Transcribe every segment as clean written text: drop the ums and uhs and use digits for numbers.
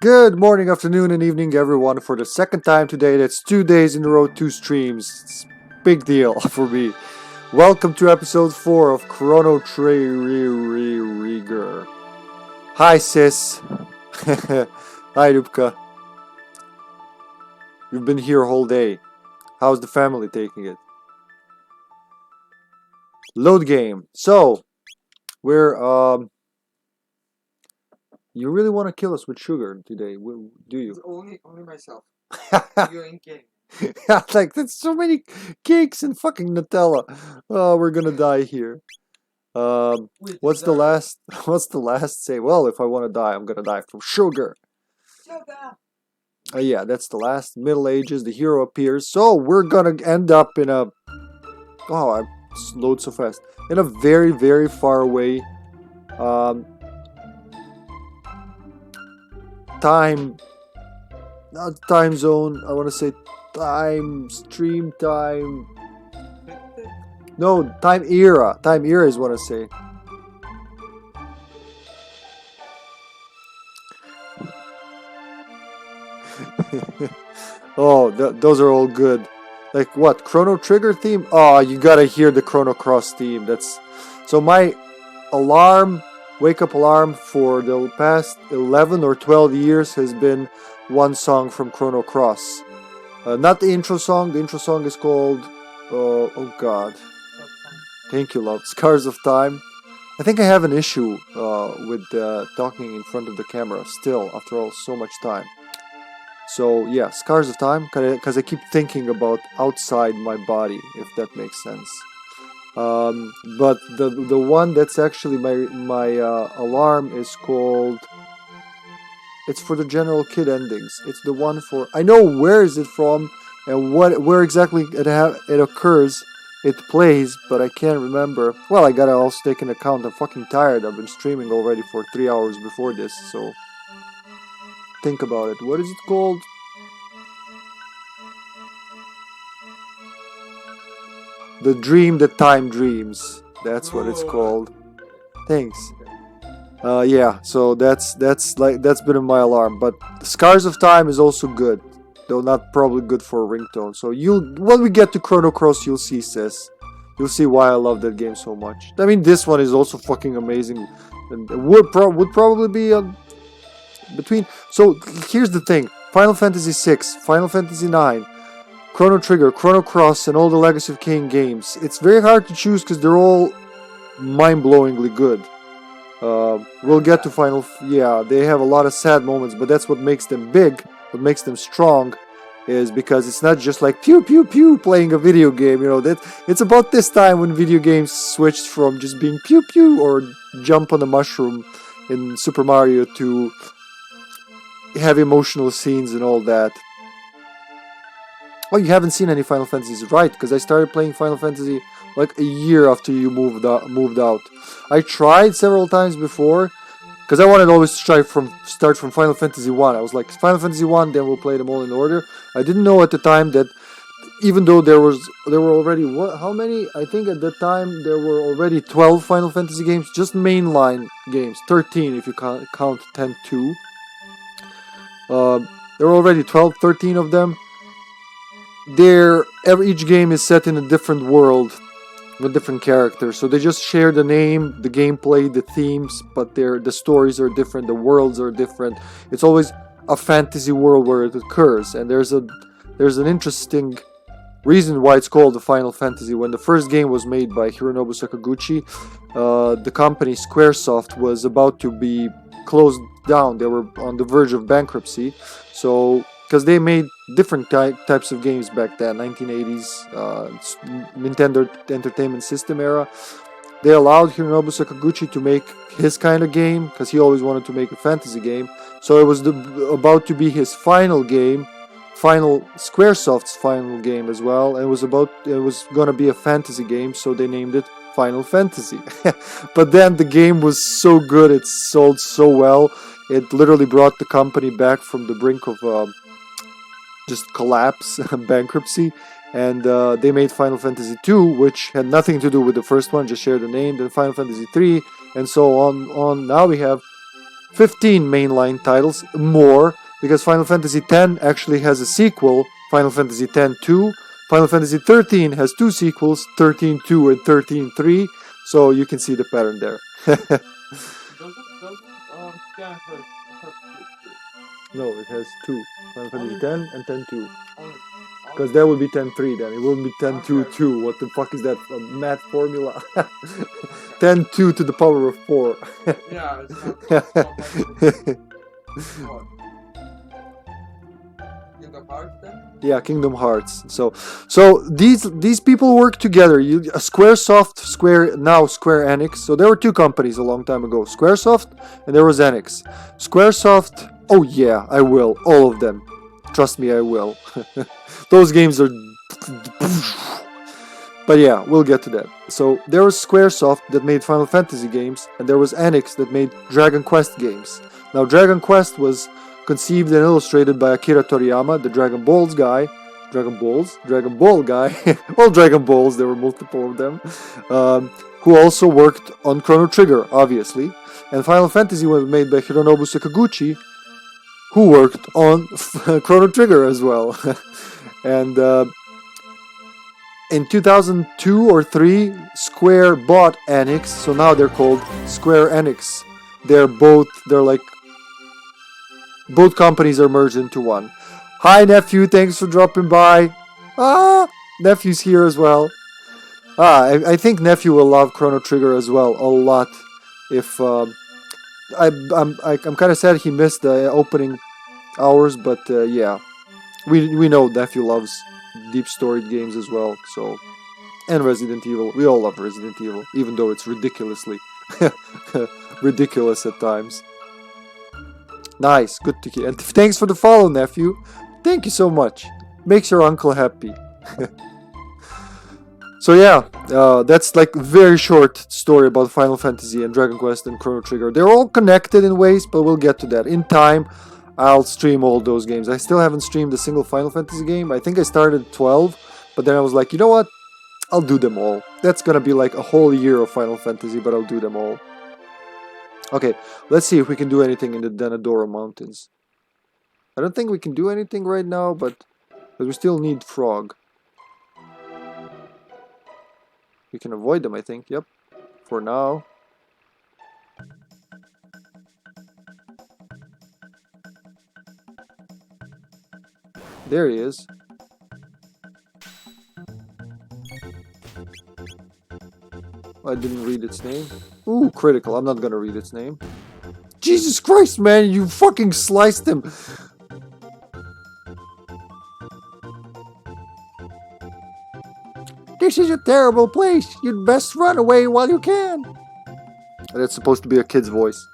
Good morning, afternoon, and evening, everyone. For the second time today, that's 2 days in a row, two streams. It's big deal for me. Welcome to episode 4 of Chrono Trigger. Hi, sis. Hi, Rubka. You've been here a whole day. How's the family taking it? Load game. So, we're, you really want to kill us with sugar today, do you? It's only myself. You ain't kidding. Like, there's so many cakes and fucking Nutella. Oh, we're gonna die here. Wait, What's the there- last? What's the last say? Well, if I want to die, I'm gonna die from sugar. Sugar. Yeah, that's the last. Middle Ages. The hero appears. So we're gonna end up in a. Oh, I slowed so fast. In a very, very far away, um, time. Not time zone. I want to say time stream time. No, time era. Time era is what I say. Oh, those are all good. Like what? Chrono Trigger theme? Oh, you gotta hear the Chrono Cross theme. That's so my alarm, wake up alarm for the past 11 or 12 years has been one song from Chrono Cross. Not the intro song. The intro song is called. Oh God. Thank you, love. Scars of Time. I think I have an issue with talking in front of the camera still after all so much time. So yeah, Scars of Time, because I keep thinking about outside my body, if that makes sense. But the one that's actually my alarm is called. It's for the general kid endings. It's the one for. I know where is it from and where exactly it occurs. It plays, but I can't remember. Well, I gotta also take into account. I'm fucking tired. I've been streaming already for 3 hours before this, so think about it. What is it called? The Dream That Time Dreams. That's what it's called. Thanks. Yeah. So that's been in my alarm. But Scars of Time is also good, though not probably good for a ringtone. So when we get to Chrono Cross, you'll see, sis. You'll see why I love that game so much. I mean, this one is also fucking amazing, and would probably be between. So here's the thing: Final Fantasy VI, Final Fantasy IX, Chrono Trigger, Chrono Cross, and all the Legacy of Kain games. It's very hard to choose because they're all mind-blowingly good. We'll get to Final. Yeah, they have a lot of sad moments, but that's what makes them big. What makes them strong is because it's not just like pew pew pew playing a video game. You know that it's about this time when video games switched from just being pew pew or jump on a mushroom in Super Mario to have emotional scenes and all that. Oh, you haven't seen any Final Fantasies, right? Because I started playing Final Fantasy like a year after you moved out. I tried several times before, because I wanted to always start from Final Fantasy 1. I was like, Final Fantasy 1, then we'll play them all in order. I didn't know at the time that even though there were already how many? I think at that time there were already 12 Final Fantasy games, just mainline games, 13 if you count 10-2. There were already 12, 13 of them. Each game is set in a different world with different characters, so they just share the name, the gameplay, the themes, but the stories are different, the worlds are different. It's always a fantasy world where it occurs, and there's an interesting reason why it's called the Final Fantasy. When the first game was made by Hironobu Sakaguchi, the company Squaresoft was about to be closed down. They were on the verge of bankruptcy, so because they made different types of games back then, 1980s Nintendo Entertainment System era. They allowed Hironobu Sakaguchi to make his kind of game because he always wanted to make a fantasy game. So it was about to be his final game, Squaresoft's final game as well. And it was gonna be a fantasy game, so they named it Final Fantasy. But then the game was so good, it sold so well, it literally brought the company back from the brink of just collapse, bankruptcy, and they made Final Fantasy 2, which had nothing to do with the first one, just shared the name, then Final Fantasy 3, and so on. Now we have 15 mainline titles, more, because Final Fantasy X actually has a sequel, Final Fantasy X-2. Final Fantasy 13 has 2 sequels, 13-2 and 13-3, so you can see the pattern there. No, it has 2. Final Fantasy X and X-2. Because that would be 10-3 then. It wouldn't be 10-2-2. What the fuck is that? A math formula? 10-2 to the power of 4. Yeah, it's not Kingdom Hearts then? Yeah, Kingdom Hearts. So these people work together. Squaresoft, Square Enix. So there were 2 companies a long time ago. Squaresoft and there was Enix. Squaresoft, oh yeah, I will. All of them. Trust me, I will. Those games are... But yeah, we'll get to that. So there was Squaresoft that made Final Fantasy games, and there was Enix that made Dragon Quest games. Now Dragon Quest was conceived and illustrated by Akira Toriyama, the Dragon Ball guy. Well, Dragon Balls, there were multiple of them. Who also worked on Chrono Trigger, obviously. And Final Fantasy was made by Hironobu Sakaguchi, who worked on Chrono Trigger as well. And in 2002 or 3, Square bought Enix, so now they're called Square Enix. They're like, both companies are merged into one. Hi nephew, thanks for dropping by. Nephew's here as well. I think nephew will love Chrono Trigger as well a lot. If I'm kind of sad he missed the opening hours, but yeah, we know nephew loves deep storied games as well. So, and Resident Evil, we all love Resident Evil, even though it's ridiculously ridiculous at times. Nice, good to hear. And thanks for the follow, nephew. Thank you so much. Makes your uncle happy. So yeah, that's like a very short story about Final Fantasy and Dragon Quest and Chrono Trigger. They're all connected in ways, but we'll get to that. In time, I'll stream all those games. I still haven't streamed a single Final Fantasy game. I think I started 12, but then I was like, you know what? I'll do them all. That's gonna be like a whole year of Final Fantasy, but I'll do them all. Okay, let's see if we can do anything in the Denadora Mountains. I don't think we can do anything right now, but we still need Frog. We can avoid them, I think. Yep. For now. There he is. I didn't read its name. Ooh, critical. I'm not gonna read its name. Jesus Christ, man! You fucking sliced him! This is a terrible place. You'd best run away while you can. That's supposed to be a kid's voice.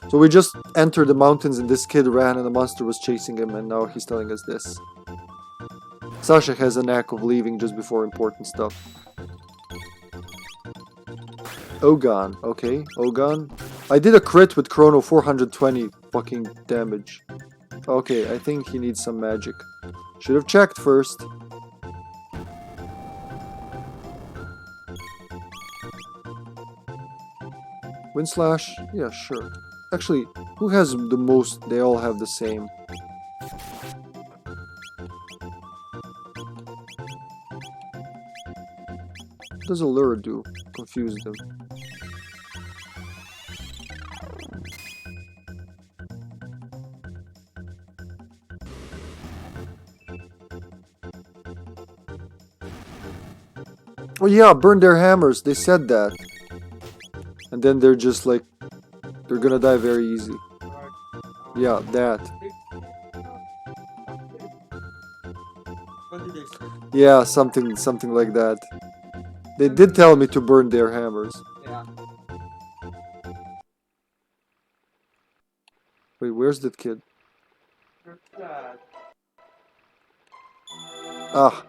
So we just entered the mountains and this kid ran and the monster was chasing him and now he's telling us this. Sasha has a knack of leaving just before important stuff. Ogon. Okay, Ogon. I did a crit with Chrono 420 fucking damage. Okay, I think he needs some magic. Should have checked first. Wind Slash? Yeah, sure. Actually, who has the most? They all have the same. What does Allure do? Confuse them. Oh yeah, burn their hammers. They said that. And then they're just like, they're gonna die very easy. Yeah, that. Yeah, something like that. They did tell me to burn their hammers. Yeah. Wait, where's that kid? Ah,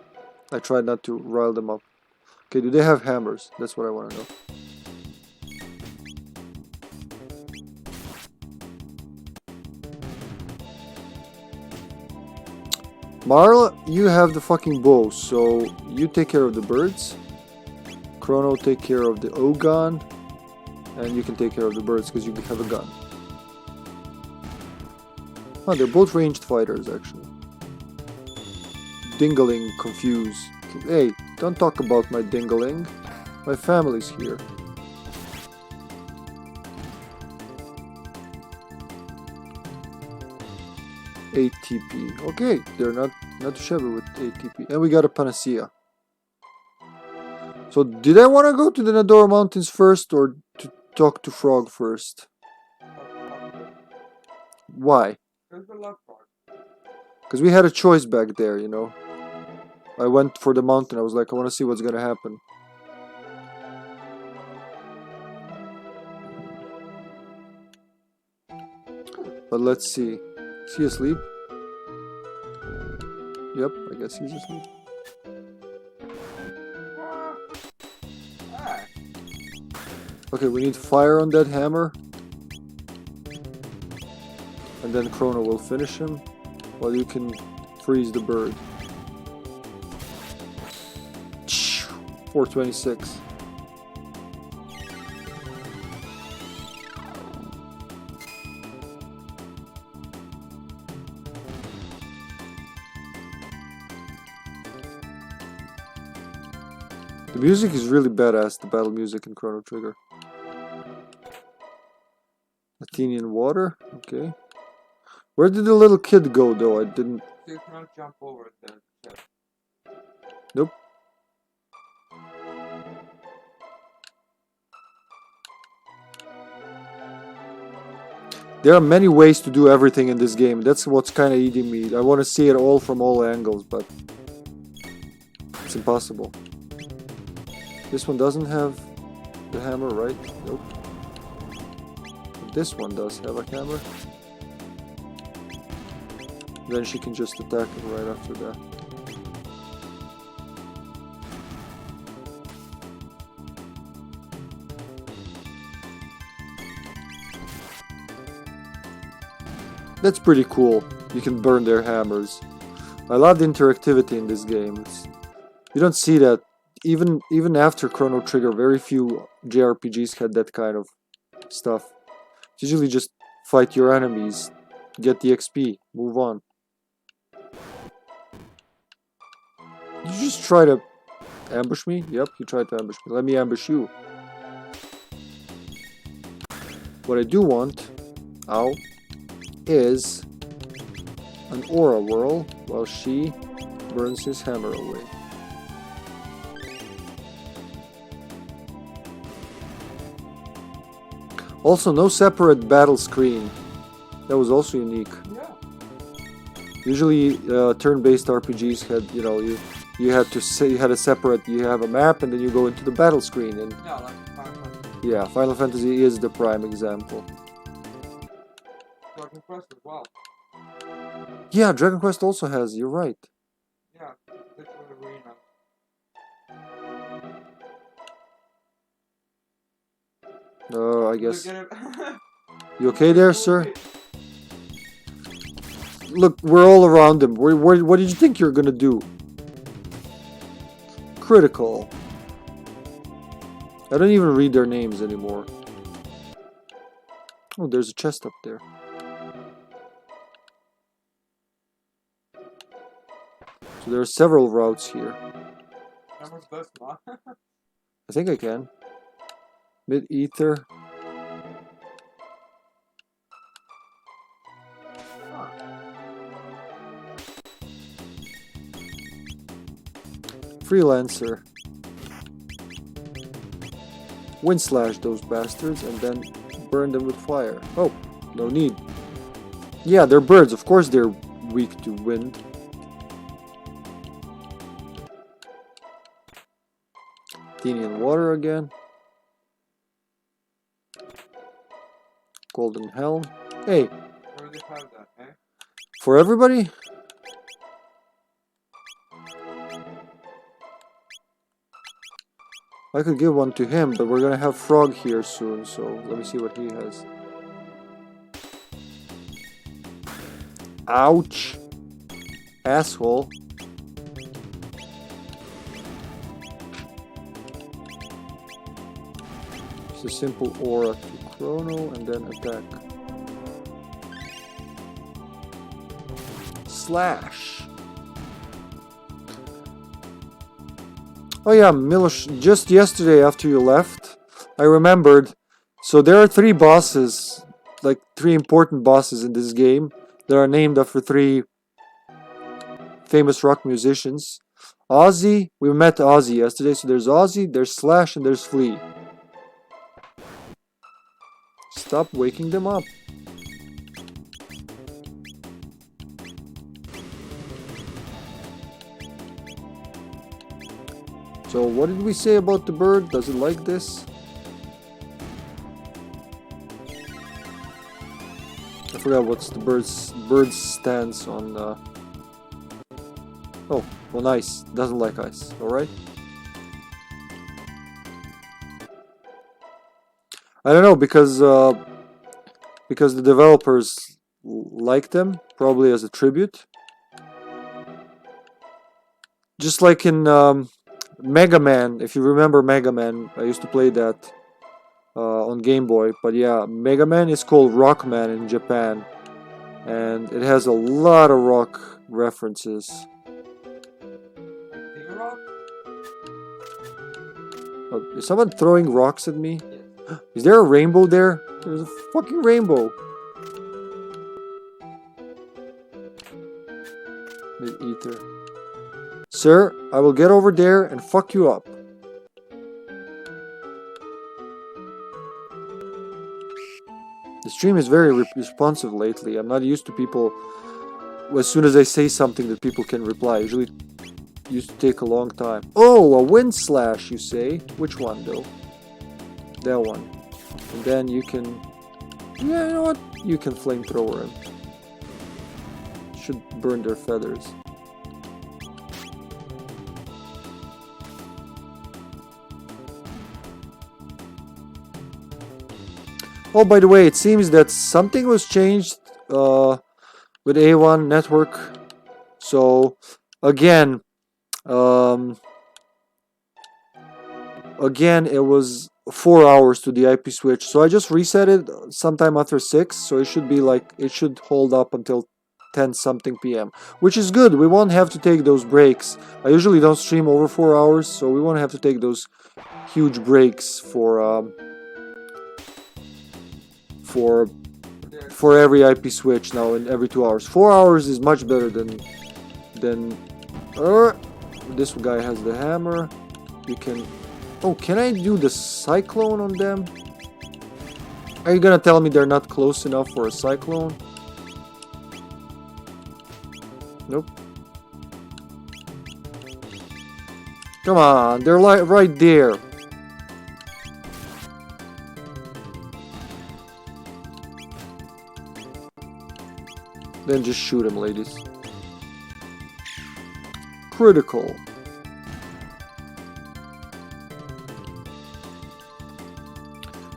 I tried not to rile them up. Okay, do they have hammers? That's what I want to know. Marla, you have the fucking bow, so you take care of the birds. Chrono, take care of the Ogon. And you can take care of the birds because you have a gun. Oh, they're both ranged fighters, actually. Dingling confused. Hey, don't talk about my dingling. My family's here. ATP. Okay, they're not shabby with ATP. And we got a panacea. So, did I want to go to the Nador Mountains first or to talk to Frog first? Why? Because we had a choice back there, you know. I went for the mountain. I was like, I want to see what's going to happen. But let's see. Is he asleep? Yep, I guess he's asleep. Okay, we need fire on that hammer. And then Chrono will finish him. While you can freeze the bird. 426. The music is really badass, the battle music in Chrono Trigger. Athenian water, okay. Where did the little kid go though? I didn't... You cannot jump over the chest. Nope. There are many ways to do everything in this game. That's what's kind of eating me. I want to see it all from all angles, but it's impossible. This one doesn't have the hammer, right? Nope. This one does have a hammer. Then she can just attack him right after that. That's pretty cool. You can burn their hammers. I love the interactivity in this game. You don't see that. Even after Chrono Trigger, very few JRPGs had that kind of stuff. It's usually just fight your enemies, get the XP, move on. You just try to ambush me? Yep, you tried to ambush me. Let me ambush you. What I do want, ow, is an aura whirl while she burns his hammer away. Also, no separate battle screen. That was also unique. Yeah. Usually, turn-based RPGs had, you know, you had to say you had a separate. You have a map, and then you go into the battle screen. And Yeah, like Final Fantasy. yeah, Final Fantasy is the prime example. Dragon Quest as well. Yeah, Dragon Quest also has. You're right. Yeah, different arena. I guess. Look at it. You okay there, sir? Look, we're all around him. What did you think you were gonna do? Critical. I don't even read their names anymore. Oh, there's a chest up there. So there are several routes here. Almost this one. I think I can. Mid-ether. Freelancer. Wind slash those bastards and then burn them with fire. Oh, no need. Yeah, they're birds. Of course they're weak to wind. Athenian water again. Golden helm. Hey, Where do you have that, eh? for everybody? I could give one to him, but we're gonna have Frog here soon, so let me see what he has. Ouch! Asshole. Just a simple aura to Chrono and then attack. slash. Oh yeah, Milos, just yesterday after you left, I remembered. So there are 3 bosses, like 3 important bosses in this game that are named after 3 famous rock musicians. Ozzy, we met Ozzy yesterday, so there's Ozzy, there's Slash, and there's Flea. Stop waking them up. So what did we say about the bird? Does it like this? I forgot what's the bird's stance on. Oh, well, nice. Doesn't like ice. All right. I don't know because the developers like them, probably as a tribute. Just like in Mega Man, if you remember Mega Man, I used to play that on Game Boy. But yeah, Mega Man is called Rockman in Japan, and it has a lot of rock references. Oh, is someone throwing rocks at me? Yes. Is there a rainbow there? There's a fucking rainbow. The ether. Sir, I will get over there and fuck you up. The stream is very responsive lately. I'm not used to people, as soon as I say something, that people can reply. Usually it used to take a long time. Oh, a wind slash, you say? Which one, though? That one. And then you can... Yeah, you know what? You can flamethrower him. Should burn their feathers. Oh, by the way, it seems that something was changed with A1 network. So, again, it was 4 hours to the IP switch. So I just reset it sometime after 6. So it should be like, it should hold up until 10 something PM, which is good. We won't have to take those breaks. I usually don't stream over 4 hours, so we won't have to take those huge breaks for every IP switch now in every 2 hours. 4 hours is much better than this guy has the hammer. You can... Oh, can I do the cyclone on them? Are you gonna tell me they're not close enough for a cyclone? Nope. Come on, they're like right there. Then just shoot him, ladies. Critical.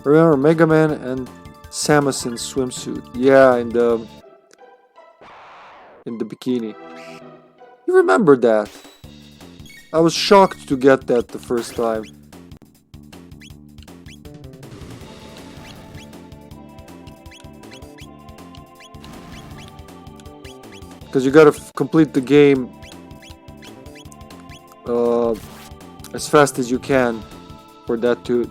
Remember Mega Man and Samus's swimsuit? Yeah, in the bikini. You remember that? I was shocked to get that the first time. Because you gotta complete the game as fast as you can for that to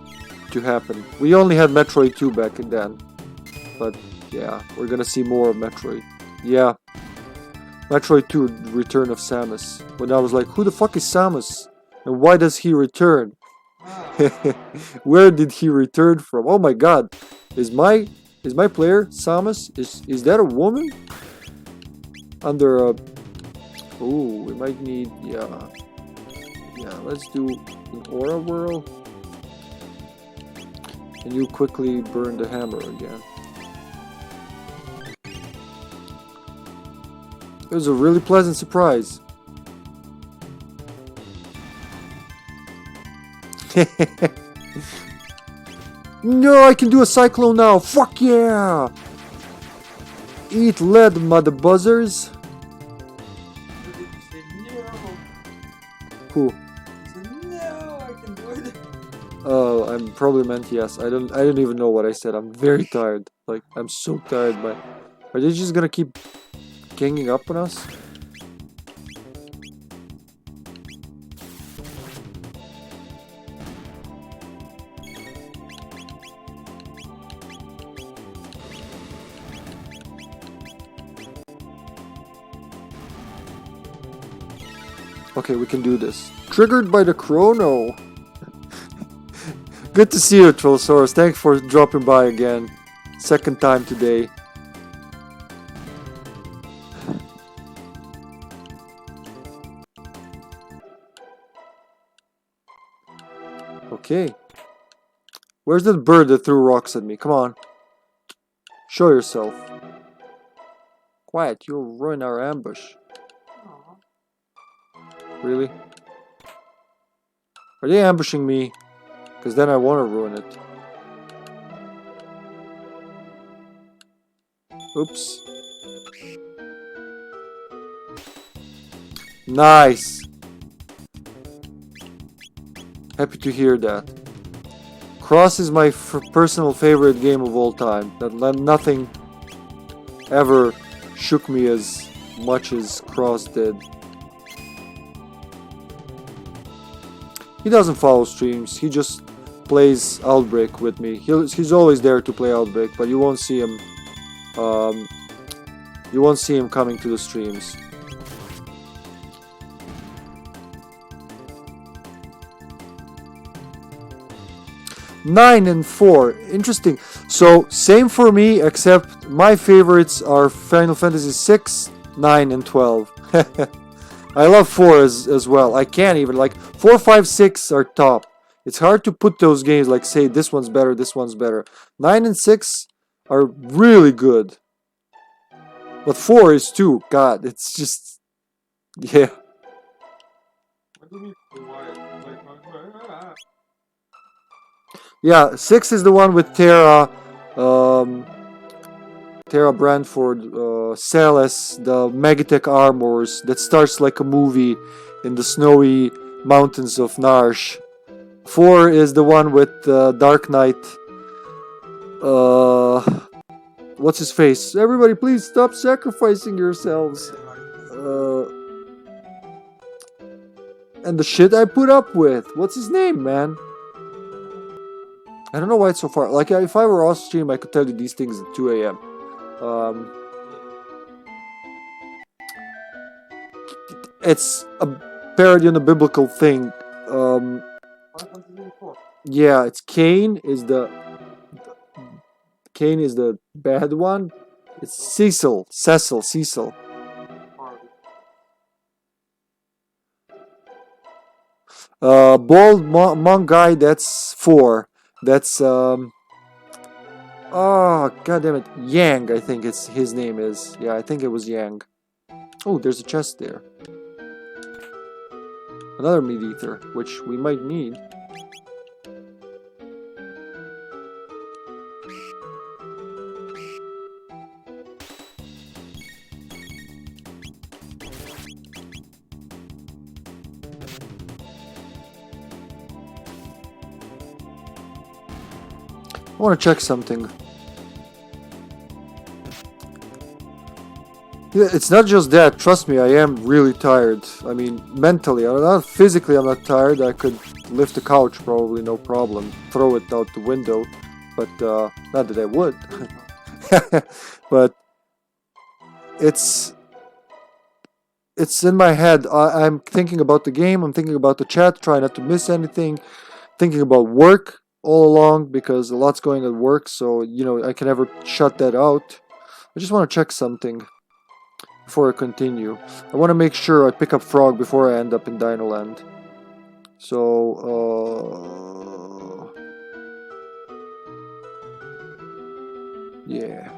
happen. We only had Metroid 2 back then, but yeah, we're gonna see more of Metroid. Yeah, Metroid 2 Return of Samus. When I was like, who the fuck is Samus? And why does he return? Where did he return from? Oh my god. Is my player Samus? Is that a woman? Under a... Oh, we might need... Yeah, let's do an aura whirl. And you quickly burn the hammer again. It was a really pleasant surprise. No, I can do a cyclone now. Fuck yeah! Eat lead, mother buzzers. Who? No, I can do it. Oh, I probably meant yes. I don't even know what I said. I'm very tired. Like, I'm so tired. Are they just gonna keep ganging up on us? Okay, we can do this. Triggered by the Chrono. Good to see you, Trollsaurus. Thanks for dropping by again. Second time today. Okay. Where's that bird that threw rocks at me? Come on. Show yourself. Quiet, you'll ruin our ambush. Aw. Really? Are they ambushing me? Because then I want to ruin it. Oops. Nice. Happy to hear that. Cross is my personal favorite game of all time. Nothing ever shook me as much as Cross did. He doesn't follow streams. He just plays Outbreak with me. He's always there to play Outbreak, but you won't see him. You won't see him coming to the streams. Nine and 4. Interesting. So same for me, except my favorites are Final Fantasy 6, 9, and 12. I love 4 as well. I can't even, like, 4, 5, 6 are top. It's hard to put those games, like, say this one's better, this one's better. 9 and 6 are really good. But 4 is too. God, it's just... Yeah. What do you mean quiet? Yeah, 6 is the one with Terra, Terra Brandford, Celes, the Megatech armors that starts like a movie in the snowy mountains of Narsh. 4 is the one with Dark Knight. What's his face? Everybody, please stop sacrificing yourselves. And the shit I put up with. What's his name, man? I don't know why it's so far. Like, if I were off stream, I could tell you these things at 2 a.m. It's a parody on a biblical thing. Yeah, it's Cain is the bad one. It's Cecil. Bald monk guy. That's 4. That's oh, god damn it, Yang. I think it's his name is. Yeah, I think it was Yang. Oh, there's a chest there. Another meat eater, which we might need. I want to check something. Yeah, it's not just that. Trust me, I am really tired. I mean, mentally. Not physically, I'm not tired. I could lift the couch probably, no problem. Throw it out the window. But, not that I would. But, it's in my head. I'm thinking about the game. I'm thinking about the chat. Trying not to miss anything. Thinking about work all along. Because a lot's going at work. So, you know, I can never shut that out. I just want to check something before I continue. I want to make sure I pick up Frog before I end up in Dinoland. So, yeah.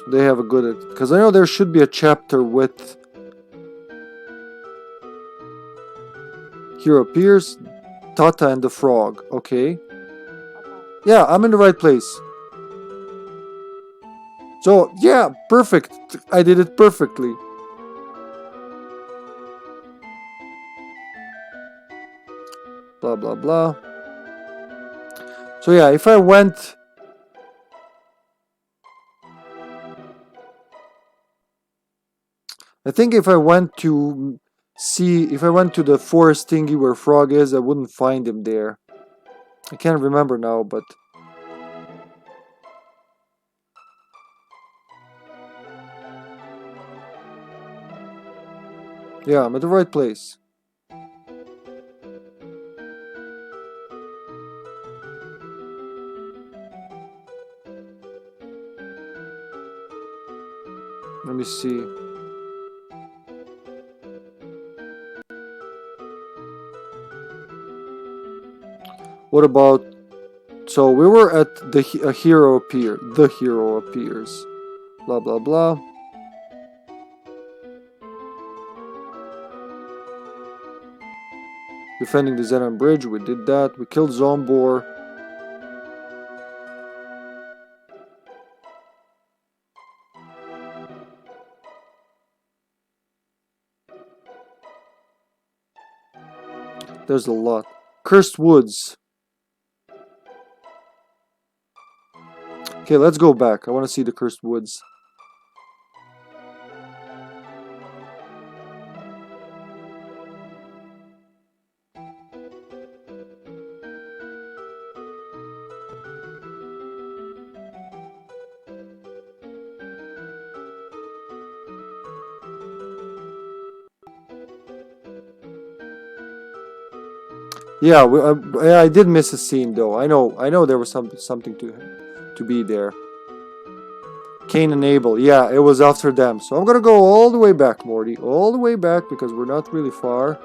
They have a good... Because I know there should be a chapter with... Here appears Tata and the Frog. Okay. Yeah, I'm in the right place. So, yeah, perfect. I did it perfectly. Blah, blah, blah. So, yeah, if I went... I think if I went to see... If I went to the forest thingy where Frog is, I wouldn't find him there. I can't remember now, but... Yeah, I'm at the right place. Let me see. What about... So we were at the a hero appear. The hero appears. Blah blah blah. Defending the Zenon Bridge, we did that. We killed Zombor. There's a lot. Cursed Woods. Okay, let's go back. I want to see the Cursed Woods. Yeah, I did miss a scene though. I know there was something to be there. Cain and Abel. Yeah, it was after them. So I'm gonna go all the way back, Morty. All the way back because we're not really far.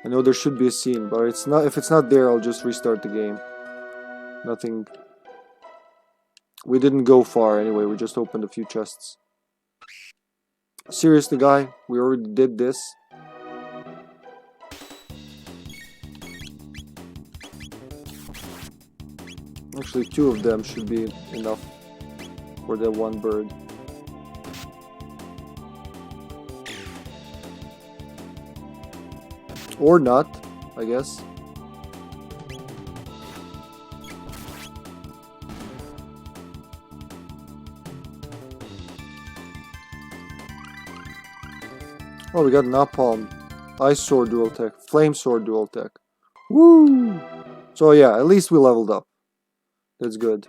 I know there should be a scene, but it's not. If it's not there, I'll just restart the game. Nothing. We didn't go far anyway. We just opened a few chests. Seriously, guy, we already did this. Actually, 2 of them should be enough for that one bird. Or not, I guess. Oh, we got Napalm. Ice Sword Dual Tech. Flame Sword Dual Tech. Woo! So yeah, at least we leveled up. That's good.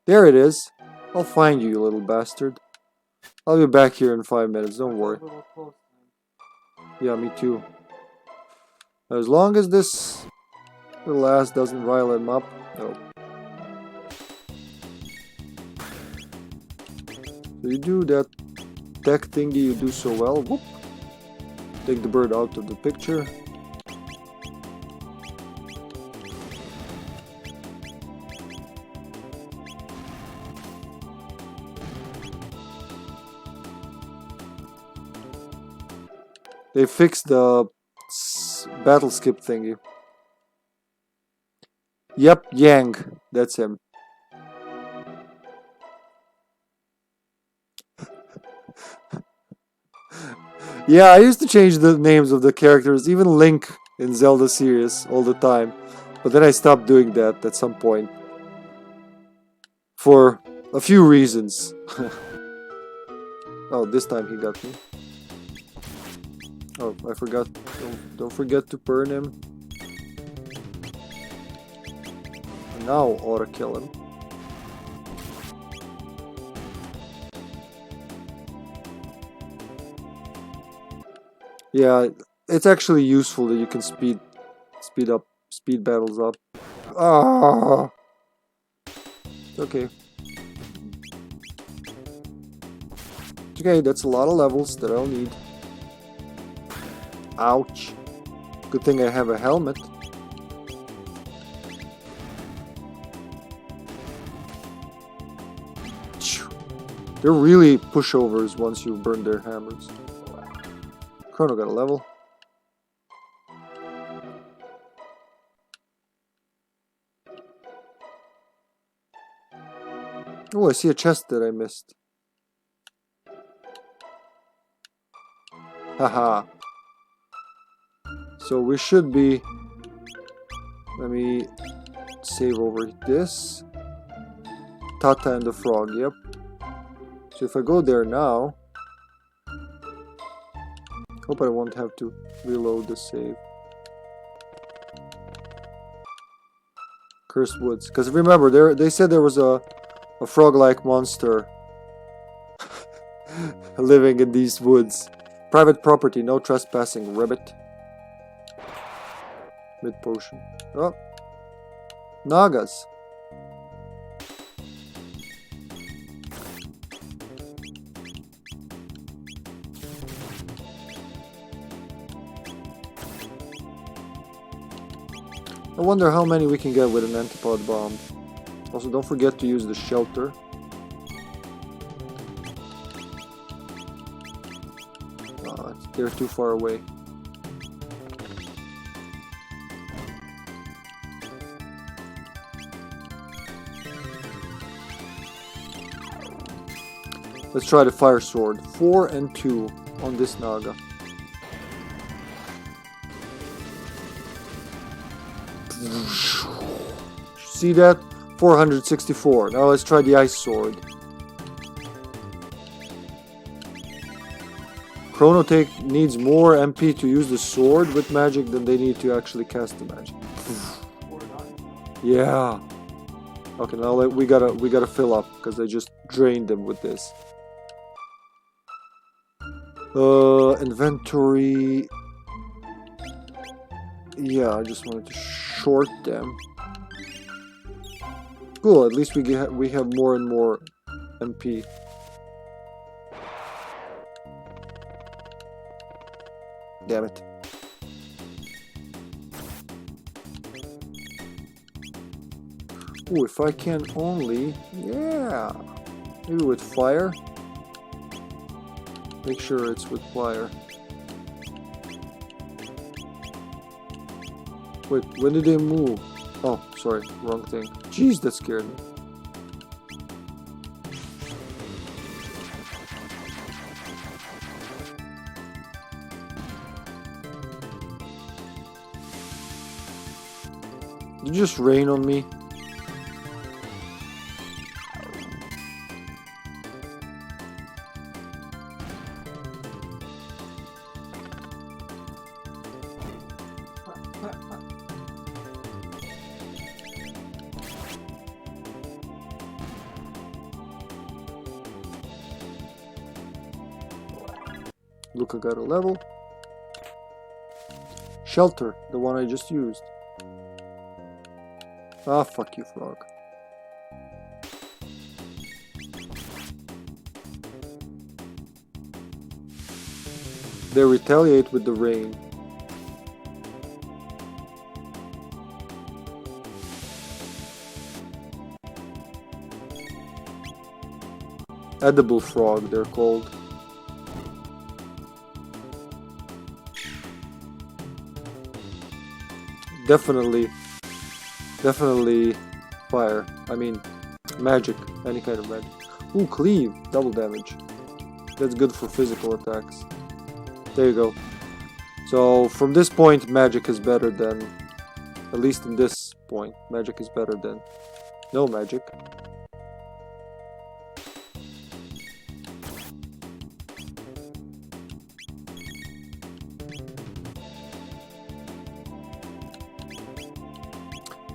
There it is. I'll find you, you little bastard. I'll be back here in 5 minutes, don't worry. Yeah, me too. As long as this little ass doesn't rile him up. No. So you do that tech thingy you do so well. Whoop. Take the bird out of the picture. They fixed the battle skip thingy. Yep, Yang. That's him. Yeah, I used to change the names of the characters, even Link in Zelda series, all the time. But then I stopped doing that at some point. For a few reasons. Oh, this time he got me. Oh, I forgot. Don't forget to burn him. And now ought to kill him. Yeah, it's actually useful that you can speed battles up. Ah, okay. Okay, that's a lot of levels that I'll need. Ouch. Good thing I have a helmet. They're really pushovers once you burn their hammers. Chrono got a level. Oh, I see a chest that I missed. Haha. So we should be... Let me save over this. Tata and the frog, yep. So if I go there now... Hope I won't have to reload the save. Cursed Woods. Because remember, they said there was a frog-like monster living in these woods. Private property, no trespassing, ribbit. Mid potion. Oh. Nagas. I wonder how many we can get with an antipod bomb. Also, don't forget to use the shelter. They're too far away. Let's try the fire sword. 4 and 2 on this Naga. See that? 464. Now let's try the ice sword. Chrono needs more MP to use the sword with magic than they need to actually cast the magic. Yeah. Okay, now we gotta fill up because I just drained them with this. Inventory. Yeah, I just wanted to short them. Cool. At least we have more and more MP. Damn it. Ooh, if I can only... Yeah! Maybe with fire? Make sure it's with fire. Wait, when did they move? Oh, sorry, wrong thing. Jeez, that scared me. Did you just rain on me? Look, I got a level. Shelter, the one I just used. Ah, fuck you, frog. They retaliate with the rain. Edible frog, they're called. Definitely fire. I mean, magic. Any kind of magic. Ooh, cleave. Double damage. That's good for physical attacks. There you go. So, from this point, magic is better than... At least in this point, magic is better than no magic.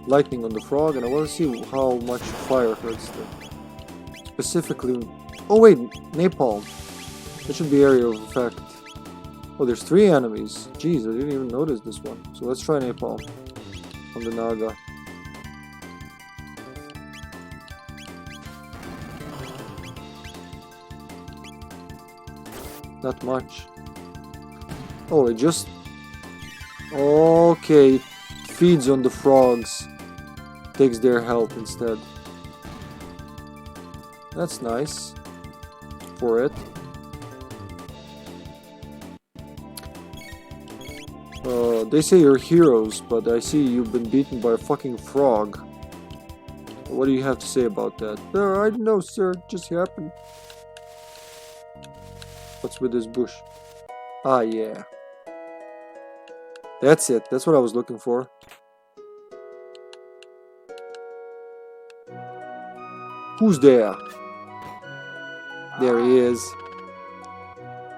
Lightning on the frog, and I want to see how much fire hurts them. Specifically... Oh wait, napalm. That should be area of effect. Oh, there's 3 enemies. Jeez, I didn't even notice this one. So let's try napalm on the Naga. Not much. Oh, it just... Okay, it feeds on the frogs. Takes their health instead. That's nice. For it. They say you're heroes, but I see you've been beaten by a fucking frog. What do you have to say about that? I don't know, sir. It just happened. What's with this bush? Ah, yeah. That's it. That's what I was looking for. Who's there? There he is.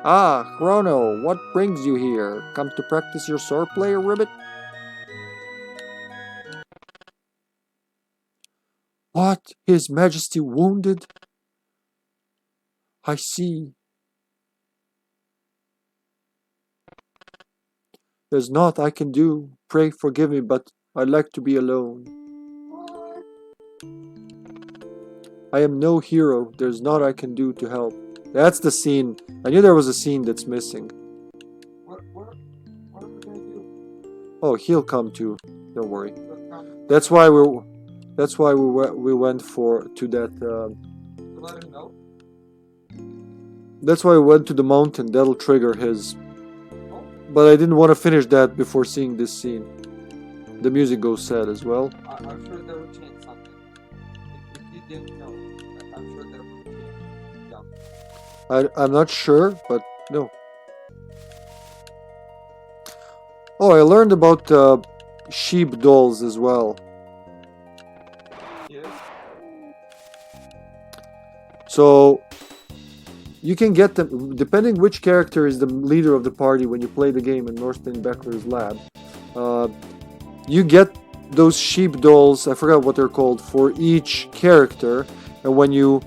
Ah, Chrono, what brings you here? Come to practice your swordplay, ribbit? What? His Majesty wounded? I see. There's naught I can do. Pray forgive me, but I'd like to be alone. What? I am no hero. There's naught I can do to help. That's the scene. I knew there was a scene that's missing. What are we gonna do? Oh, he'll come too. Don't worry. He'll come That's why we went to that. to let him know? That's why we went to the mountain. That'll trigger his. Oh, But I didn't want to finish that before seeing this scene. The music goes sad as well. I'm sure that would change something. If you didn't know, I'm sure that would change. Yeah. I'm not sure, but no. Oh, I learned about sheep dolls as well. Yes. So you can get them depending which character is the leader of the party when you play the game in Northern Beckler's lab. You get those sheep dolls. I forgot what they're called for each character, and when you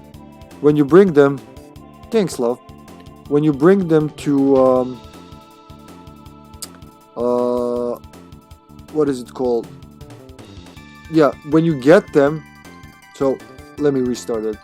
bring them, thanks, love. When you bring them to what is it called? Yeah, when you get them. So let me restart it.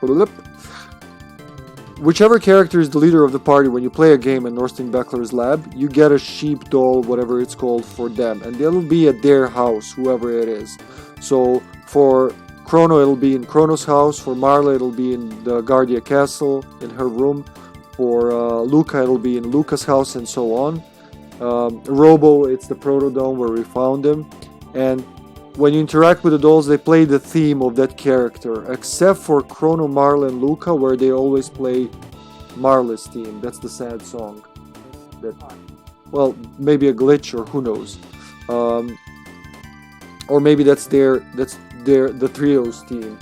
Whichever character is the leader of the party when you play a game in Norstein Beckler's lab, you get a sheep doll, whatever it's called, for them. And it'll be at their house, whoever it is. So for Chrono, it'll be in Chrono's house. For Marla, it'll be in the Guardia Castle, in her room. For Luca, it'll be in Luca's house, and so on. Robo, it's the Protodome where we found him. And when you interact with the dolls, they play the theme of that character, except for Chrono, Marla, and Luca, where they always play Marla's theme. That's the sad song. Well, maybe a glitch, or who knows, or maybe that's the trio's theme.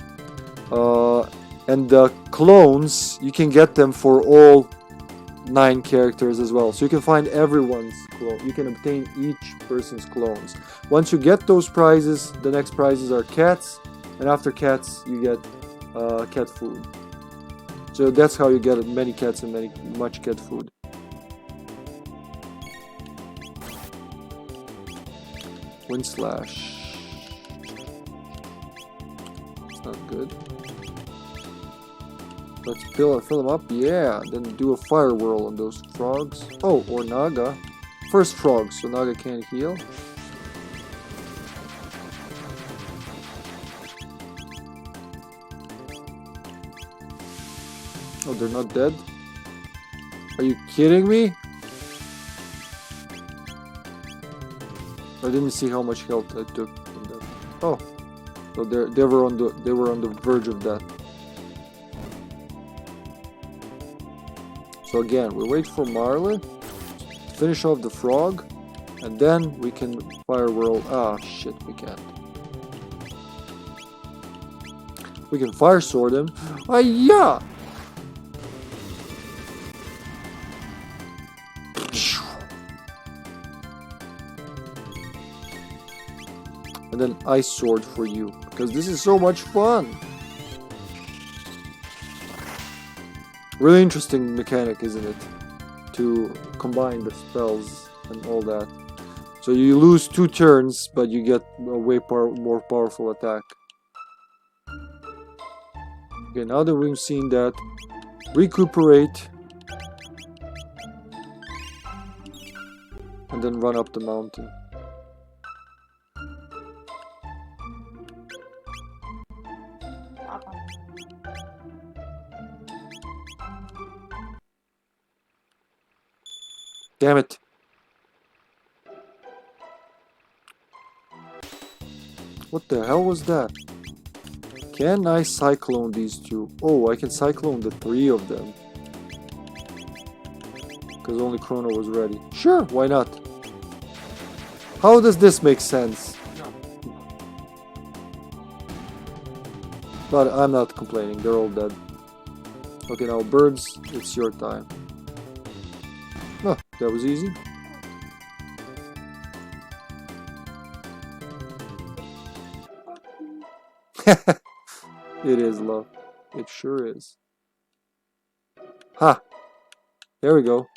And the clones, you can get them for all 9 characters as well, so you can find everyone's clone. You can obtain each person's clones. Once you get those prizes, the next prizes are cats, and after cats you get cat food. So that's how you get many cats and much cat food. Wind slash. It's not good. Let's fill them up, yeah. Then do a fire whirl on those frogs. Oh, or Naga. First frog, so Naga can't heal. Oh, they're not dead? Are you kidding me? I didn't see how much health I took from that. Oh, so they were on the verge of death. So again, we wait for Marla to finish off the frog, and then we can fire whirl. Ah, shit, we can't. We can fire sword him. Ah, yeah. And then ice sword for you, because this is so much fun. Really interesting mechanic, isn't it? To combine the spells and all that. So you lose 2 turns, but you get a way more powerful attack. Okay, now that we've seen that, recuperate. And then run up the mountain. Damn it. What the hell was that? Can I cyclone these 2? Oh, I can cyclone the 3 of them. Because only Chrono was ready. Sure, why not? How does this make sense? But I'm not complaining, they're all dead. Okay, now birds, it's your time. Oh, that was easy. It is, love. It sure is. Ha! There we go.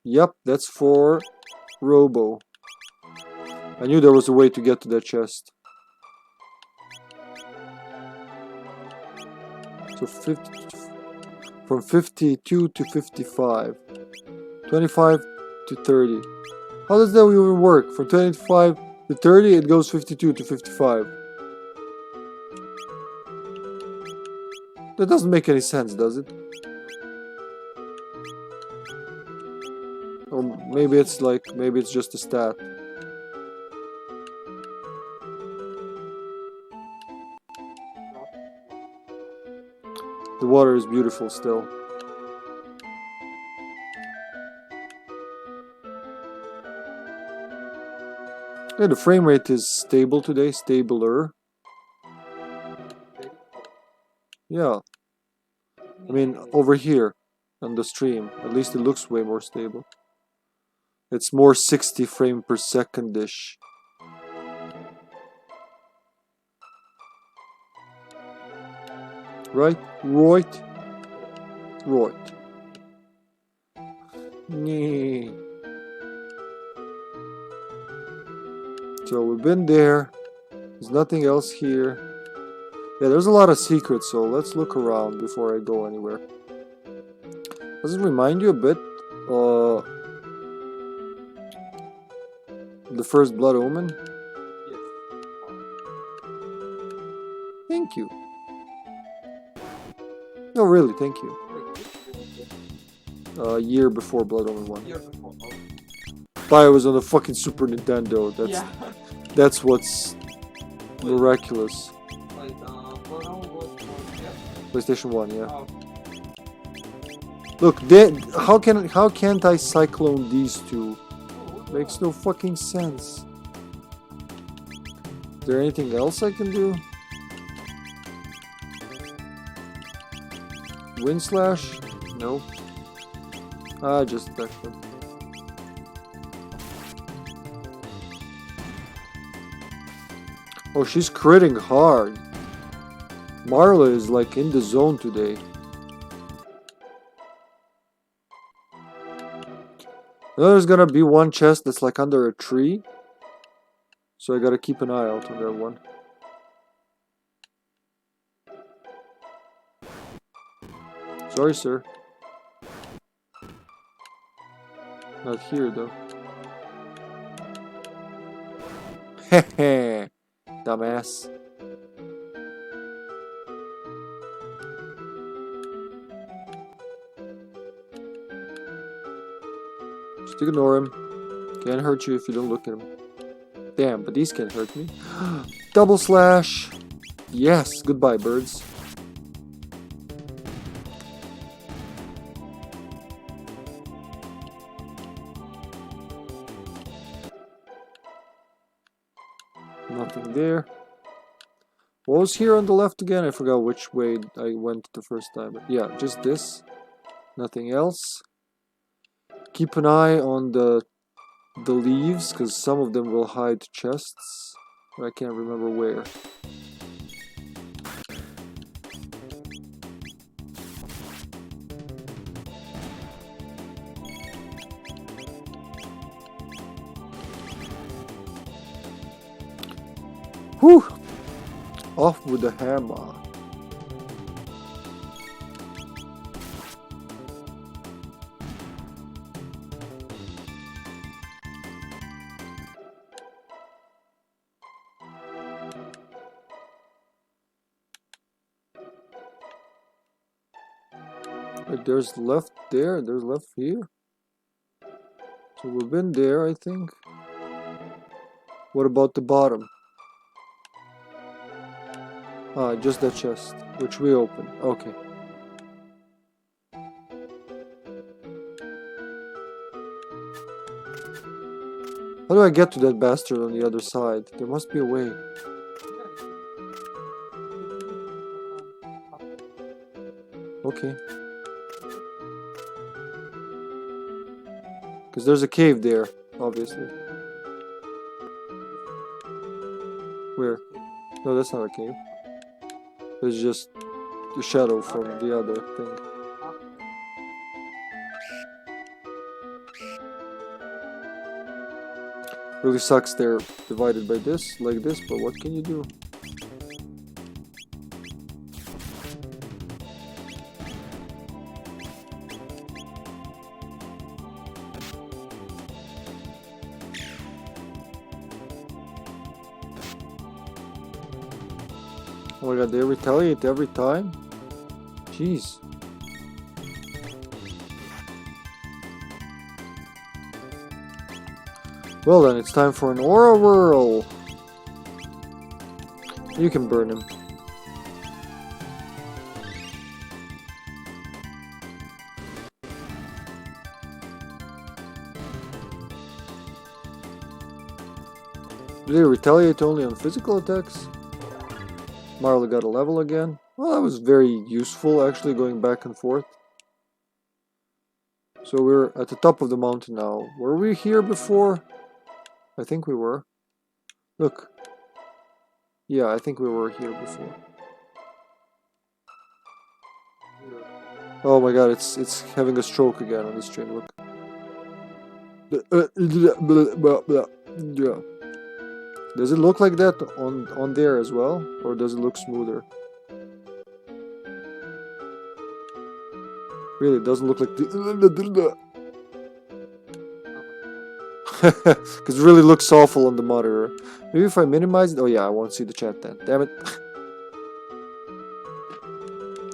Yep, that's for Robo. I knew there was a way to get to that chest. So 50, from 52 to 55. 25 to 30. How does that even work? From 25 to 30, it goes 52 to 55. That doesn't make any sense, does it? Or maybe it's like, maybe it's just a stat. The water is beautiful still. Yeah, the frame rate is stable today, stabler. Yeah. I mean, over here on the stream, at least it looks way more stable. It's more 60 frame per second-ish. Right? Right? Right. Nee. So we've been there. There's nothing else here. Yeah, there's a lot of secrets, so let's look around before I go anywhere. Does it remind you a bit? The first Blood Omen? Yes. Thank you. No, really, thank you. A year before Blood Omen 1. Year before. Oh. But it was on the fucking Super Nintendo. Yeah. That's what's miraculous. Like, Chrono was for, yeah. PlayStation 1, yeah. Oh. Look, how can't I cyclone these two? Makes no fucking sense. Is there anything else I can do? Wind slash? No. Ah, just that one. Oh, she's critting hard. Marla is like in the zone today. There's gonna be one chest that's like under a tree. So I gotta keep an eye out on that one. Sorry, sir. Not here, though. Hehe. Dumbass. Just ignore him. Can't hurt you if you don't look at him. Damn, but these can't hurt me. Double slash. Yes, goodbye, birds. Nothing there. What was here on the left again? I forgot which way I went the first time. But yeah, just this. Nothing else. Keep an eye on the leaves, because some of them will hide chests. I can't remember where. Whew! Off with the hammer. Wait, there's left there, there's left here. So we've been there, I think. What about the bottom? Ah, just that chest, which we opened. Okay. How do I get to that bastard on the other side? There must be a way. Okay. Because there's a cave there, obviously. Where? No, that's not a cave. It's just the shadow from the other thing. Really sucks they're divided by this, like this, but what can you do? Oh my god, they retaliate every time? Jeez. Well then, it's time for an aura whirl. You can burn him. Do they retaliate only on physical attacks? Marley got a level again. Well, that was very useful, actually, going back and forth. So we're at the top of the mountain now. Were we here before? I think we were. Look. Yeah, I think we were here before. Oh my god, it's having a stroke again on this train, look. Yeah. Does it look like that on there as well? Or does it look smoother? Really, it doesn't look like the... Because it really looks awful on the monitor. Maybe if I minimize it... Oh yeah, I won't see the chat then. Damn it.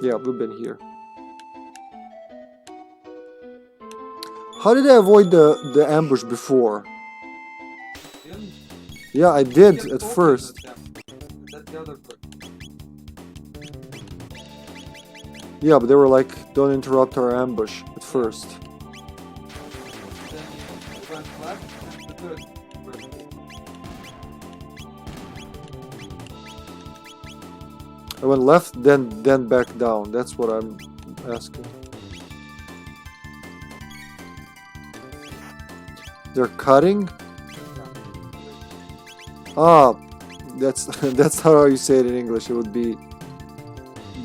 Yeah, we've been here. How did I avoid the ambush before? Yeah, I did at first. Yeah, but they were like, don't interrupt our ambush at first. I went left, then back down. That's what I'm asking. They're cutting? Ah, that's that's not how you say it in English. It would be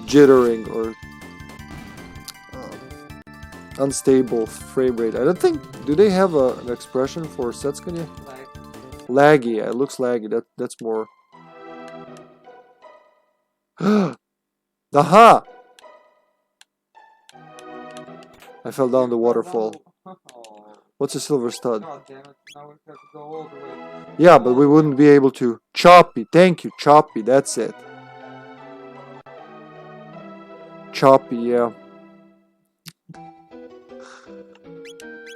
jittering or unstable frame rate. I don't think. Do they have an expression for Setskanya? Laggy. Yeah, it looks laggy. That's more. Aha! I fell down the waterfall. What's a silver stud? God damn it, now we have to go all the way. Yeah, but we wouldn't be able to. Choppy, thank you, choppy, that's it. Choppy, yeah.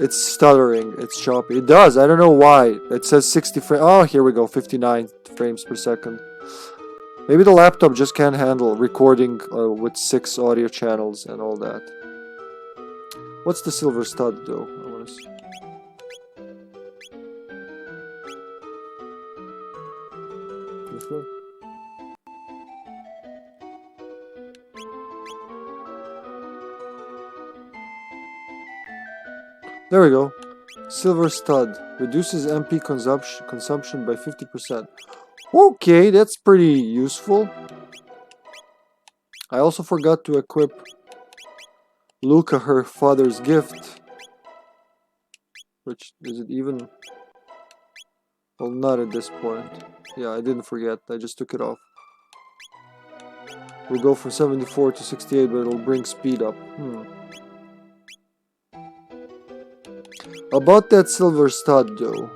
It's stuttering, it's choppy. It does, I don't know why. It says 60 frames. Oh, here we go, 59 frames per second. Maybe the laptop just can't handle recording with 6 audio channels and all that. What's the silver stud though? I want to see. This one? There we go. Silver stud reduces MP consumption by 50%. Okay, that's pretty useful. I also forgot to equip Luca her father's gift. Which, is it even? Well, not at this point. Yeah, I didn't forget. I just took it off. We'll go from 74 to 68, but it'll bring speed up. About that silver stud, though.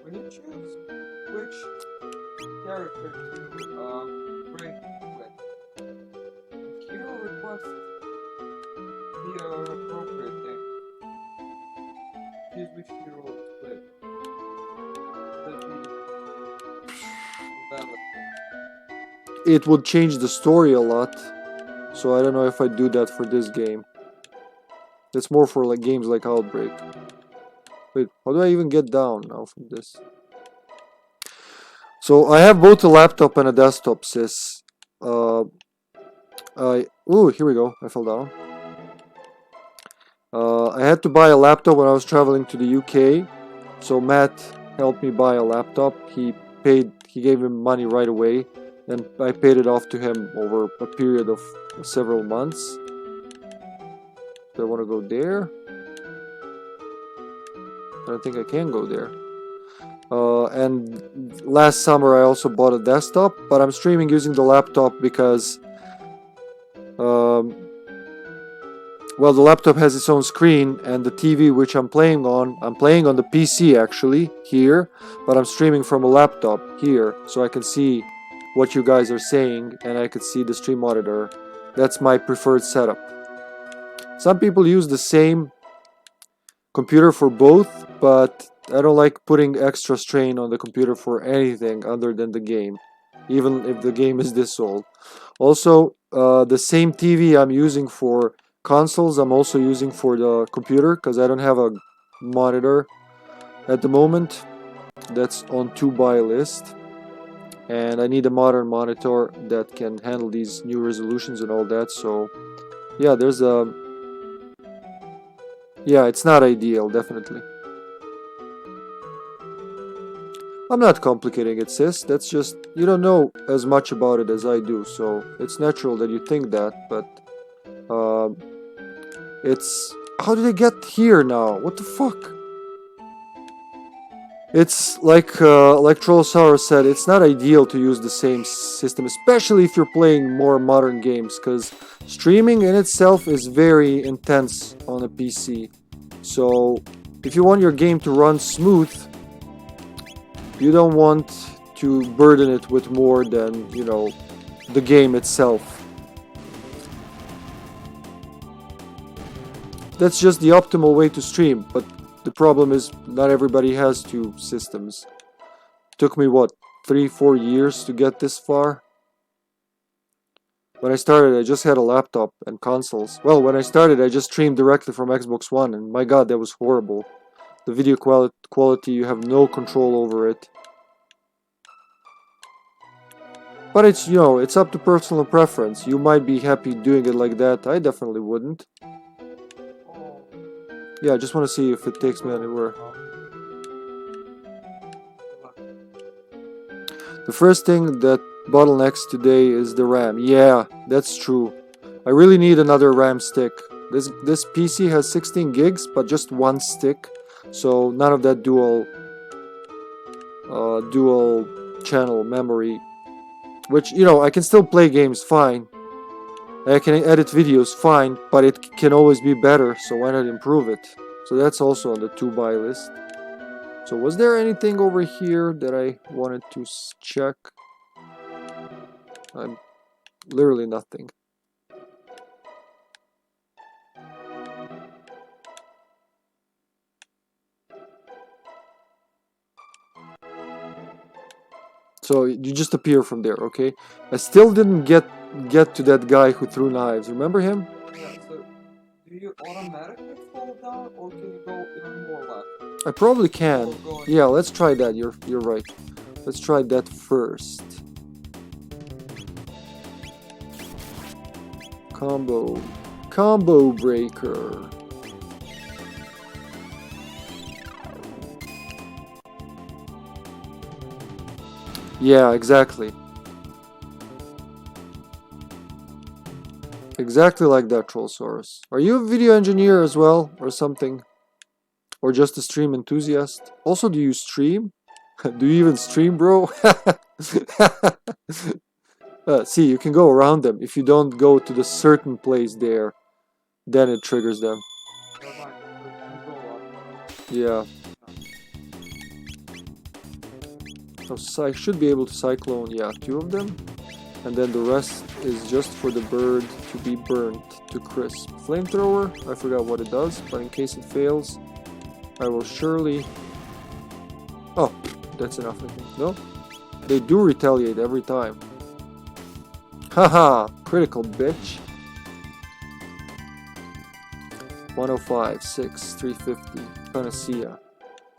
When you choose which character to bring with, hero requests the appropriate thing. Choose which hero to play. That'd be valid. It would change the story a lot, so I don't know if I'd do that for this game. That's more for like games like Outbreak. Wait, how do I even get down now from this? So I have both a laptop and a desktop, sis. Ooh, here we go. I fell down. I had to buy a laptop when I was traveling to the UK, so Matt helped me buy a laptop. He gave him money right away, and I paid it off to him over a period of several months. Do I want to go there? I don't think I can go there. And last summer I also bought a desktop, but I'm streaming using the laptop because well, the laptop has its own screen, and the TV which I'm playing on the PC actually, here, but I'm streaming from a laptop here, so I can see what you guys are saying, and I can see the stream monitor. That's my preferred setup. Some people use the same computer for both, but I don't like putting extra strain on the computer for anything other than the game, even if the game is this old. Also, the same TV I'm using for consoles, I'm also using for the computer, because I don't have a monitor at the moment. That's on to buy list. And I need a modern monitor that can handle these new resolutions and all that, so yeah, there's a... yeah, it's not ideal, definitely. I'm not complicating it, sis. That's just, you don't know as much about it as I do, so it's natural that you think that, but it's... how did I get here now? What the fuck? It's like Trollsaurus said, it's not ideal to use the same system, especially if you're playing more modern games, because streaming in itself is very intense on a PC. So if you want your game to run smooth, you don't want to burden it with more than, you know, the game itself. That's just the optimal way to stream, but the problem is not everybody has two systems. Took me what, 3-4 years to get this far? When I started, I just had a laptop and consoles. Well, when I started, I just streamed directly from Xbox One, and my god, that was horrible. The video quality, you have no control over it. But it's, you know, it's up to personal preference. You might be happy doing it like that. I definitely wouldn't. Yeah, I just want to see if it takes me anywhere. The first thing that bottlenecks today is the RAM. Yeah, that's true. I really need another RAM stick. This PC has 16 gigs, but just one stick. So none of that dual channel memory. Which, you know, I can still play games fine. I can edit videos fine, but it can always be better, so why not improve it? So that's also on the to-buy list. So was there anything over here that I wanted to check? Literally nothing. So you just appear from there, okay? I still didn't get to that guy who threw knives. Remember him? Yeah, so do you automatically fall down, or can you go even more left? I probably can. Yeah, let's try that. You're right. Let's try that first. Combo breaker. Yeah, exactly. Exactly like that, Trollsaurus. Are you a video engineer as well, or something? Or just a stream enthusiast? Also, do you stream? Do you even stream, bro? See, you can go around them. If you don't go to the certain place there, then it triggers them. Yeah. So I should be able to cyclone, yeah, 2 of them. And then the rest is just for the bird to be burnt to crisp. Flamethrower, I forgot what it does, but in case it fails, I will surely... Oh, that's enough, I think. No? They do retaliate every time. Haha, critical, bitch. 105, 6, 350, Panacea.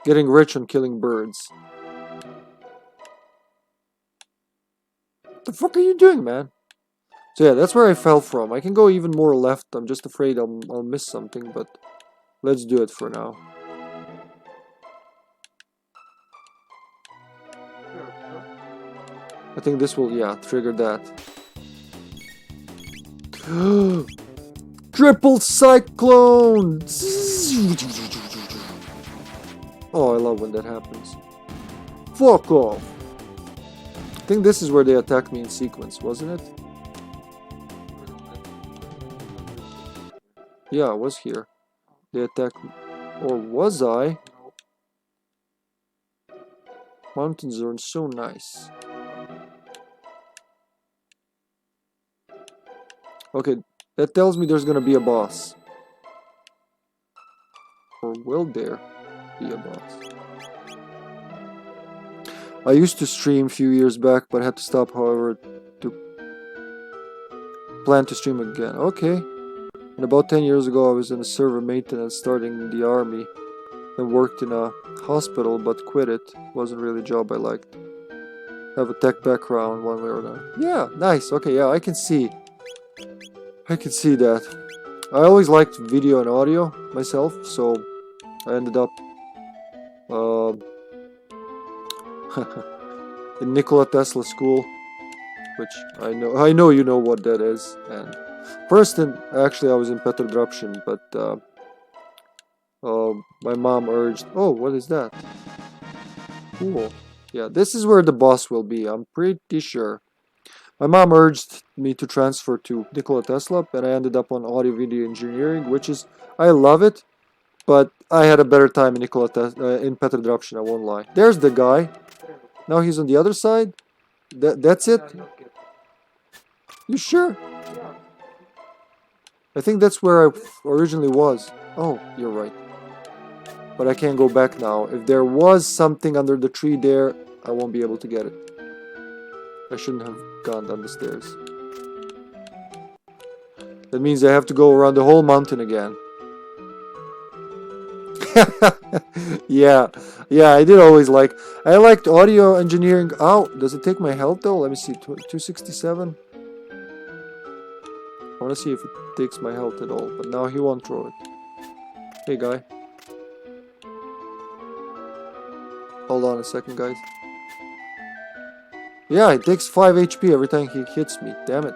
Getting rich on killing birds. What the fuck are you doing, man? So yeah, that's where I fell from. I can go even more left. I'm just afraid I'll miss something, but let's do it for now. I think this will, yeah, trigger that. Triple cyclone! Oh, I love when that happens. Fuck off! I think this is where they attacked me in sequence, wasn't it? Yeah, I was here. They attacked me. Or was I? Mountains are so nice. Okay, that tells me there's gonna be a boss. Or will there be a boss? I used to stream a few years back, but had to stop, however, to plan to stream again. Okay. And about 10 years ago, I was in a server maintenance starting in the army. Then worked in a hospital, but quit it. Wasn't really a job I liked. Have a tech background one way or another. Yeah, nice. Okay, yeah, I can see. I can see that. I always liked video and audio myself, so I ended up in Nikola Tesla school, which I know you know what that is. And first, actually, I was in Petrodruption, but my mom urged. Oh, what is that? Cool. Yeah, this is where the boss will be. I'm pretty sure. My mom urged me to transfer to Nikola Tesla, and I ended up on audio video engineering, which is, I love it, but I had a better time in in Petrodruption, I won't lie. There's the guy. Now he's on the other side. That's it? You sure? I think that's where I originally was. Oh, you're right. But I can't go back now. If there was something under the tree there, I won't be able to get it. I shouldn't have gone down the stairs. That means I have to go around the whole mountain again. Yeah, I did always like... I liked audio engineering. Oh, does it take my health though? Let me see, 267? I want to see if it takes my health at all, but now he won't throw it. Hey guy. Hold on a second, guys. Yeah, it takes 5 HP every time he hits me. Damn it.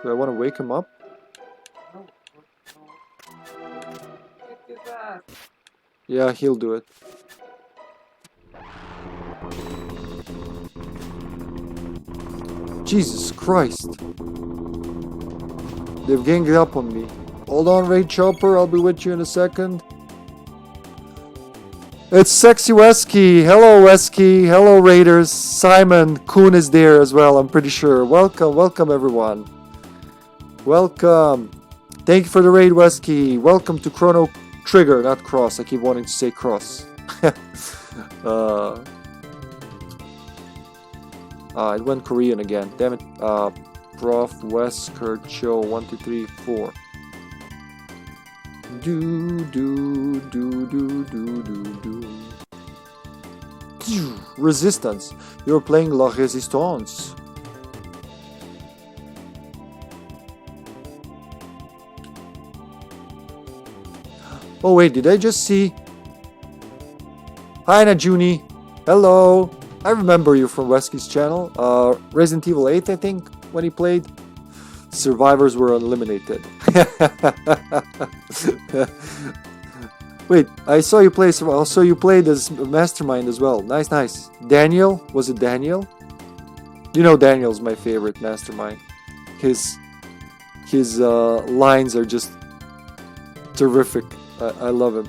Do I want to wake him up? Yeah, he'll do it. Jesus Christ. They've ganged up on me. Hold on, Raid Chopper. I'll be with you in a second. It's Sexy Wesky. Hello, Wesky. Hello, Raiders. Simon Kuhn is there as well, I'm pretty sure. Welcome, everyone. Welcome. Thank you for the raid, Wesky. Welcome to Chrono Trigger, not Cross. I keep wanting to say Cross. It went Korean again. Damn it. Prof. Wesker Cho 1 2 3 4. Resistance. You're playing La Resistance. Oh wait, did I just see? Hi Najuni. Hello. I remember you from Wesky's channel. Resident Evil 8, I think, when he played. Survivors were eliminated. Wait, I saw you play. I saw you played as Mastermind as well. Nice. Daniel, was it Daniel? You know Daniel's my favorite Mastermind. His lines are just terrific. I love him.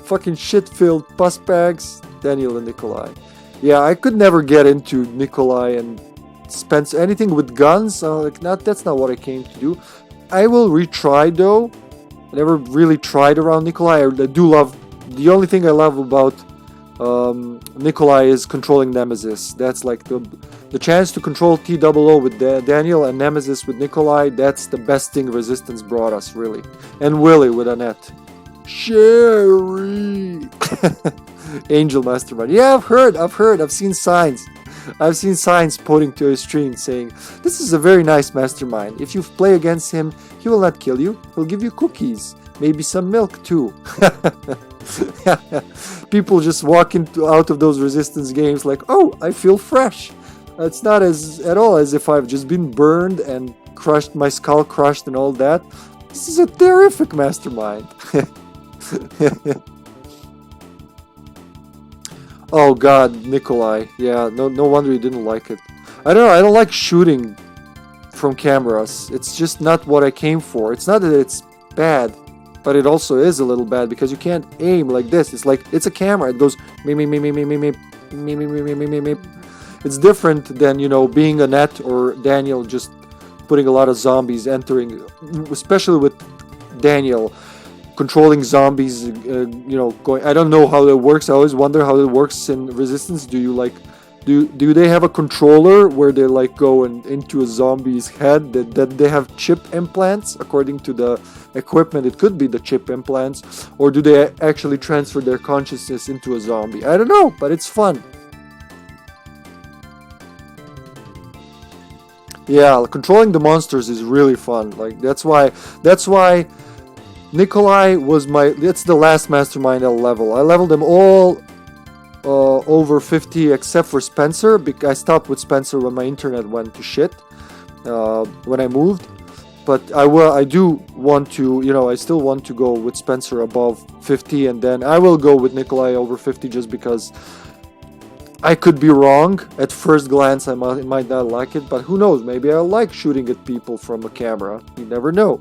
Fucking shit-filled pus bags. Daniel and Nikolai. Yeah, I could never get into Nikolai and Spence. Anything with guns. That's not what I came to do. I will retry though. I never really tried around Nikolai. I do love. The only thing I love about Nikolai is controlling Nemesis. That's like the chance to control T00 with Daniel and Nemesis with Nikolai. That's the best thing Resistance brought us, really. And Willie with Annette. Sherry. Angel Mastermind. Yeah, I've heard. I've seen signs. I've seen signs pointing to his stream saying, "This is a very nice Mastermind. If you play against him, he will not kill you. He'll give you cookies. Maybe some milk too." People just walk out of those resistance games like, oh, I feel fresh. It's not at all as if I've just been burned and crushed, my skull crushed and all that. This is a terrific mastermind. Oh god, Nikolai. Yeah, no wonder you didn't like it. I don't know, I don't like shooting from cameras. It's just not what I came for. It's not that it's bad, but it also is a little bad because you can't aim like this. It's like, it's a camera. It goes me. It's different than, you know, being Annette or Daniel just putting a lot of zombies entering, especially with Daniel controlling zombies, you know, going. I don't know how that works. I always wonder how it works in Resistance. Do you like, do they have a controller where they like go into a zombie's head that they have chip implants according to the equipment? It could be the chip implants, or do they actually transfer their consciousness into a zombie? I don't know, but it's fun. Yeah, controlling the monsters is really fun. Like that's why Nikolai was that's the last mastermind I'll level. I leveled them all over 50 except for Spencer. I stopped with Spencer when my internet went to shit when I moved. But I do want to, you know, I still want to go with Spencer above 50, and then I will go with Nikolai over 50 just because I could be wrong. At first glance, I might not like it, but who knows? Maybe I like shooting at people from a camera. You never know.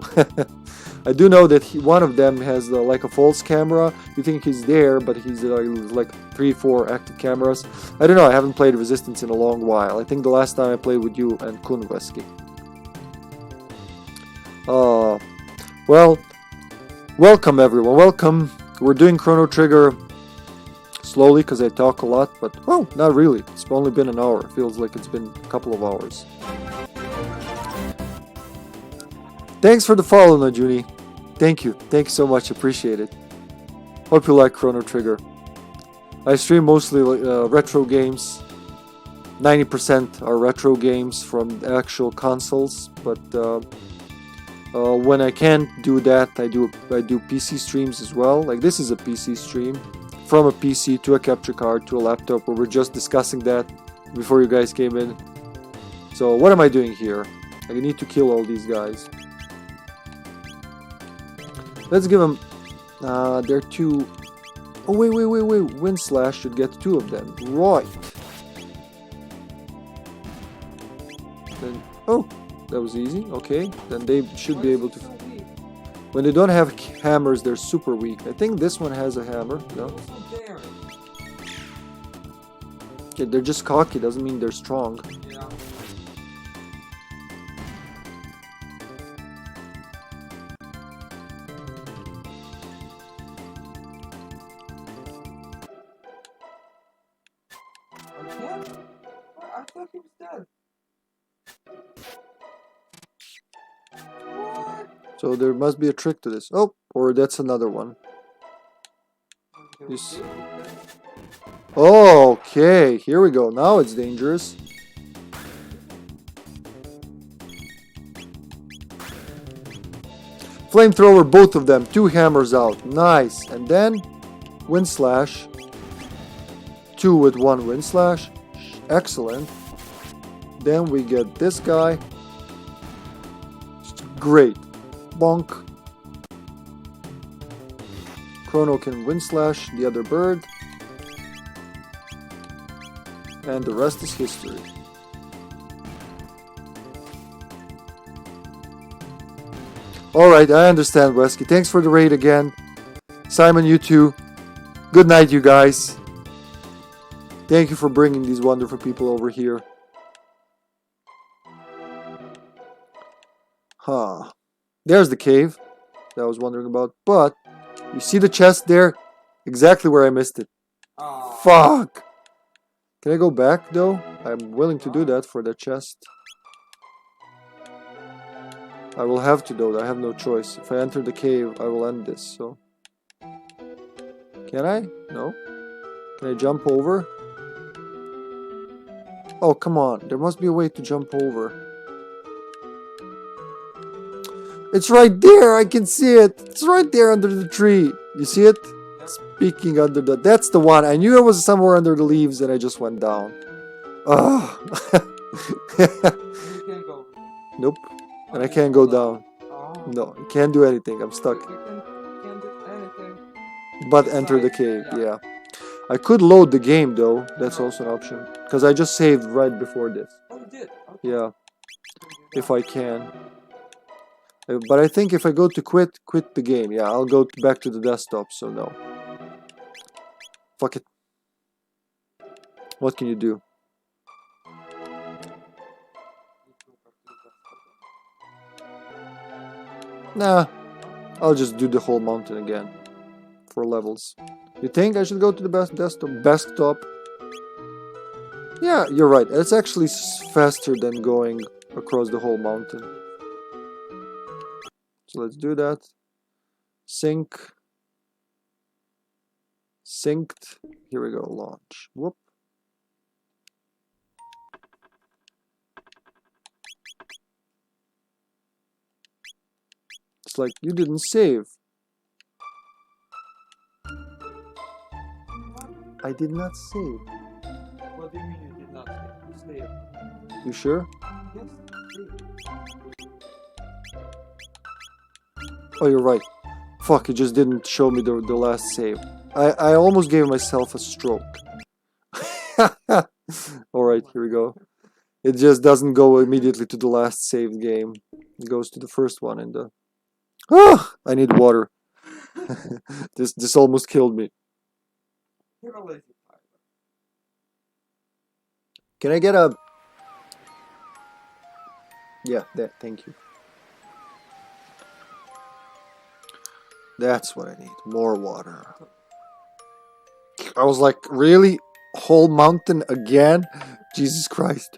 I do know that one of them has like a false camera. You think he's there, but he's like 3-4 active cameras. I don't know. I haven't played Resistance in a long while. I think the last time I played with you and Kunveski. Well, welcome everyone. Welcome. We're doing Chrono Trigger slowly because I talk a lot, but well, not really. It's only been an hour. It feels like it's been a couple of hours. Thanks for the follow, Najuni. Thank you so much. Appreciate it. Hope you like Chrono Trigger. I stream mostly retro games. 90% are retro games from actual consoles, but when I can't do that, I do PC streams as well. Like this is a PC stream. From a PC to a capture card to a laptop, where we're just discussing that before you guys came in. So what am I doing here? I need to kill all these guys. Let's give them... they're two... Oh, wait. Wind Slash should get 2 of them. Right. Then... Oh, that was easy. Okay. Then they should be able to... When they don't have hammers, they're super weak. I think this one has a hammer. No? Okay, they're just cocky. Doesn't mean they're strong. Yeah. Again? I thought he was dead. What? So there must be a trick to this. Oh, or that's another one. This. Oh, okay, here we go. Now it's dangerous. Flamethrower, both of them. 2 hammers out. Nice. And then Wind Slash. 2 with 1 Wind Slash. Excellent. Then we get this guy. Great. Bonk. Chrono can Wind Slash the other bird. And the rest is history. Alright, I understand, Wesky. Thanks for the raid again. Simon, you too. Good night, you guys. Thank you for bringing these wonderful people over here. Huh. There's the cave that I was wondering about. But, you see the chest there? Exactly where I missed it. Oh. Fuck! Can I go back, though? I'm willing to do that for the chest. I will have to, though. I have no choice. If I enter the cave, I will end this, so... Can I? No? Can I jump over? Oh, come on. There must be a way to jump over. It's right there! I can see it! It's right there under the tree! You see it? Peeking under the... That's the one. I knew it was somewhere under the leaves and I just went down. Oh. You can go. Nope. And I Okay, can't go hold on. down. Oh. No, I can't do anything. I'm stuck. You can't do anything. But This enter the side, cave, yeah. yeah. I could load the game though. That's No. also an option. Because I just saved right before this. Oh, you did? Okay. Yeah. If I can. But I think if I go to quit the game. Yeah, I'll go back to the desktop, so no. Fuck it. What can you do? Nah. I'll just do the whole mountain again. For levels. You think I should go to the desktop? Yeah, you're right. It's actually faster than going across the whole mountain. So let's do that. Sync. Synced. Here we go. Launch. Whoop. It's like you didn't save. I did not save. What do you mean you did not save? You saved. You sure? Yes, saved. Oh, you're right. Fuck, it just didn't show me the last save. I almost gave myself a stroke. Alright, here we go. It just doesn't go immediately to the last saved game. It goes to the first one in the... Ah! I need water. This almost killed me. You're a lazy pilot. Can I get a... Yeah, that, thank you. That's what I need. More water. I was like, really? Whole mountain again? Jesus Christ.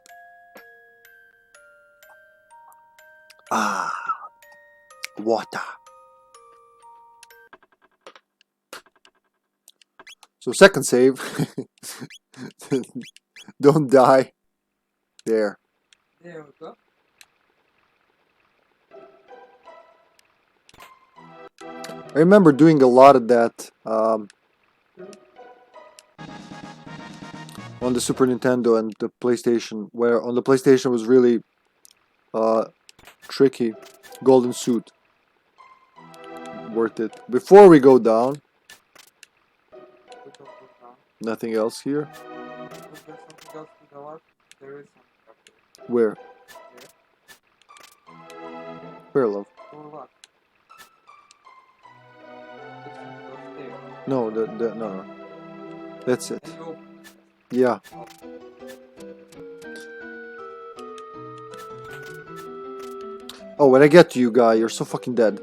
Ah. Water. So second save. Don't die. There. There we go. I remember doing a lot of that on the Super Nintendo and the PlayStation, where on the PlayStation was really tricky. Golden Suit. Worth it. Before we go down, nothing else here. Is there something else to the left? There is something up there. Where? Where, love? To the left. There's something else there. No, no. That's it. And you open Yeah. Oh, when I get to you, guy, you're so fucking dead.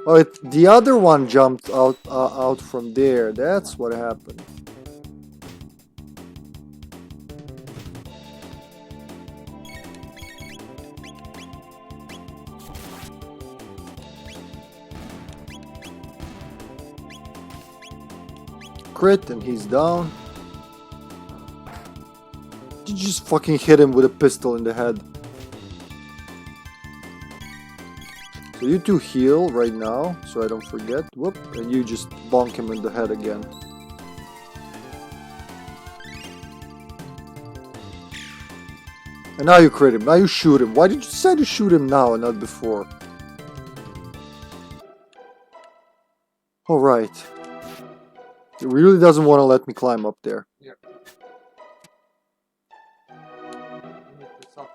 Oh, the other one jumped out from there. That's what happened. Crit, and he's down. You just fucking hit him with a pistol in the head. So you two heal right now, so I don't forget. Whoop, and you just bonk him in the head again. And now you crit him, now you shoot him. Why did you decide to shoot him now and not before? Alright. He really doesn't want to let me climb up there. Yeah. You need to stop.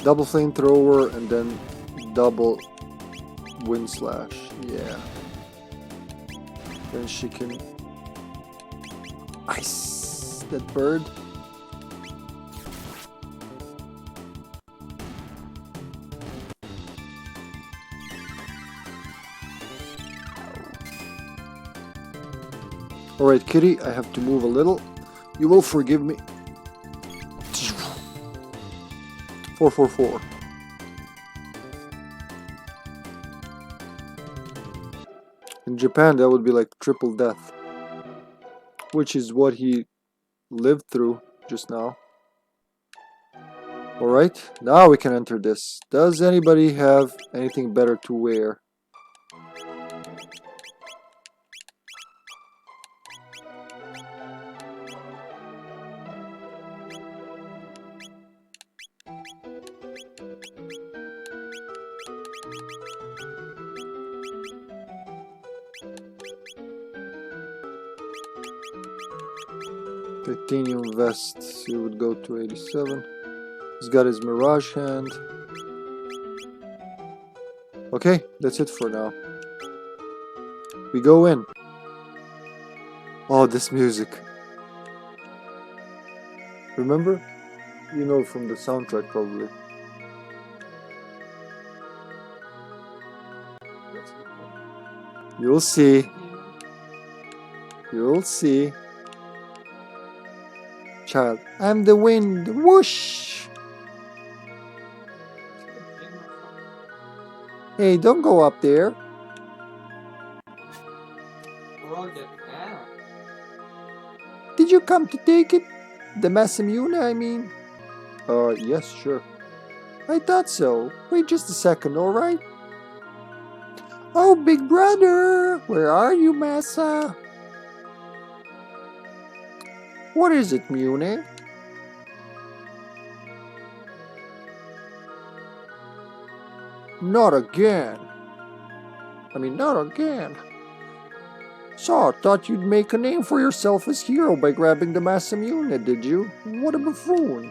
Double flamethrower and then double wind slash. Yeah. Then she can ice that bird. Alright, kitty, I have to move a little. You will forgive me. 444. In Japan, that would be like triple death. which is what he lived through just now. Alright, now we can enter this. Does anybody have anything better to wear? Titanium vest, he would go to 87. He's got his Mirage hand. Okay, that's it for now. We go in. Oh, this music. Remember? You know from the soundtrack probably. You'll see. You'll see. Child, I'm the wind. Whoosh! Hey, don't go up there. Did you come to take it? The Massamune, I mean? Yes, sure. I thought so. Wait just a second, alright? Oh, big brother! Where are you, Massa? What is it, Mune? Not again. Not again. So, thought you'd make a name for yourself as hero by grabbing the Massamune, did you? What a buffoon.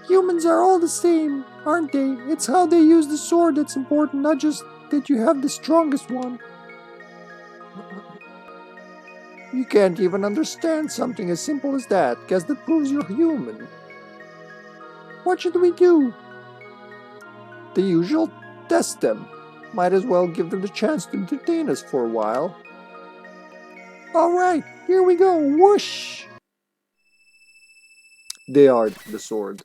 Humans are all the same, aren't they? It's how they use the sword that's important, not just that you have the strongest one. You can't even understand something as simple as that. Guess that proves you're human. What should we do? The usual, test them. Might as well give them the chance to entertain us for a while. Alright, here we go. Whoosh! They are the sword.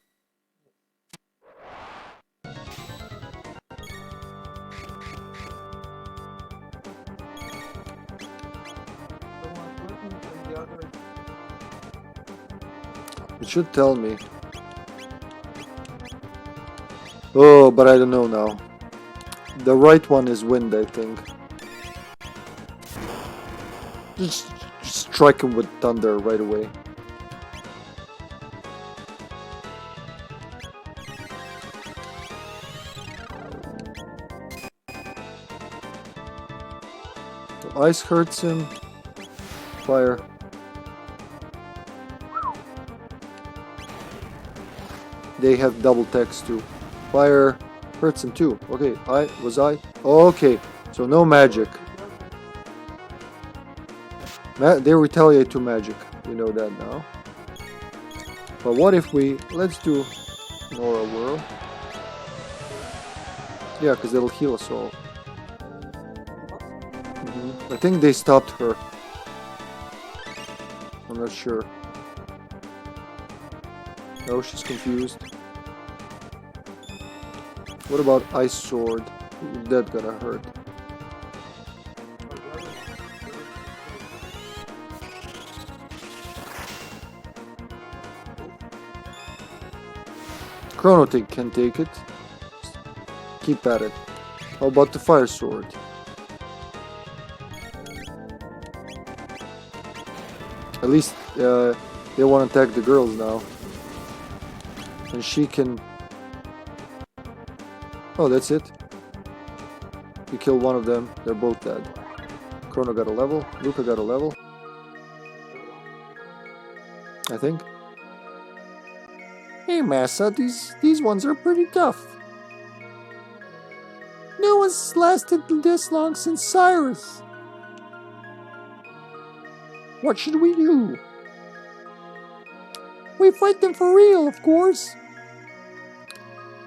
It should tell me. Oh, but I don't know now. The right one is wind, I think. Just strike him with thunder right away. So ice hurts him. Fire. They have double text too. Fire hurts him too. Okay, was I? Okay, so no magic. They retaliate to magic. We know that now. But what if let's do Nora Whirl. Yeah, because it'll heal us all. I think they stopped her. I'm not sure. Oh, she's confused. What about Ice Sword? That gonna hurt. Chrono can take it. Keep at it. How about the Fire Sword? At least they want to attack the girls now. And she can... Oh, that's it. You kill one of them, they're both dead. Chrono got a level, Luca got a level. I think. Hey Massa, these ones are pretty tough. No one's lasted this long since Cyrus. What should we do? We fight them for real, of course.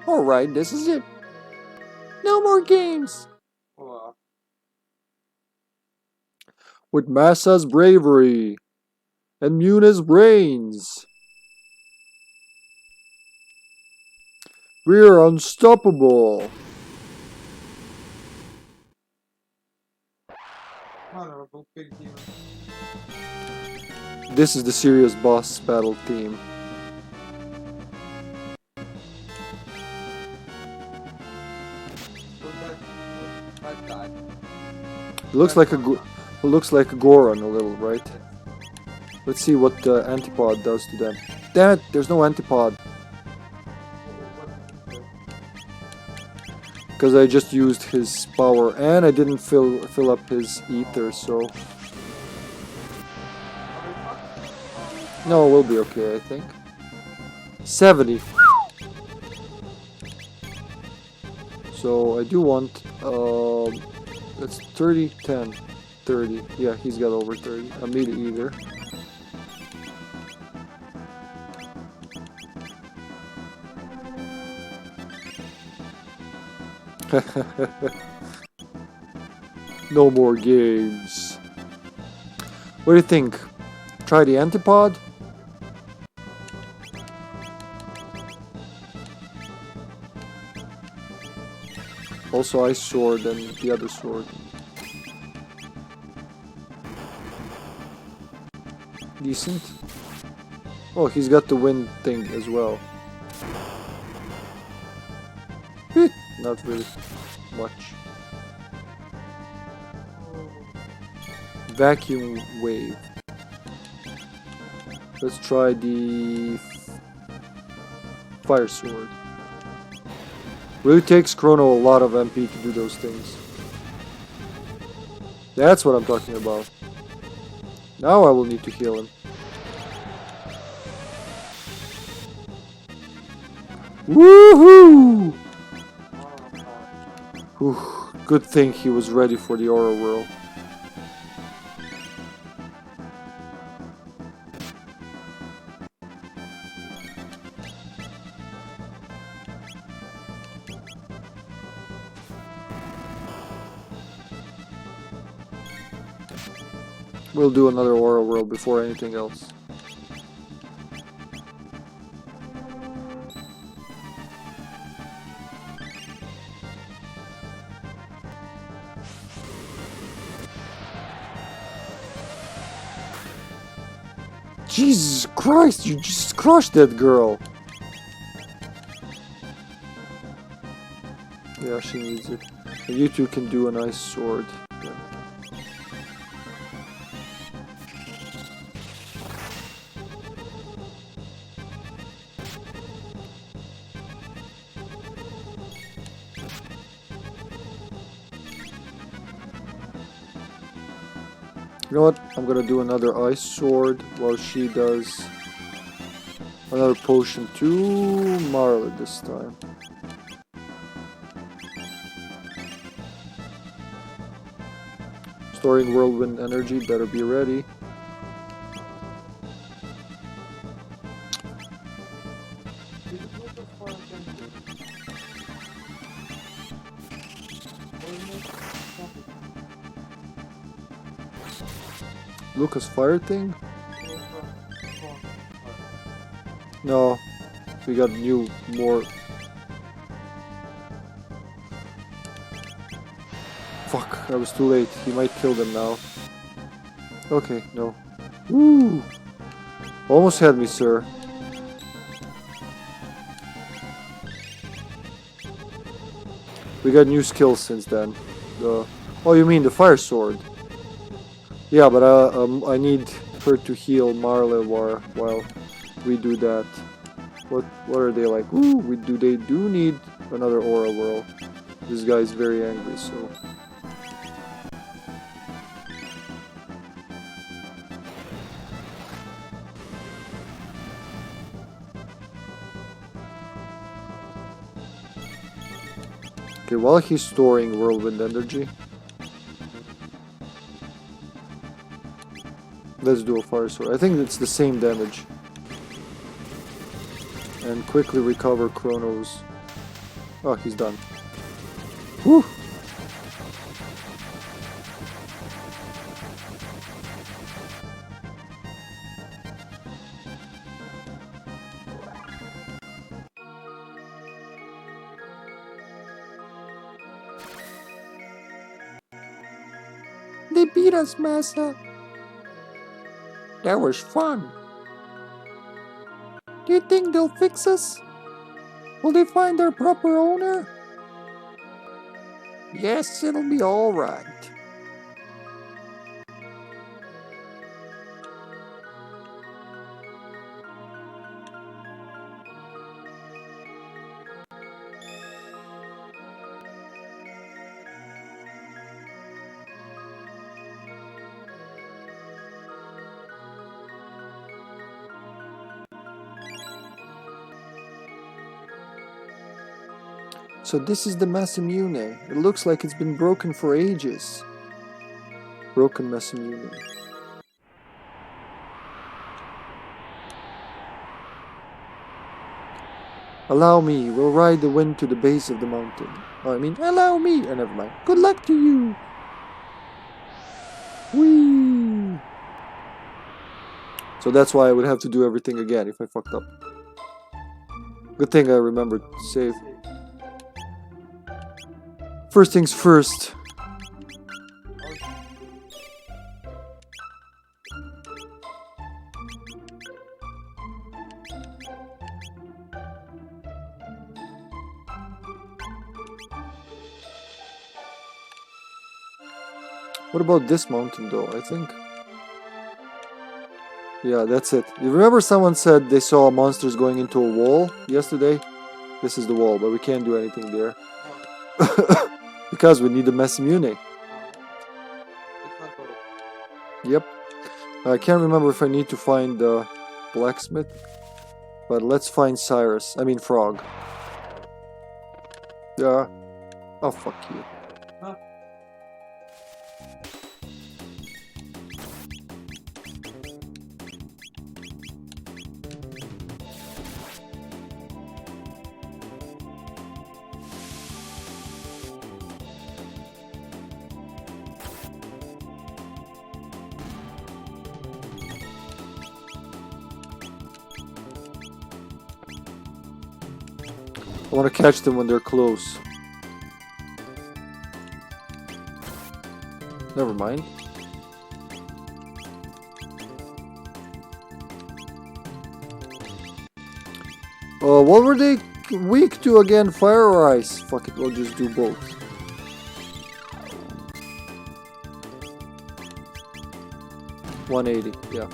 Alright, this is it. No more games. With Massa's bravery and Mune's brains, we're unstoppable. Honorable big demon. This is the serious boss battle theme. So that guy. It looks like a Goron a little, right? Let's see what the antipod does to them. Damn it, there's no antipod. Because I just used his power and I didn't fill up his ether, so no, we'll be okay, I think. 70. So I do want that's 30, 10, 30. Yeah, he's got over 30. A meat eater. No more games. What do you think? Try the antipod? Also ice sword and the other sword. Decent. Oh, he's got the wind thing as well. Not really much. Vacuum wave. Let's try the fire sword. Really takes Chrono a lot of MP to do those things. That's what I'm talking about. Now I will need to heal him. Woohoo! Whew, good thing he was ready for the aura whirl. We'll do another aura whirl before anything else. Jesus Christ, you just crushed that girl! Yeah, she needs it. And you two can do an ice sword. Yeah. You know what? I'm gonna do another ice sword while she does another potion to Marla this time. Storing whirlwind energy, better be ready. Lucas fire thing? No, we got new, more. Fuck, I was too late. He might kill them now. Okay, no. Woo! Almost had me, sir. We got new skills since then. Oh, you mean the fire sword? Yeah, but I need her to heal Marle while we do that. What are they like? Ooh, they do need another aura whirl. This guy's very angry, so. Okay, while he's storing whirlwind energy, let's do a fire sword. I think it's the same damage. And quickly recover Chrono's. Oh, he's done. Whew! They beat us, Massa. That was fun. Do you think they'll fix us? Will they find their proper owner? Yes, it'll be alright. So this is the Masamune. It looks like it's been broken for ages. Broken Masamune. Allow me, we'll ride the wind to the base of the mountain. Oh, I mean, allow me! Oh, never mind. Good luck to you! Whee! So that's why I would have to do everything again if I fucked up. Good thing I remembered to save. First things first. What about this mountain though, I think? Yeah, that's it. You remember someone said they saw monsters going into a wall yesterday? This is the wall, but we can't do anything there. Because we need the Masamune. Yep. I can't remember if I need to find the blacksmith. But let's find Cyrus. I mean Frog. Yeah. Oh, fuck you. Huh? I want to catch them when they're close. Never mind. What were they weak to again? Fire or ice? Fuck it, we'll just do both. $180, yeah.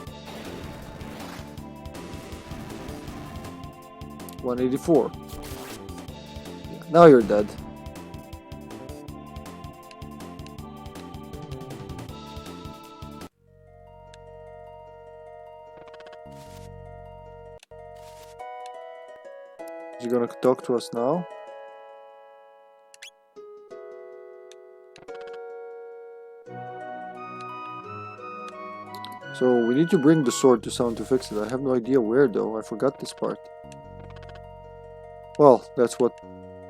184. Now you're dead. Is he gonna talk to us now? So we need to bring the sword to someone to fix it. I have no idea where though. I forgot this part. Well, that's what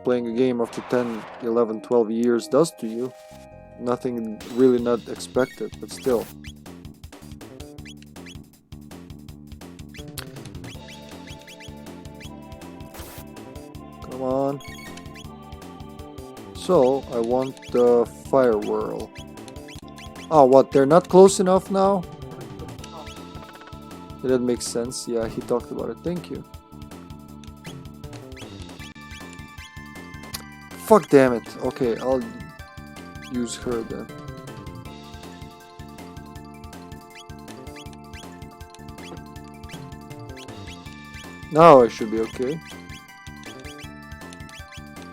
playing a game after 10, 11, 12 years does to you. Nothing really not expected, but still. Come on. So, I want the fire whirl. Oh, what? They're not close enough now? That makes sense. Yeah, he talked about it. Thank you. Fuck, damn it. Okay, I'll use her then. Now I should be okay.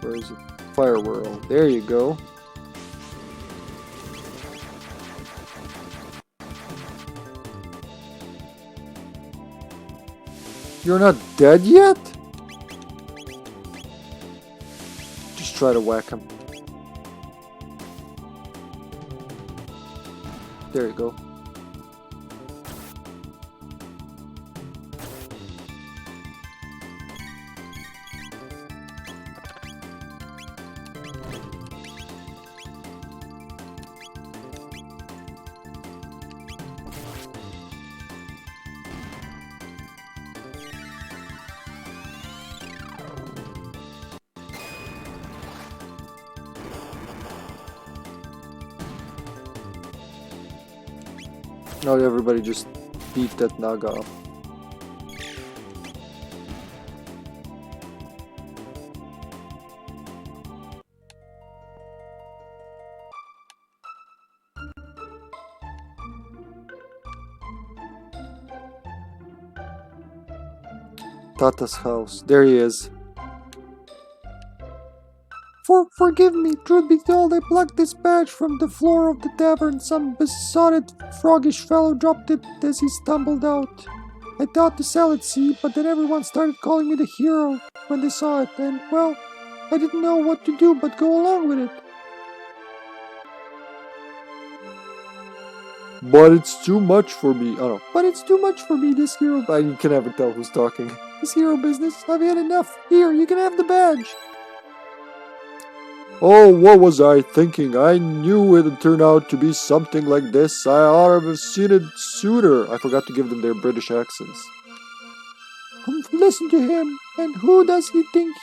Where is it? Fire whirl. There you go. You're not dead yet? Just try to whack him. There you go. Not everybody just beat that Naga. Tata's house. There he is. Forgive me, truth be told, I plucked this badge from the floor of the tavern. Some besotted, froggish fellow dropped it as he stumbled out. I thought to sell it, see, but then everyone started calling me the hero when they saw it, and, well, I didn't know what to do but go along with it. But it's too much for me. Oh no. But it's too much for me, this hero. You can never tell who's talking. This hero business, I've had enough. Here, you can have the badge. Oh, what was I thinking? I knew it'd turn out to be something like this. I ought to have seen it sooner. I forgot to give them their British accents. Listen to him. And who does he think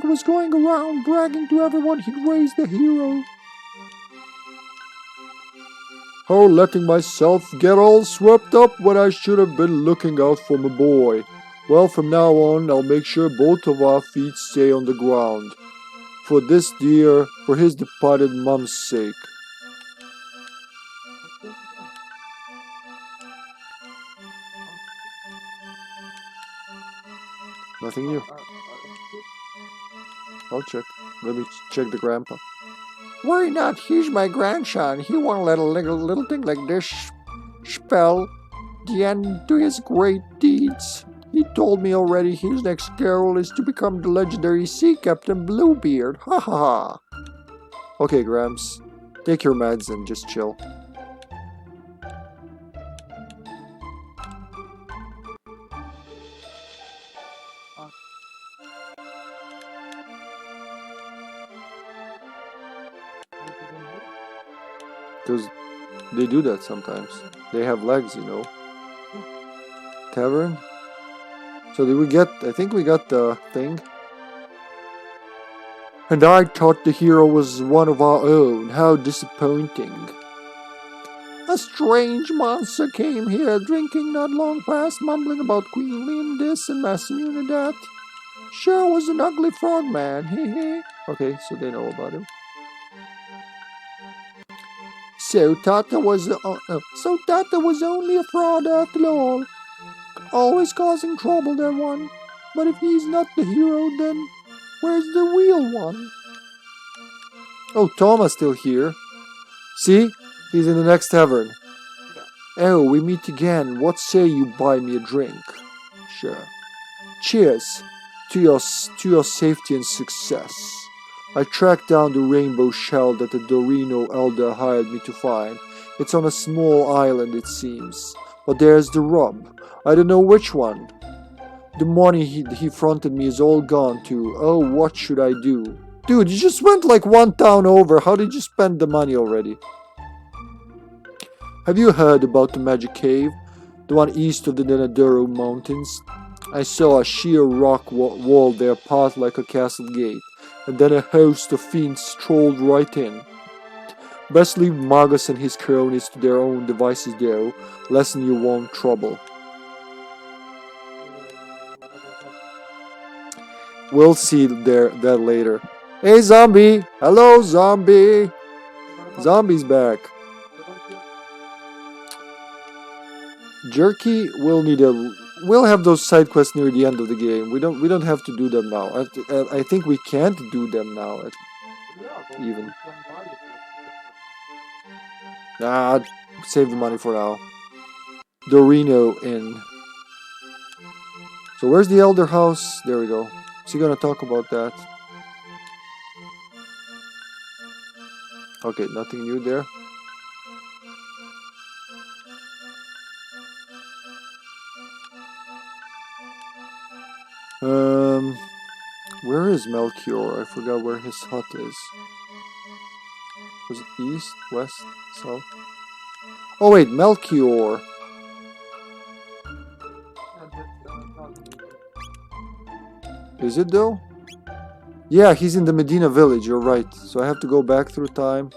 was going around bragging to everyone he'd raised a hero? Oh, letting myself get all swept up when I should have been looking out for my boy. Well, from now on, I'll make sure both of our feet stay on the ground. For this dear, for his departed mom's sake. Nothing new. I'll check. Let me check the grandpa. Worry not, he's my grandson. He won't let a little thing like this spell the end to his great deeds. He told me already his next goal is to become the legendary sea captain Bluebeard. Ha ha ha. Okay, Gramps. Take your meds and just chill. Because they do that sometimes. They have legs, you know. Tavern? So did we get... I think we got the thing. And I thought the hero was one of our own. How disappointing. A strange monster came here, drinking not long past, mumbling about Queen Lynn this and Massimune that. Sure was an ugly frogman, hee. Okay, so they know about him. So Tata was only a fraud after all. Always causing trouble, that one. But if he's not the hero, then where's the real one? Oh, Thomas still here. See? He's in the next tavern. Oh, we meet again. What say you buy me a drink? Sure. Cheers to your safety and success. I tracked down the rainbow shell that the Dorino elder hired me to find. It's on a small island, it seems. But there's the rub. I don't know which one. The money he fronted me is all gone too. Oh, what should I do? Dude, you just went like one town over. How did you spend the money already? Have you heard about the magic cave? The one east of the Denaduro Mountains? I saw a sheer rock wall there path like a castle gate. And then a host of fiends strolled right in. Best leave Magus and his cronies to their own devices though, lest you want trouble. We'll see that later. Hey zombie! Hello zombie! Zombie's back. Jerky will need a... We'll have those side quests near the end of the game. We don't have to do them now. I think we can't do them now. Even. Nah, save the money for now. Dorino Inn. So where's the Elder House? There we go. Is he gonna talk about that? Okay, nothing new there. Where is Melchior? I forgot where his hut is. Was it east, west, south? Oh wait, Melchior. Is it though? Yeah, he's in the Medina village, you're right. So I have to go back through time.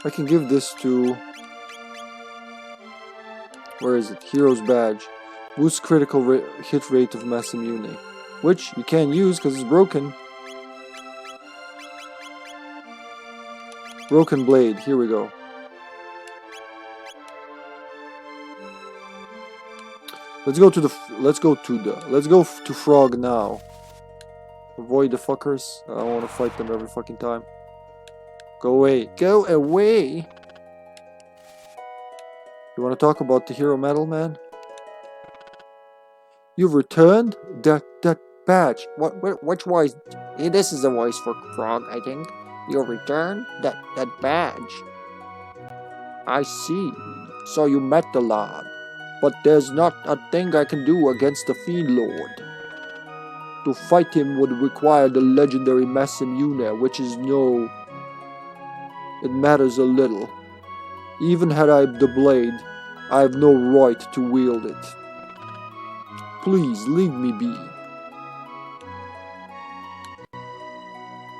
I can give this to... Where is it? Hero's Badge. Boosts critical hit rate of Masamune. Which you can't use because it's broken. Broken Blade. Here we go. Let's go to Frog now. Avoid the fuckers. I don't want to fight them every fucking time. Go away. Go away! You want to talk about the hero medal, man? You've returned that badge. Which voice? This is the voice for Frog, I think. You returned that badge. I see. So you met the Lord. But there's not a thing I can do against the Fiend Lord. To fight him would require the legendary Masamune, which is no... It matters a little. Even had I the blade, I have no right to wield it. Please, leave me be.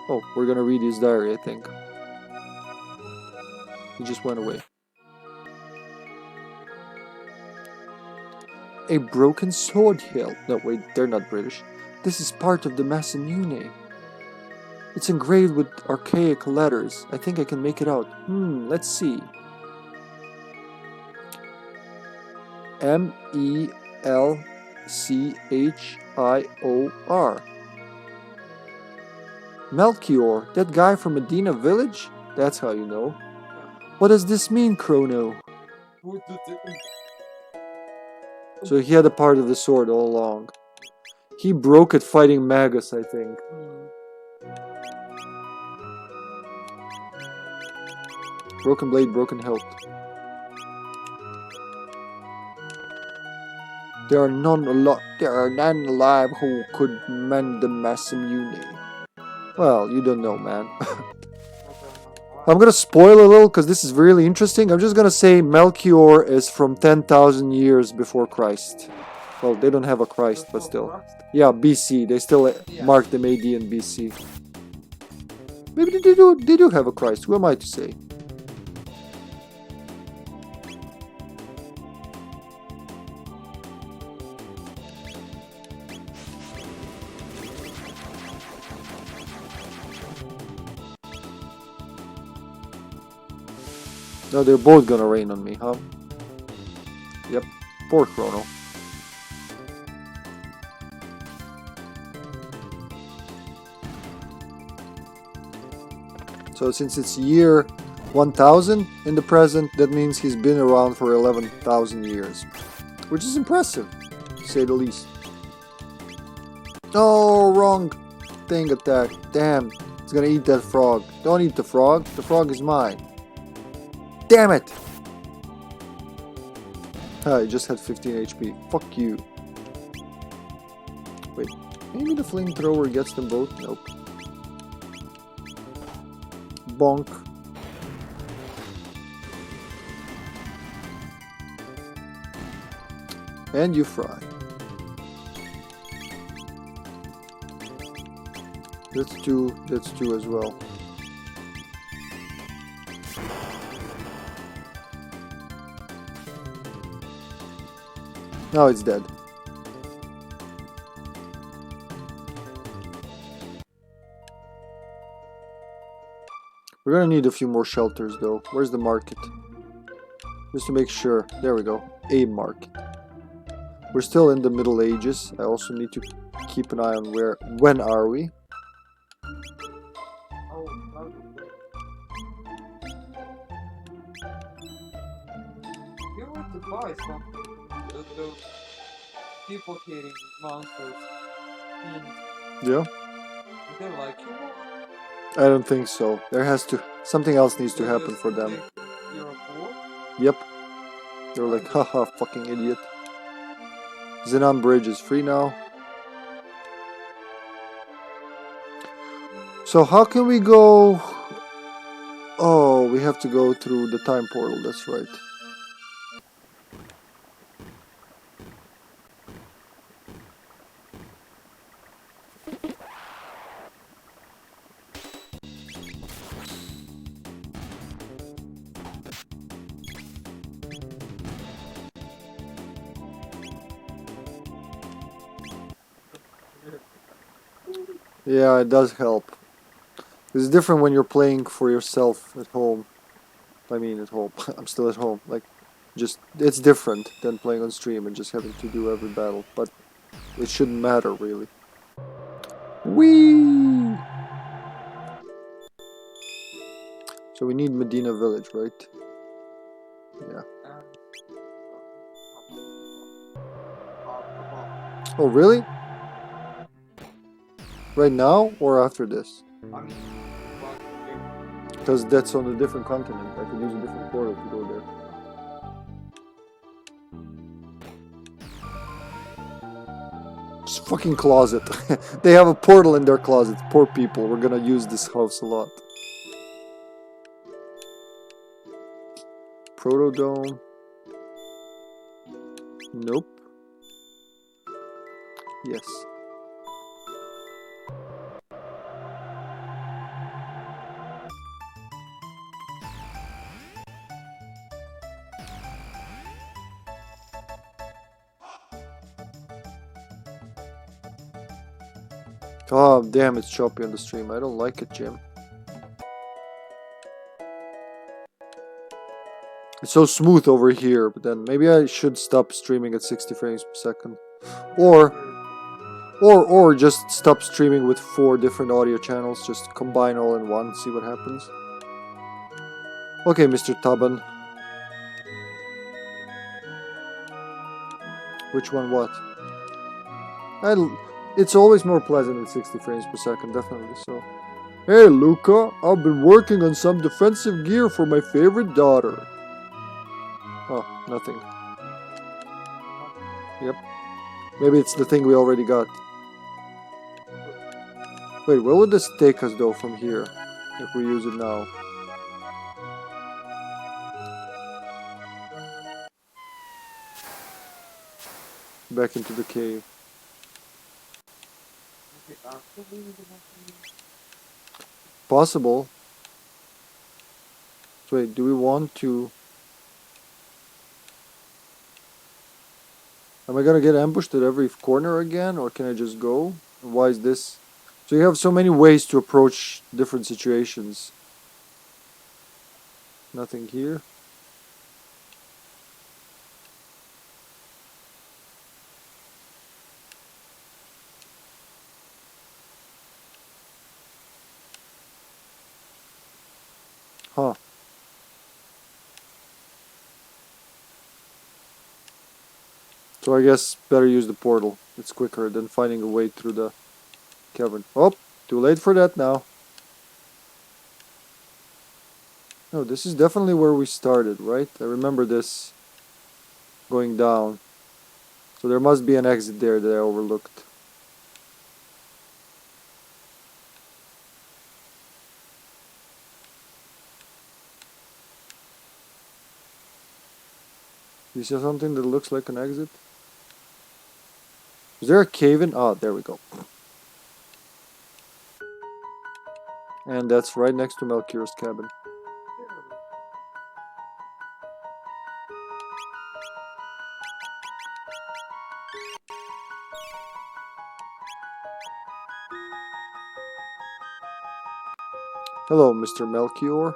Oh, we're gonna read his diary, I think. He just went away. A broken sword hilt. No, wait, they're not British. This is part of the Masamune. It's engraved with archaic letters. I think I can make it out. Let's see. Melchior. Melchior, that guy from Medina village? That's how you know. What does this mean, Chrono? So he had a part of the sword all along. He broke it fighting Magus, I think. Broken blade, broken hilt. There are none alive who could mend the Masamune. Well, you don't know, man. I'm gonna spoil a little because this is really interesting. I'm just gonna say Melchior is from 10,000 years before Christ. Well, they don't have a Christ, but still. Yeah, BC. They still mark them AD and BC. Maybe they do have a Christ. Who am I to say? No, they're both gonna rain on me, huh? Yep. Poor Chrono. So since it's year 1000 in the present, that means he's been around for 11,000 years. Which is impressive, to say the least. Oh, wrong thing attack. Damn, it's gonna eat that frog. Don't eat the frog. The frog is mine. Damn it! I just had 15 HP. Fuck you. Wait, maybe the flamethrower gets them both? Nope. Bonk. And you fry. That's two as well. Now it's dead. We're gonna need a few more shelters though. Where's the market? Just to make sure. There we go. A market. We're still in the Middle Ages. I also need to keep an eye on when are we? You want to buy something. Those people hating monsters. Yeah. They're like, you know, I don't think so. There has to... Something else needs to happen for them. E04? Yep. They're like, haha, fucking idiot. Xenon Bridge is free now. So how can we go... Oh, we have to go through the time portal, that's right. Yeah, it does help. It's different when you're playing for yourself at home. I mean, at home. I'm still at home. Like, just it's different than playing on stream and just having to do every battle. But it shouldn't matter really. Whee! So we need Medina Village, right? Yeah. Oh, really? Right now or after this? I mean, well, here. Because that's on a different continent. I could use a different portal to go there. Just fucking closet. They have a portal in their closet. Poor people. We're gonna use this house a lot. Protodome. Nope. Yes. Oh, damn, it's choppy on the stream. I don't like it, Jim. It's so smooth over here, but then maybe I should stop streaming at 60 frames per second. Or just stop streaming with 4 different audio channels, just combine all in one, see what happens. Okay, Mr. Taban. Which one what? It's always more pleasant at 60 frames per second, definitely so. Hey Luca, I've been working on some defensive gear for my favorite daughter. Oh, nothing. Yep. Maybe it's the thing we already got. Wait, where would this take us though from here? If we use it now. Back into the cave. Possible. Wait, do we want to... Am I gonna get ambushed at every corner again, or can I just go? Why is this? So you have so many ways to approach different situations. Nothing here. Huh. So I guess better use the portal. It's quicker than finding a way through the cavern. Oh, too late for that now. No, this is definitely where we started, right? I remember this going down. So there must be an exit there that I overlooked. You see something that looks like an exit? Is there a cave in? Oh, there we go. And that's right next to Melchior's cabin. Hello, Mr. Melchior.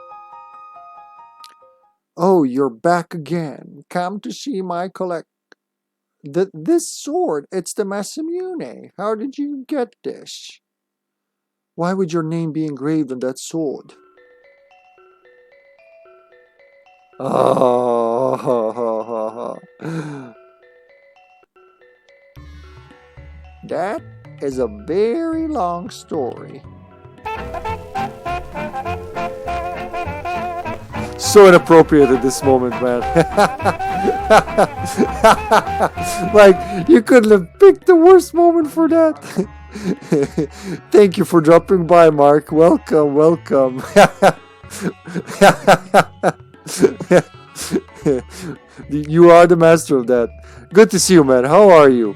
Oh, you're back again. Come to see my collect. This sword, it's the Masamune. How did you get this? Why would your name be engraved on that sword? Oh, that is a very long story. So inappropriate at this moment, man. Like, you couldn't have picked the worst moment for that. Thank you for dropping by, Mark. Welcome, welcome. You are the master of that. Good to see you, man. How are you?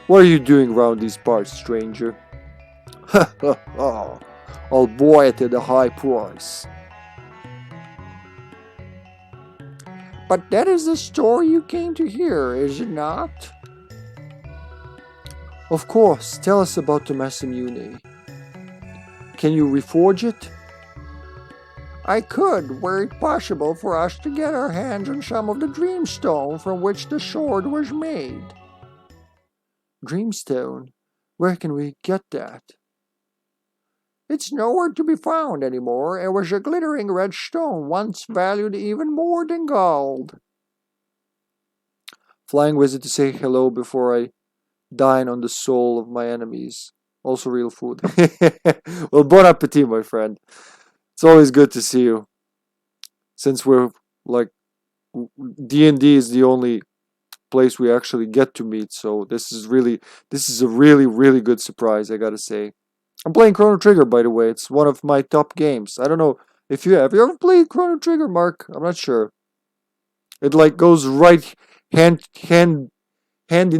What are you doing around these parts, stranger? I'll buy it at a high price. But that is the story you came to hear, is it not? Of course, tell us about the Masamune. Can you reforge it? I could, were it possible for us to get our hands on some of the dreamstone from which the sword was made. Dreamstone? Where can we get that? It's nowhere to be found anymore. It was a glittering red stone once valued even more than gold. Flying wizard to say hello before I dine on the soul of my enemies. Also real food. Well, bon appetit, my friend. It's always good to see you. Since we're like D&D is the only place we actually get to meet, so this is a really good surprise, I gotta say. I'm playing Chrono Trigger, by the way. It's one of my top games. I don't know if you have you ever played Chrono Trigger, Mark? I'm not sure. It like goes right hand in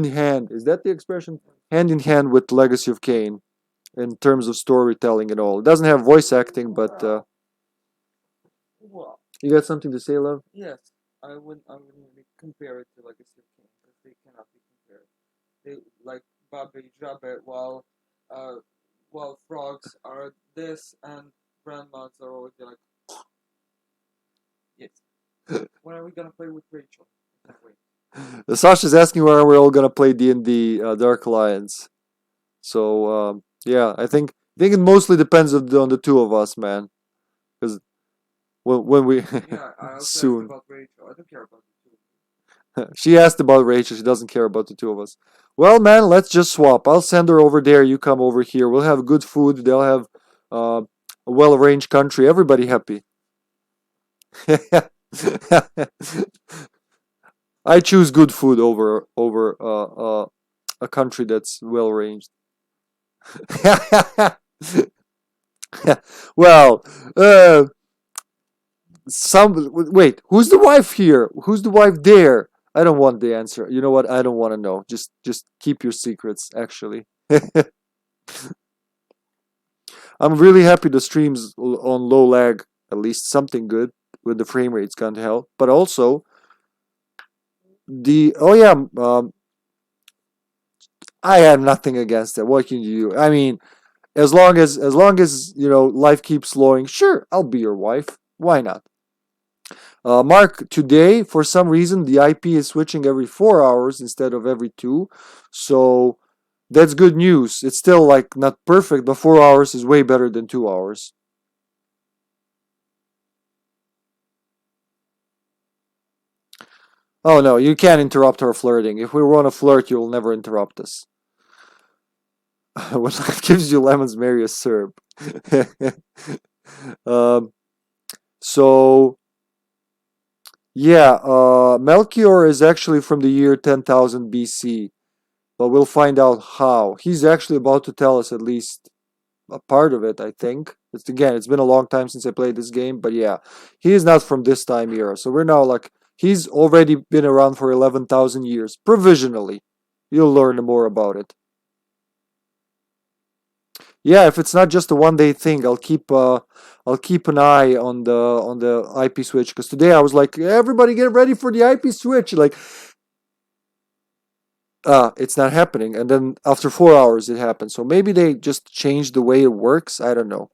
hand. Is that the expression? Hand in hand with Legacy of Kain in terms of storytelling and all. It doesn't have voice acting, but Well, you got something to say, love? yes, I wouldn't really compare it to Legacy of Kain because they cannot be compared. They like Babe Jabe, while frogs are this and grandmas are always like, yes. When are we gonna play with Rachel? I can't wait. Sasha's asking where we're all gonna play D&D Dark Alliance. So yeah, I think it mostly depends on the two of us, man. Because when we Yeah, I also asked soon. about Rachel. I don't care about the two. She asked about Rachel. She doesn't care about the two of us. Well, man, let's just swap. I'll send her over there. You come over here. We'll have good food. They'll have a well-arranged country. Everybody happy. I choose good food over a country that's well-arranged. Well, wait. Who's the wife here? Who's the wife there? I don't want the answer. You know what? I don't want to know. Just keep your secrets. Actually, I'm really happy the stream's on low lag. At least something good with the frame rate's gone to hell. But also I have nothing against it. What can you do? I mean, as long as life keeps flowing, sure, I'll be your wife. Why not? Mark, today for some reason the IP is switching every 4 hours instead of every two, so that's good news. It's still like not perfect, but 4 hours is way better than 2 hours. Oh no, you can't interrupt our flirting. If we want to flirt, you'll never interrupt us. What life gives you lemons, marry a syrup. um, so yeah, Melchior is actually from the year 10,000 BC, but we'll find out how. He's actually about to tell us at least a part of it, I think. It's been a long time since I played this game, but yeah, he is not from this time era. So we're now like he's already been around for 11,000 years provisionally. You'll learn more about it. Yeah, if it's not just a 1 day thing, I'll keep an eye on the IP switch because today I was like, everybody get ready for the IP switch. Like, it's not happening, and then after 4 hours it happened. So maybe they just changed the way it works. I don't know.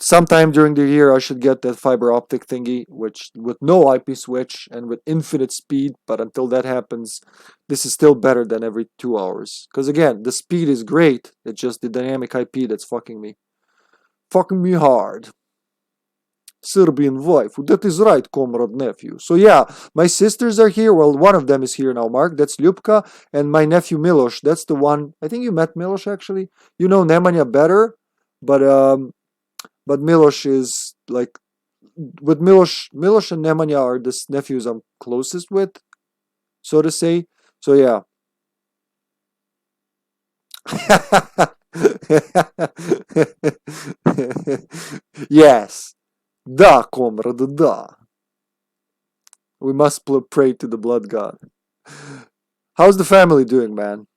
Sometime during the year, I should get that fiber optic thingy, which with no IP switch and with infinite speed. But until that happens, this is still better than every 2 hours. Because again, the speed is great. It's just the dynamic IP that's fucking me hard. Serbian wife. That is right, comrade nephew. So yeah, my sisters are here. Well, one of them is here now, Mark. That's Ljubka. And my nephew Milos. That's the one. I think you met Milos actually. You know Nemanja better, but Milos is like with Milos and Nemanja are the nephews I'm closest with, so to say. So yeah. Yes. Da, comrade, da. We must pray to the blood god. How's the family doing, man?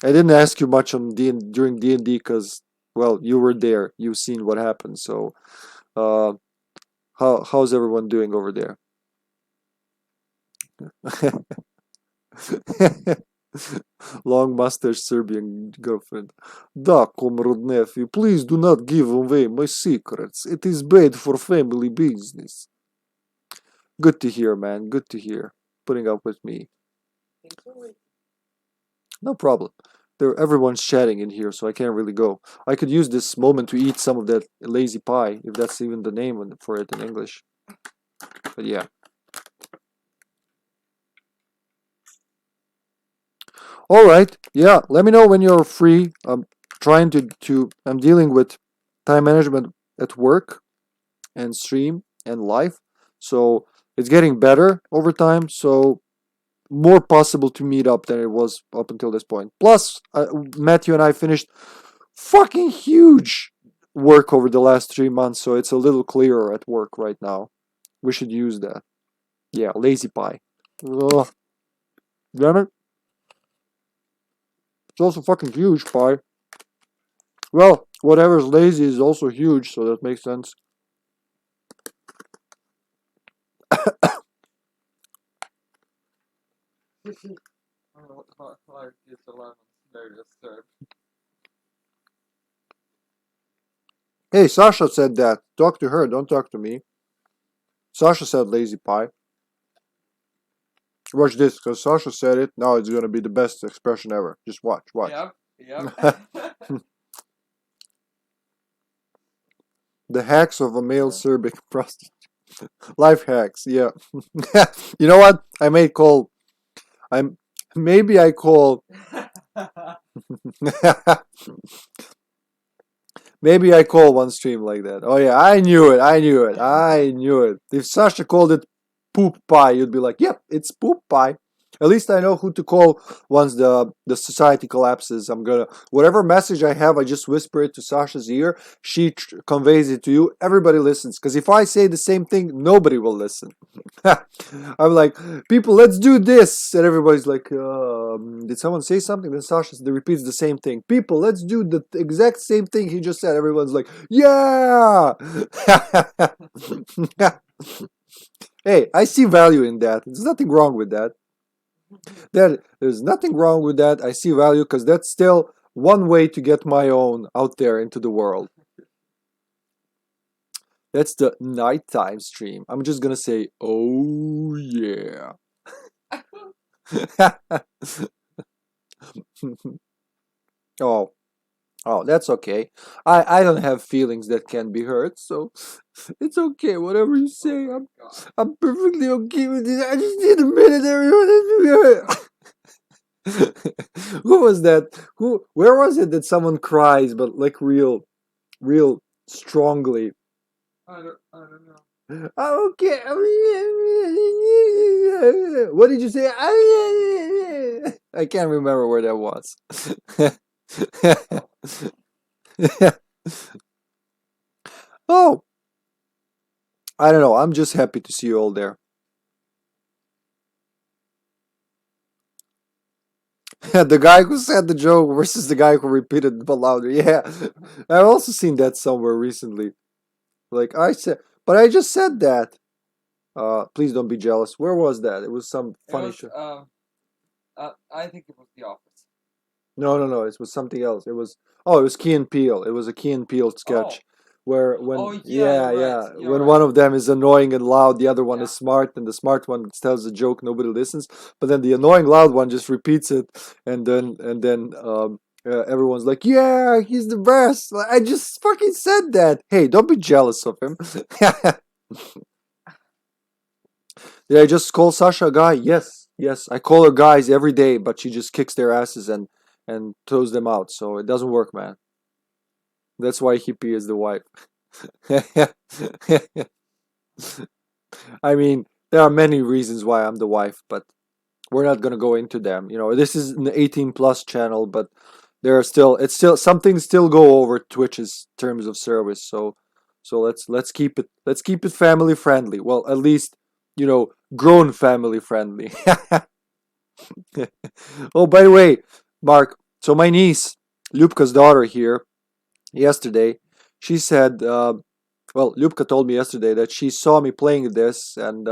I didn't ask you much on during D&D because, well, you were there. You've seen what happened. So, uh, how's everyone doing over there? Long mustache Serbian girlfriend. Da, comrade nephew, please do not give away my secrets. It is bad for family business. Good to hear, man. Good to hear. Putting up with me. No problem. Everyone's chatting in here, so I can't really go. I could use this moment to eat some of that lazy pie, if that's even the name for it in English. But yeah. All right. Yeah. Let me know when you're free. I'm trying I'm dealing with time management at work and stream and life. So it's getting better over time. So more possible to meet up than it was up until this point. Plus, Matthew and I finished fucking huge work over the last 3 months. So it's a little clearer at work right now. We should use that. Yeah. Lazy pie. Ugh. Damn it. It's also fucking huge pie. Well, whatever's lazy is also huge, so that makes sense. Hey, Sasha said that. Talk to her, don't talk to me. Sasha said lazy pie. Watch this, because Sasha said it. Now it's gonna be the best expression ever. Just watch. Yep. The hacks of a male Serbic prostitute. Life hacks, yeah. You know what? Maybe I call maybe I call one stream like that. Oh yeah, I knew it. If Sasha called it poop pie, you'd be like, yep, it's poop pie. At least I know who to call once the society collapses. Whatever message I have, I just whisper it to Sasha's ear. She conveys it to you. Everybody listens. Because if I say the same thing, nobody will listen. I'm like, people, let's do this. And everybody's like, did someone say something? Then Sasha repeats the same thing. People, let's do the exact same thing he just said. Everyone's like, yeah. Hey, I see value in that. There's nothing wrong with that. There's nothing wrong with that. I see value because that's still one way to get my own out there into the world. That's the nighttime stream. I'm just gonna say, oh yeah. Oh, that's okay. I don't have feelings that can be hurt, so it's okay. Whatever you say, I'm perfectly okay with it. I just need a minute, everyone. Who was that? Where was it that someone cries, but like real strongly? I don't know. Okay. What did you say? I can't remember where that was. Oh, I don't know. I'm just happy to see you all there. The guy who said the joke versus the guy who repeated it but louder. Yeah, I've also seen that somewhere recently. Like I said, but I just said that. Please don't be jealous. Where was that? It was some funny show. I think it was The Office. No. It was something else. It was Key and Peele. It was a Key and Peele sketch. Where when yeah, you're right. You're when right. one of them is annoying and loud, the other one Yeah. is smart, and the smart one tells a joke, nobody listens. But then the annoying loud one just repeats it, and then everyone's like, "Yeah, he's the best." Like, I just fucking said that. Hey, don't be jealous of him. Did I just call Sasha a guy? Yes, I call her guys every day, but she just kicks their asses and throws them out. So it doesn't work, man. That's why Hippie is the wife. I mean, there are many reasons why I'm the wife, but we're not gonna go into them. You know, this is an 18 plus channel, but there are still some things still go over Twitch's terms of service. So let's keep it family friendly. Well, at least grown family friendly. Oh, by the way, Mark. So my niece, Lupka's daughter here, yesterday, she said, well, Lupka told me yesterday that she saw me playing this, and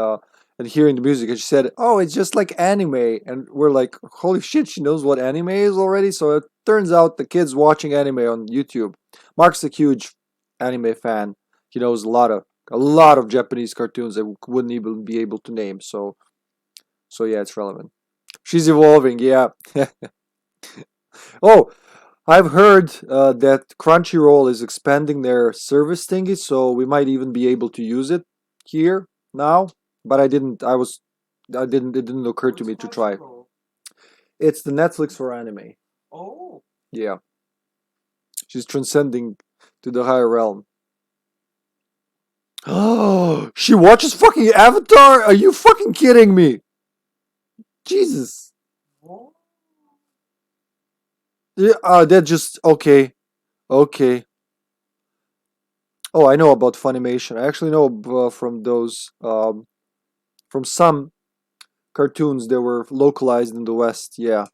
and hearing the music, and she said, "Oh, it's just like anime," and we're like, "Holy shit, she knows what anime is already." So it turns out the kid's watching anime on YouTube. Mark's a huge anime fan. He knows a lot of Japanese cartoons that we wouldn't even be able to name. So yeah, it's relevant. She's evolving, yeah. Oh, I've heard that Crunchyroll is expanding their service thingy, so we might even be able to use it here now. But I didn't. I didn't. It didn't occur to What's me to try. Crunchyroll? It's the Netflix for anime. Oh, Yeah, she's transcending to the higher realm. Oh, she watches fucking Avatar? Are you fucking kidding me? Jesus. what? Yeah, that just okay. Okay. Oh, I know about Funimation. I actually know from those from some cartoons that were localized in the West. Yeah.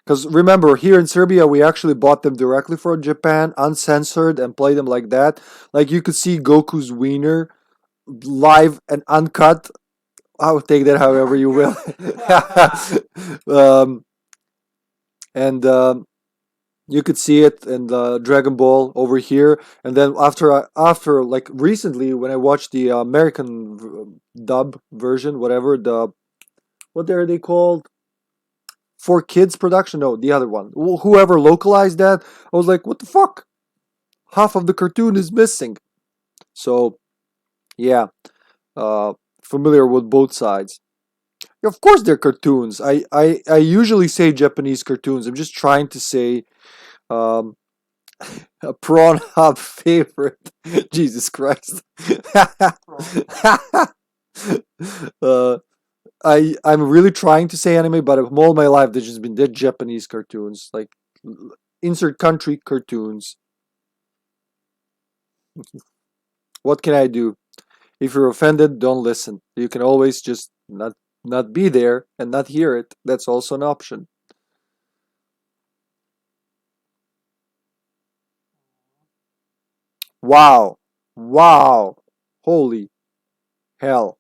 Because remember, here in Serbia, we actually bought them directly from Japan, uncensored, and played them like that. Like you could see Goku's wiener live and uncut. I would take that however you will. um, and you could see it in the Dragon Ball over here. And then after like recently, when I watched the American dub version, whatever what are they called? For kids production? No, the other one. Whoever localized that, I was like, what the fuck? Half of the cartoon is missing. So yeah, uh, familiar with both sides. Of course, they're cartoons. I usually say Japanese cartoons. I'm just trying to say um, a prawn hub favorite. Jesus Christ. uh, I'm really trying to say anime, but all my life there's just been dead Japanese cartoons, like insert country cartoons. What can I do? If you're offended, don't listen. You can always just not be there and not hear it. That's also an option. Wow. Wow. Holy hell.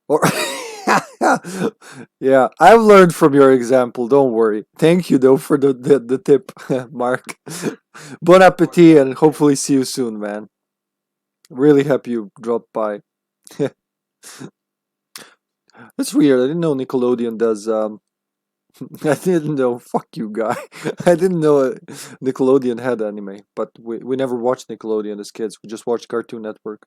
Or yeah, I've learned from your example. Don't worry. Thank you though for the tip, Mark. Bon appetit and hopefully see you soon, man. Really happy you dropped by. That's weird. I didn't know Nickelodeon does. I didn't know. Fuck you, guy. I didn't know Nickelodeon had anime, but we never watched Nickelodeon as kids. We just watched Cartoon Network.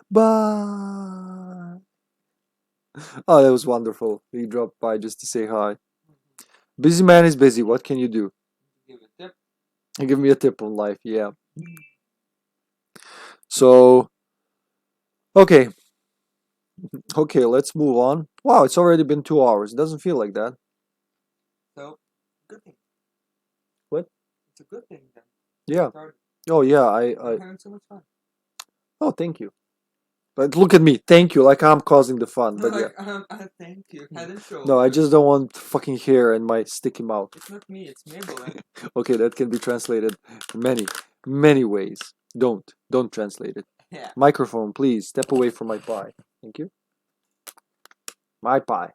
Bye. Oh, that was wonderful. He dropped by just to say hi. Busy man is busy. What can you do? Give a tip. Give me a tip on life. Yeah. So, okay. Okay, let's move on. Wow, it's already been 2 hours. It doesn't feel like that. So, good thing. What? It's a good thing then. Yeah. Started. Oh, yeah. I'm having so much fun. Oh, thank you. But look at me. Thank you. Like I'm causing the fun. But yeah. Thank you. Head and shoulders. No, I just don't want fucking hair in my sticky mouth. It's not me. It's Maybelline. Okay, that can be translated many ways. Don't translate it. Yeah. Microphone, please step away from my pie. Thank you. My pie.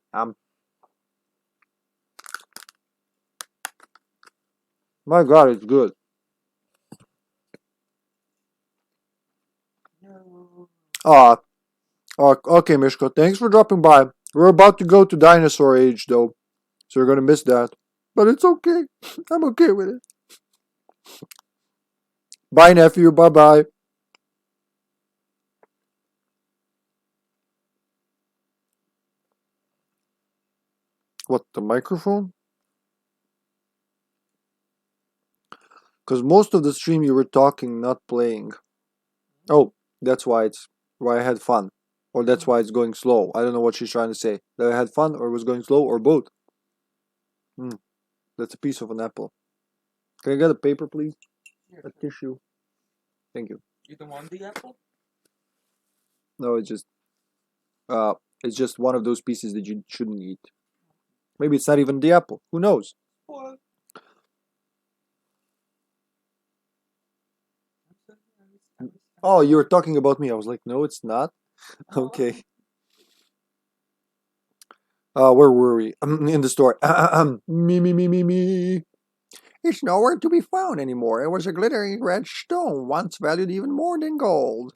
My God, it's good. No. Ah, okay, Mishko. Thanks for dropping by. We're about to go to dinosaur age, though, so you're gonna miss that. But it's okay. I'm okay with it. Bye, nephew. Bye bye. What, the microphone? Because most of the stream you were talking, not playing. Oh, that's why I had fun. Or that's why it's going slow. I don't know what she's trying to say. That I had fun or it was going slow or both. Hmm, that's a piece of an apple. Can I get a paper, please? Yeah, A sure. tissue. Thank you. You don't want the apple? No, it's just one of those pieces that you shouldn't eat. Maybe it's not even the apple. Who knows? What? Oh, you were talking about me. I was like, no, it's not. No, Okay. Where were we? In the story. Me. It's nowhere to be found anymore. It was a glittering red stone, once valued even more than gold.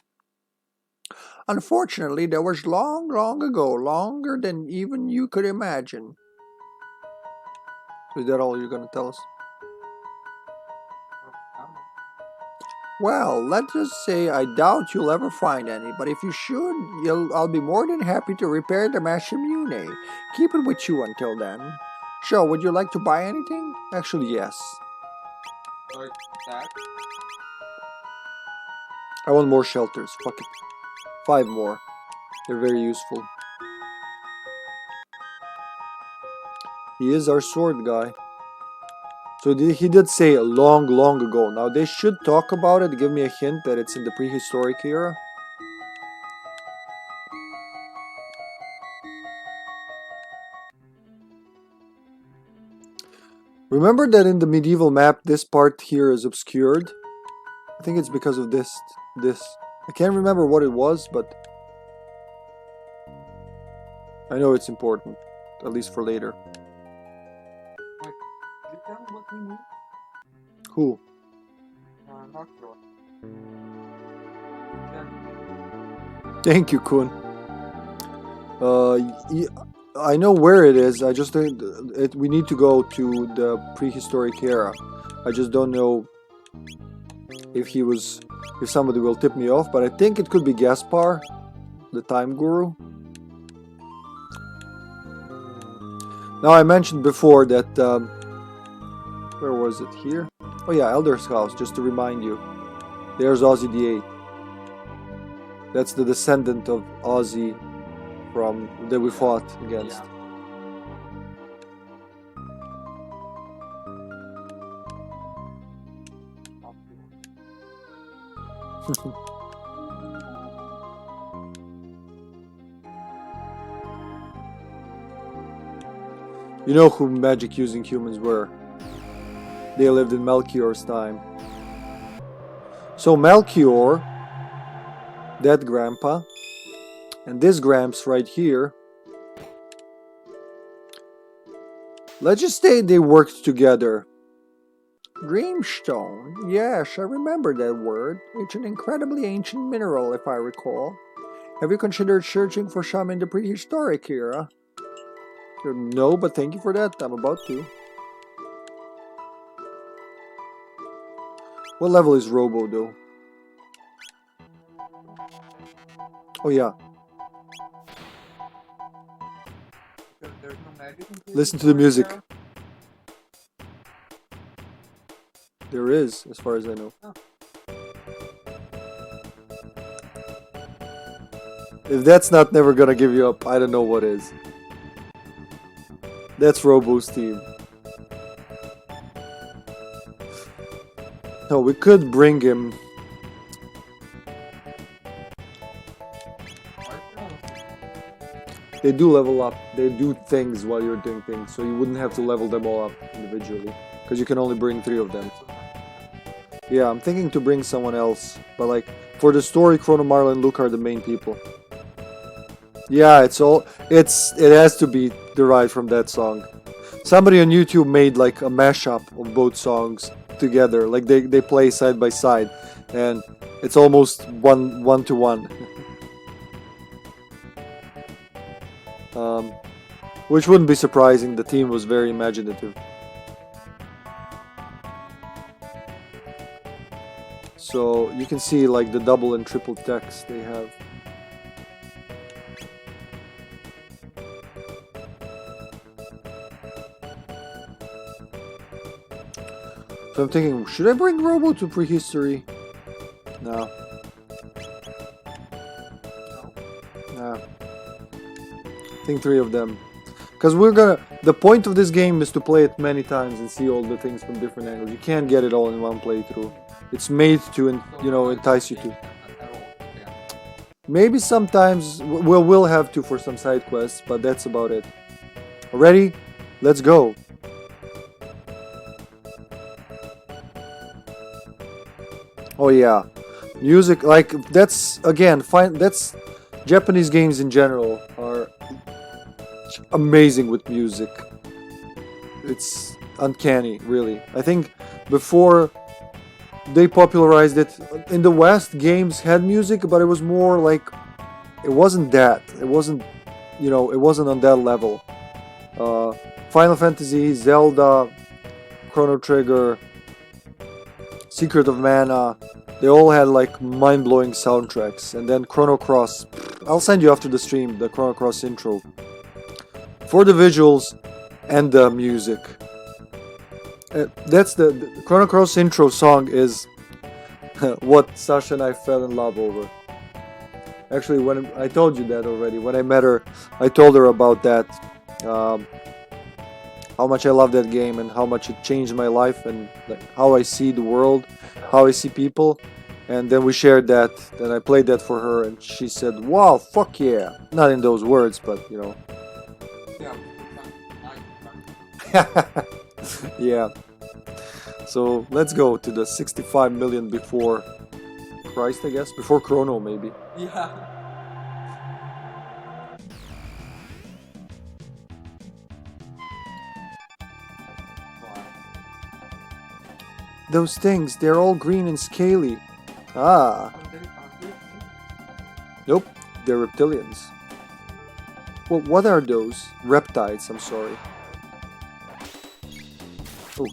Unfortunately, that was long, long ago, longer than even you could imagine. Is that all you're gonna tell us? Well, let's just say I doubt you'll ever find any, but if you should, I'll be more than happy to repair the Mashimune. Keep it with you until then. So, would you like to buy anything? Actually, yes. like that. I want more shelters. Fuck it. 5 more. They're very useful. He is our sword guy. So he did say long, long ago. Now they should talk about it, give me a hint that it's in the prehistoric era. Remember that in the medieval map, this part here is obscured? I think it's because of this. I can't remember what it was, but I know it's important, at least for later. Like, did you tell me what we need? Who? Not sure. Thank you, Kun. I know where it is. I just think we need to go to the prehistoric era. I just don't know if somebody will tip me off, but I think it could be Gaspar, the time guru. Now I mentioned before that where was it? Here? Oh yeah, Elder's house, just to remind you. There's Ozzy the 8th. That's the descendant of Ozzy that we fought against. You know who magic using humans were? They lived in Melchior's time. So Melchior, that grandpa, and this Gramps right here, let's just say they worked together. Dreamstone, yes, I remember that word. It's an incredibly ancient mineral, if I recall. Have you considered searching for some in the prehistoric era? No, but thank you for that. I'm about to. What level is Robo, though? Oh, yeah. There's no magic in Listen to the music. There is, as far as I know. Oh. If that's not never gonna give you up, I don't know what is. That's Robo's team. No, we could bring him. They do level up. They do things while you're doing things, so you wouldn't have to level them all up individually, because you can only bring 3 of them. Yeah, I'm thinking to bring someone else, but like for the story, Chrono, Marlon, and Luke are the main people. Yeah, it has to be derived from that song. Somebody on YouTube made like a mashup of both songs together, like they play side by side, and it's almost one to one. Which wouldn't be surprising. The team was very imaginative. So you can see like the double and triple text they have. So I'm thinking, should I bring Robo to prehistory? No. Nah. I think 3 of them. Because the point of this game is to play it many times and see all the things from different angles. You can't get it all in one playthrough. It's made to, entice you to. Maybe sometimes we'll have to for some side quests, but that's about it. Ready? Let's go. Oh yeah. Music, like that's again fine. That's Japanese games in general are amazing with music. It's uncanny, really. I think before they popularized it in the West, games had music, but it was more like it wasn't that. It wasn't, it wasn't on that level. Uh, Final Fantasy, Zelda, Chrono Trigger, Secret of Mana, they all had like mind-blowing soundtracks. And then Chrono Cross, I'll send you after the stream the Chrono Cross intro for the visuals and the music. That's the Chrono Cross intro song is what Sasha and I fell in love over. Actually, when I told you that already, when I met her, I told her about that. How much I love that game and how much it changed my life and like how I see the world, how I see people. And then we shared that. Then I played that for her, and she said, "Wow, fuck yeah!" Not in those words, but Yeah. yeah. So let's go to the 65 million before Christ, I guess, before Chrono, maybe. Yeah. Those things, they're all green and scaly. Ah, nope, they're reptilians. Well, what are those? Reptiles, I'm sorry. Oh.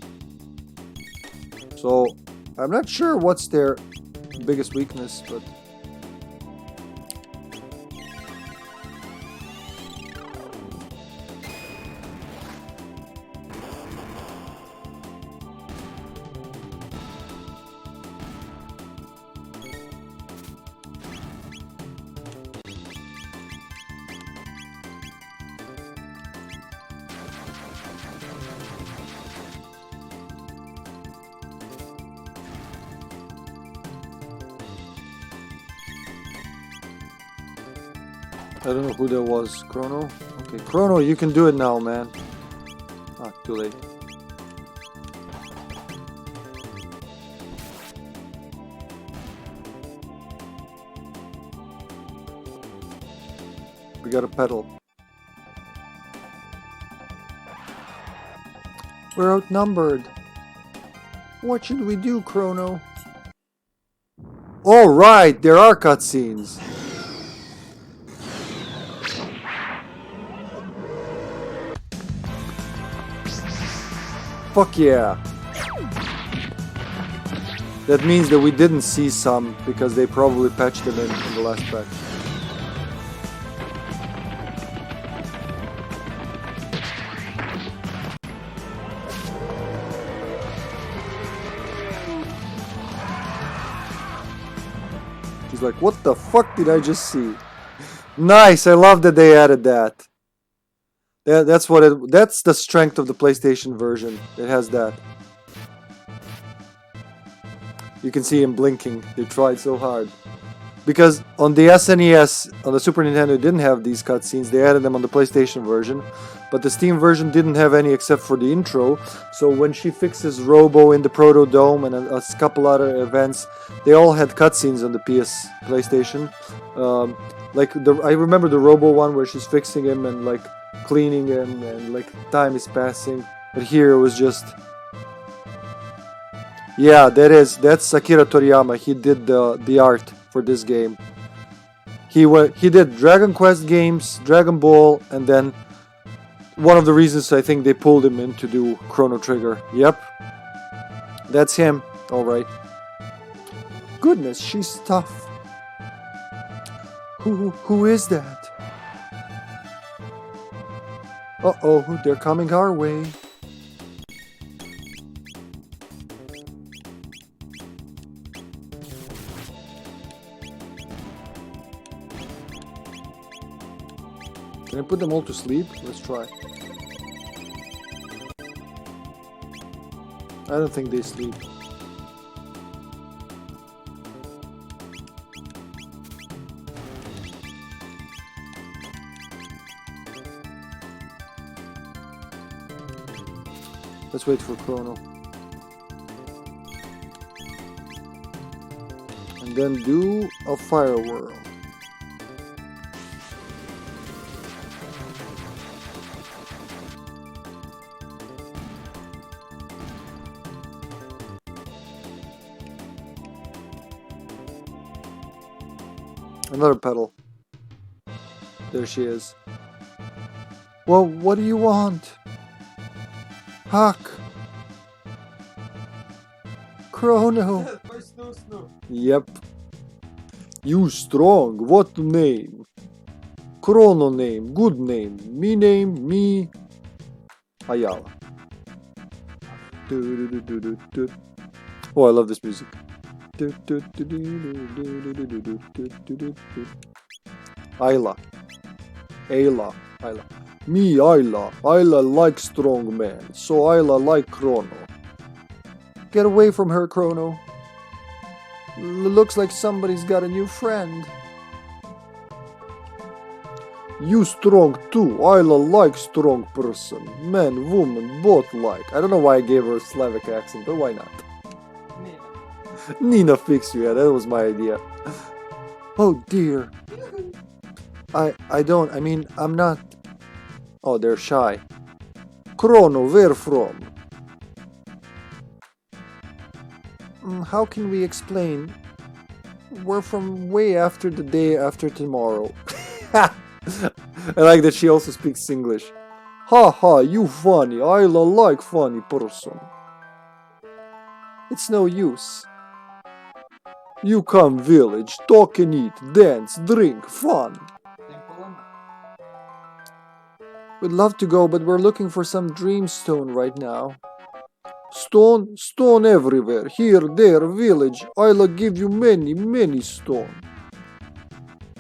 So, I'm not sure what's their biggest weakness, but... I don't know who that was. Chrono? Okay, Chrono, you can do it now, man. Ah, too late. We got a pedal. We're outnumbered. What should we do, Chrono? All right, there are cutscenes. Fuck yeah. That means that we didn't see some because they probably patched them in the last patch. She's like, what the fuck did I just see? Nice, I love that they added that. That's the strength of the PlayStation version. It has that. You can see him blinking. They tried so hard. Because on the SNES, on the Super Nintendo, it didn't have these cutscenes. They added them on the PlayStation version. But the Steam version didn't have any except for the intro. So when she fixes Robo in the Proto Dome and a couple other events, they all had cutscenes on the PlayStation. I remember the Robo one where she's fixing him and like cleaning him and like time is passing. But here it was just... Yeah, that's Akira Toriyama. He did the art for this game. He did Dragon Quest games, Dragon Ball, and then one of the reasons I think they pulled him in to do Chrono Trigger. Yep, that's him. All right. Goodness, she's tough. Who is that? Uh-oh, they're coming our way. Can I put them all to sleep? Let's try. I don't think they sleep. Let's wait for Chrono. And then do a fire world. Another petal. There she is. Well, what do you want? Huck. Chrono. Yep. You strong. What name? Chrono name. Good name. Me name. Me. Ayala. Oh, I love this music. Ayla. Ayla. Ayla. Me, Ayla. Ayla like strong man. So Ayla like Chrono. Get away from her, Chrono. Looks like somebody's got a new friend. You strong too. Ayla like strong person. Man, woman, both like. I don't know why I gave her a Slavic accent, but why not? Nina fix you. Yeah, that was my idea. Oh dear. I mean, I'm not. Oh, they're shy. Chrono, where from? How can we explain? We're from way after the day after tomorrow. I like that she also speaks English. Ha ha, you funny. I like funny person. It's no use. You come village, talk and eat, dance, drink, fun. We'd love to go, but we're looking for some dreamstone right now. Stone everywhere. Here, there, village. I'll give you many stone.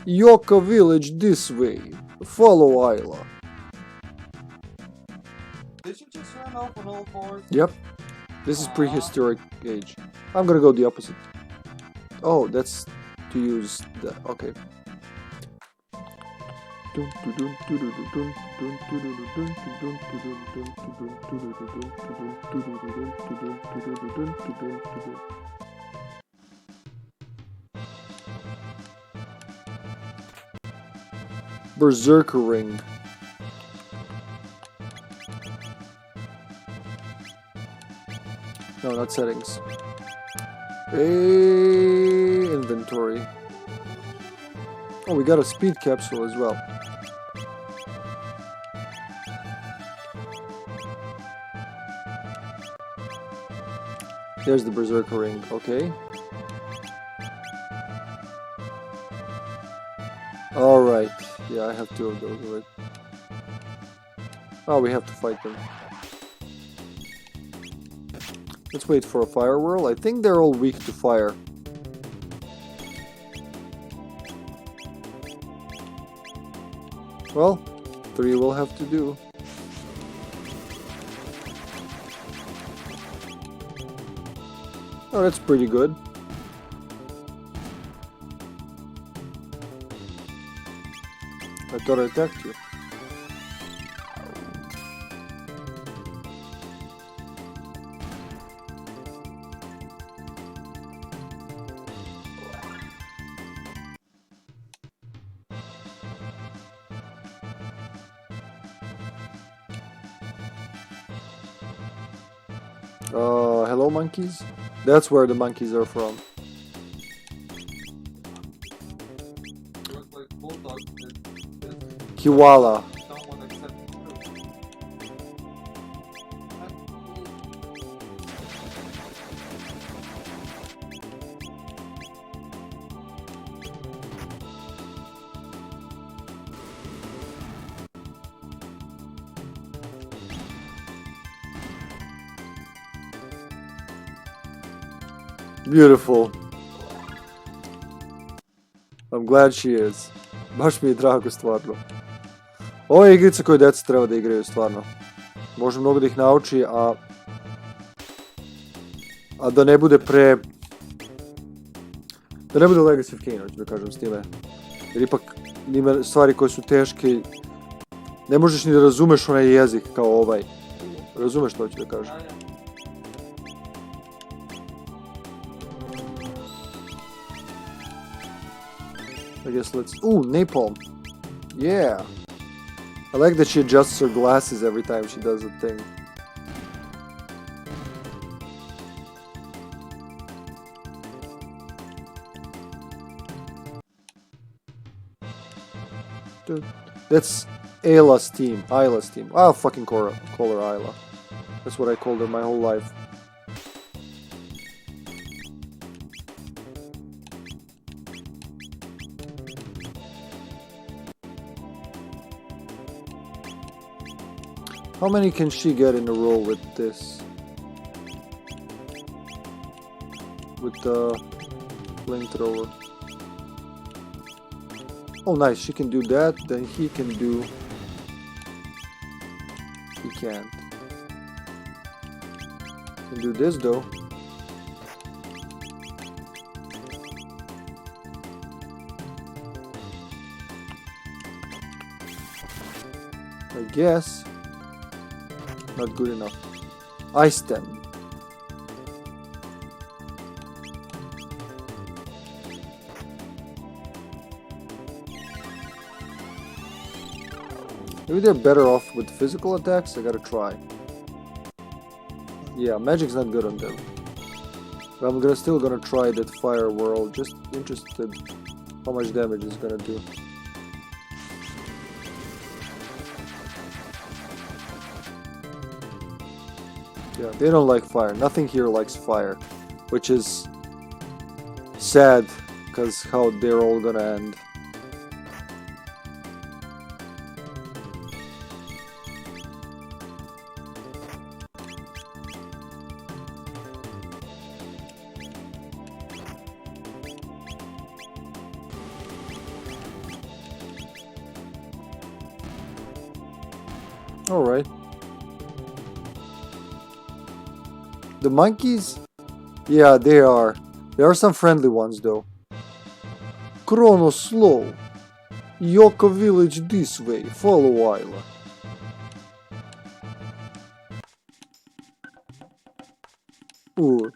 Yoka village this way. Follow Ayla. Did you just run off on all fours? Yep. This is prehistoric age. I'm gonna go the opposite. Oh, that's to use that. Okay. Berserker ring. No, not settings. Inventory. Oh, we got a speed capsule as well. There's the Berserker ring, okay. Alright, yeah, I have two of those already. Oh, we have to fight them. Let's wait for a fire whirl. I think they're all weak to fire. Well, 3 will have to do. Oh, that's pretty good. I thought I attacked you. Hello monkeys? That's where the monkeys are from. Kiwala. Beautiful. I'm glad she is. Baš mi je drago stvarno. Ovo je igrica koju djeca treba da igraju stvarno. Može mnogo da ih nauči, a da ne bude da ne bude Legacy of Kain, hoću da kažem s time. Jer ipak ima stvari koje su teške. Ne možeš ni da razumeš onaj jezik kao ovaj. Razumeš što hoću da kažem? I guess let's... Ooh, napalm. Yeah. I like that she adjusts her glasses every time she does a thing. Dude, that's Ayla's team. Isla's team. I'll fucking call her Ayla. That's what I called her my whole life. How many can she get in a row with this? With the flamethrower. Oh nice, she can do that, then he can do... He can't. Can do this though. I guess. Not good enough. Ice stem. Maybe they're better off with physical attacks. I gotta try. Yeah, magic's not good on them. But I'm still gonna try that fire world. Just interested how much damage it's gonna do. Yeah, they don't like fire. Nothing here likes fire, which is sad because how they're all gonna end. All right. The monkeys? Yeah, they are. There are some friendly ones though. Chrono slow. Yoka village this way. Follow Isla. Ooh.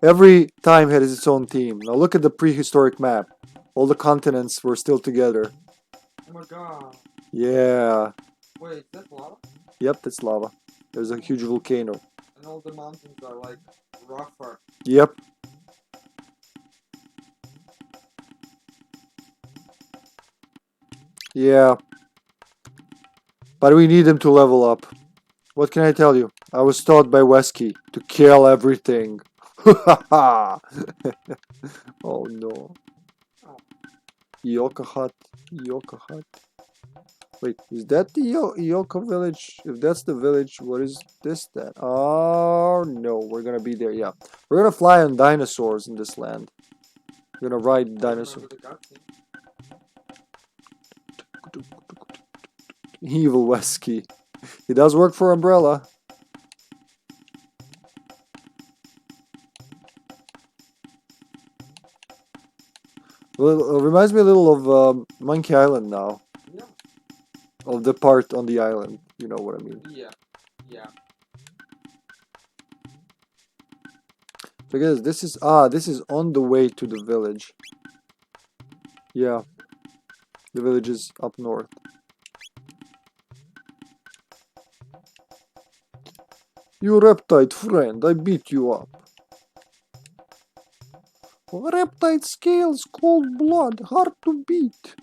Every time has its own theme. Now look at the prehistoric map. All the continents were still together. Oh my god. Yeah. Wait, is that lava? Yep, that's lava. There's a huge volcano. And all the mountains are like rougher. Yep. Yeah. But we need them to level up. What can I tell you? I was taught by Wesky to kill everything. Oh no. Yoka hut. Yoka hut. Wait, is that the Yoka village? If that's the village, what is this then? Oh no, we're gonna be there, yeah. We're gonna fly on dinosaurs in this land. We're gonna ride dinosaurs. Evil Wesky. He does work for Umbrella. Well, it reminds me a little of Monkey Island now. Yeah. Of the part on the island. You know what I mean. Yeah. Yeah. So I guess this is on the way to the village. Yeah. The village is up north. You reptile friend, I beat you up. Reptile scales, cold blood, hard to beat.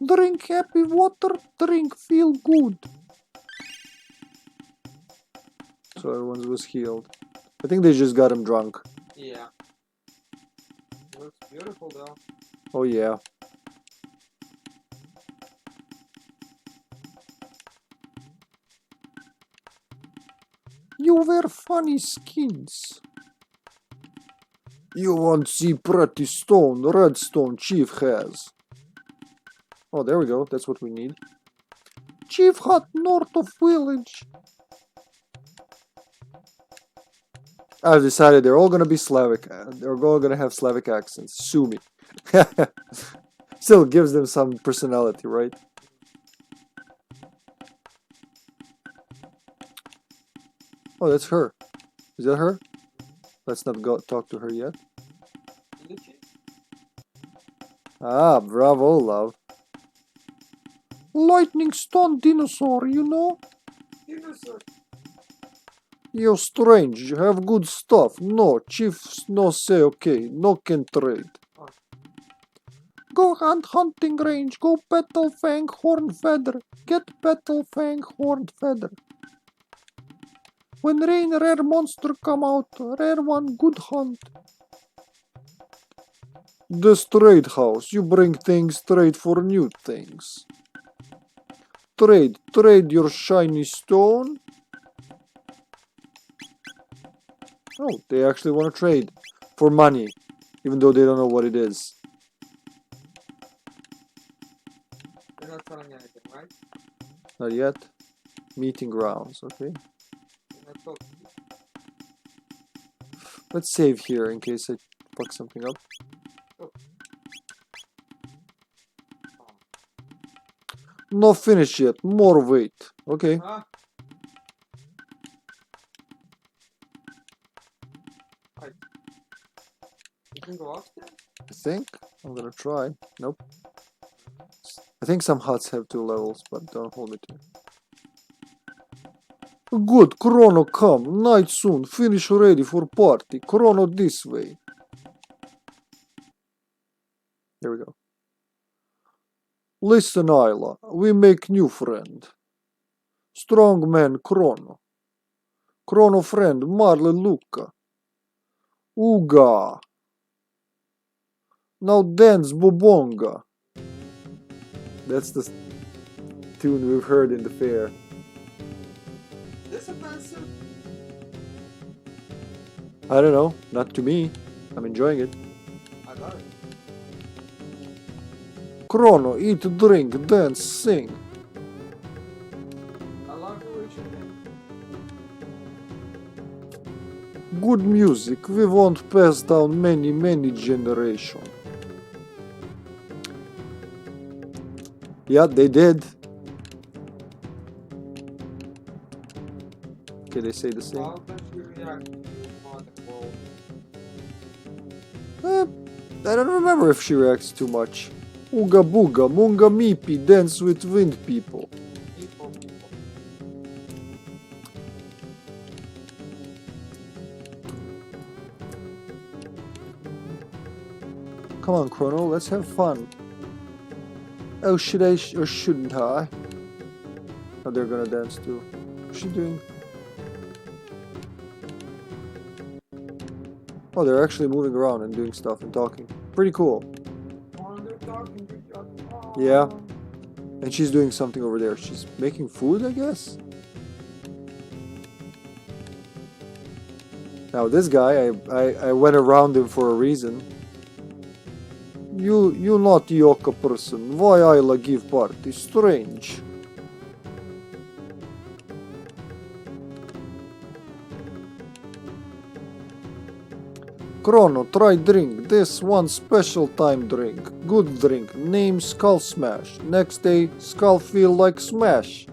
Drink happy water, drink feel good. So everyone was healed. I think they just got him drunk. Yeah. Looks beautiful though. Oh yeah. You wear funny skins. You won't see pretty stone redstone chief has. Oh, there we go. That's what we need. Chief hut north of village. I've decided they're all gonna be Slavic. They're all gonna have Slavic accents. Sue me. Still gives them some personality, right? Oh, that's her. Is that her? Let's not go talk to her yet. Did Ah, bravo, love. Lightning stone dinosaur, you know? Dinosaur. You're strange, you have good stuff. No, chiefs no say okay, no can trade. Oh. Go hunt hunting range, go battle fang horn feather. Get battle fang horn feather. When rain rare monster come out, rare one good hunt. This trade house, you bring things, trade for new things. Trade your shiny stone. Oh, they actually want to trade for money, even though they don't know what it is. They're not telling anything, right? Not yet. Meeting grounds, okay. They're not talking. Let's save here in case I fuck something up. Oh. No finish yet, more wait. Okay. Ah. Right. You can go upstairs? I think. I'm gonna try. Nope. I think some huts have 2 levels, but don't hold me to it. Good, Chrono come. Night soon. Finish ready for party. Chrono this way. There we go. Listen, Isla. We make new friend. Strong man Chrono. Chrono friend Marley Luca. Uga. Now dance Bobonga. That's the tune we've heard in the fair. This offensive? I don't know. Not to me. I'm enjoying it. I love it. Chrono, eat, drink, dance, sing. I love the way she did. Good music. We won't pass down many generations. Yeah, they did. Okay, they say the same. How does she react to modern world? I don't remember if she reacts too much. Ooga booga, munga meepy, dance with wind people. People. Come on, Chrono, let's have fun. Oh, should I or shouldn't I? Oh, they're gonna dance too. What's she doing? Oh, they're actually moving around and doing stuff and talking. Pretty cool. Oh, they're talking to each other. Oh. Yeah. And she's doing something over there. She's making food, I guess? Now, this guy, I went around him for a reason. You not Yoka person. Why Isla give party? Strange. Chrono, try drink. This one special time drink. Good drink. Name Skull Smash. Next day, Skull feel like smash.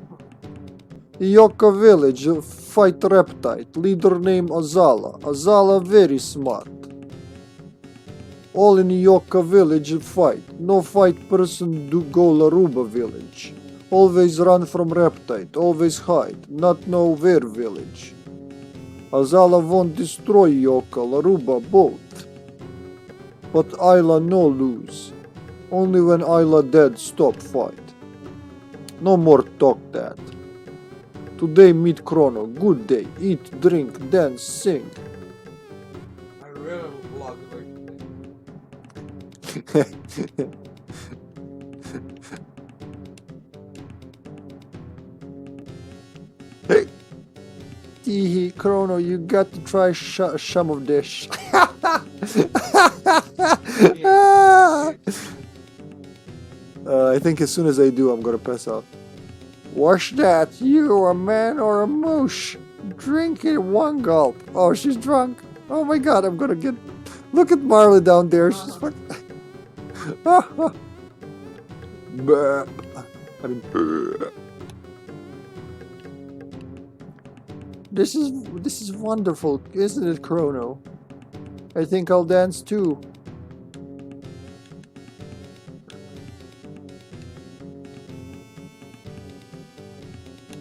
Yoka village, fight reptile. Leader name Azala. Azala very smart. All in Yoka village fight. No fight person do go Laruba village. Always run from reptile. Always hide. Not know where village. Azala won't destroy Yoka, Laruba both. But Isla no lose. Only when Isla dead stop fight. No more talk that. Today meet Chrono, good day. Eat, drink, dance, sing. I really love the way she did. Hey! Tee Chrono, you got to try some of this. I think as soon as I do, I'm gonna pass out. What's that? You a man or a moosh? Drink it one gulp. Oh, she's drunk. Oh my god, I'm gonna get... Look at Marley down there. She's fucking... Bah. I mean... This is wonderful, isn't it, Chrono? I think I'll dance too.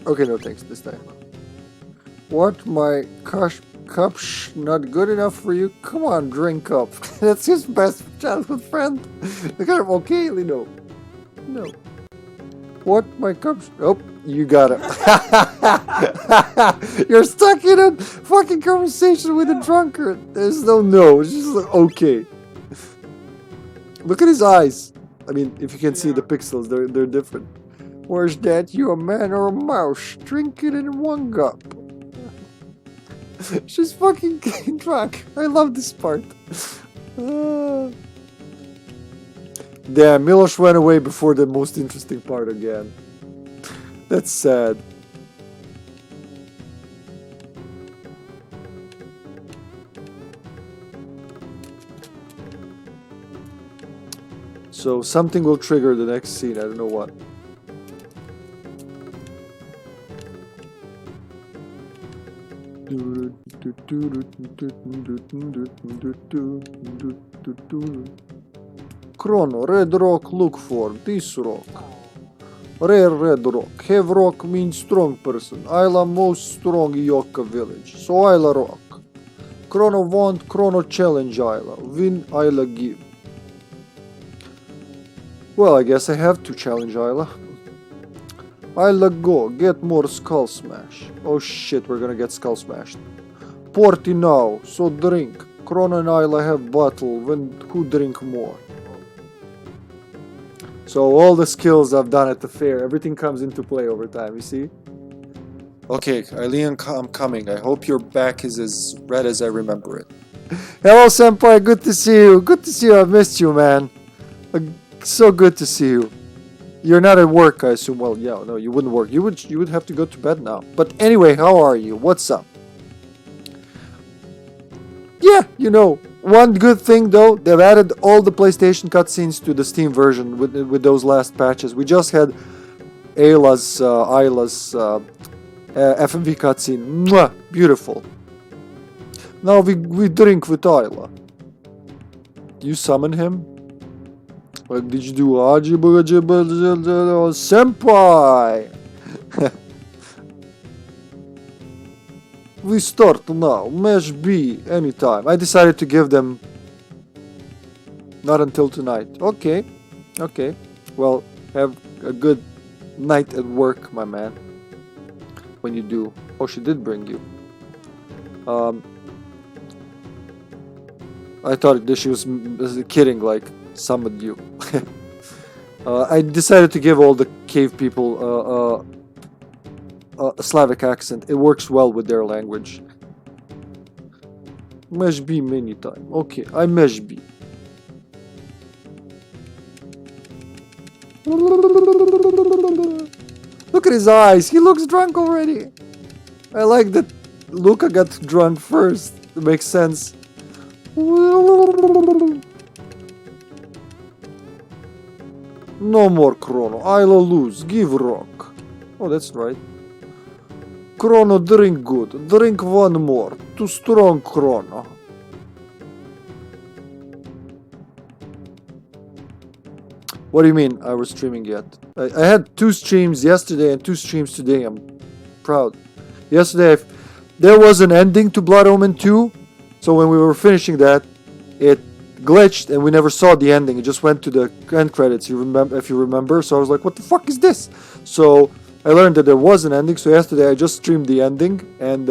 Okay, no thanks this time. What, my cup's not good enough for you? Come on, drink up. That's his best childhood friend. Look at him, okay, no. No. What, my cup's... Oh, you got it. You're stuck in a fucking conversation with a drunkard. There's no, it's just like, okay. Look at his eyes. I mean, if you can see the pixels, they're different. Where's that? You a man or a mouse? Drink it in one cup. She's fucking drunk. I love this part. Damn, Milos went away before the most interesting part again. That's sad. So something will trigger the next scene, I don't know what. Chrono, red rock, look for this rock. Rare red rock. Have rock means strong person. Isla most strong Yoka village. So Isla rock. Chrono want, Chrono challenge Isla. Win, Isla give. Well, I guess I have to challenge Isla. Isla go, get more skull smash. Oh shit, we're gonna get skull smashed. Party now, so drink. Chrono and Isla have battle when who drink more. So all the skills I've done at the fair, everything comes into play over time, you see? Okay, Eileen, I'm coming. I hope your back is as red as I remember it. Hello, Senpai. Good to see you. Good to see you. I've missed you, man. So good to see you. You're not at work, I assume. Well, yeah, no, you wouldn't work. You would have to go to bed now. But anyway, how are you? What's up? Yeah, you know, one good thing though, they've added all the PlayStation cutscenes to the Steam version with those last patches. We just had Isla's FMV cutscene. Mwah, beautiful. Now we drink with Isla. You summon him? What did you do? Senpai! We start now. Mesh B anytime. I decided to give them not until tonight. Okay. Okay. Well, have a good night at work, my man. When you do. Oh, she did bring you. I thought that she was kidding, like summoned you. I decided to give all the cave people a Slavic accent. It works well with their language. Mesh B many time. Okay, I mesh B. Look at his eyes. He looks drunk already. I like that Luca got drunk first. It makes sense. No more Chrono. I'll lose. Give rock. Oh, that's right. Chrono, drink good. Drink one more. Too strong, Chrono. What do you mean I was streaming yet? I had 2 streams yesterday and 2 streams today. I'm proud. Yesterday, there was an ending to Blood Omen 2. So when we were finishing that, it glitched and we never saw the ending. It just went to the end credits. If you remember. So I was like, what the fuck is this? So I learned that there was an ending. So yesterday I just streamed the ending, and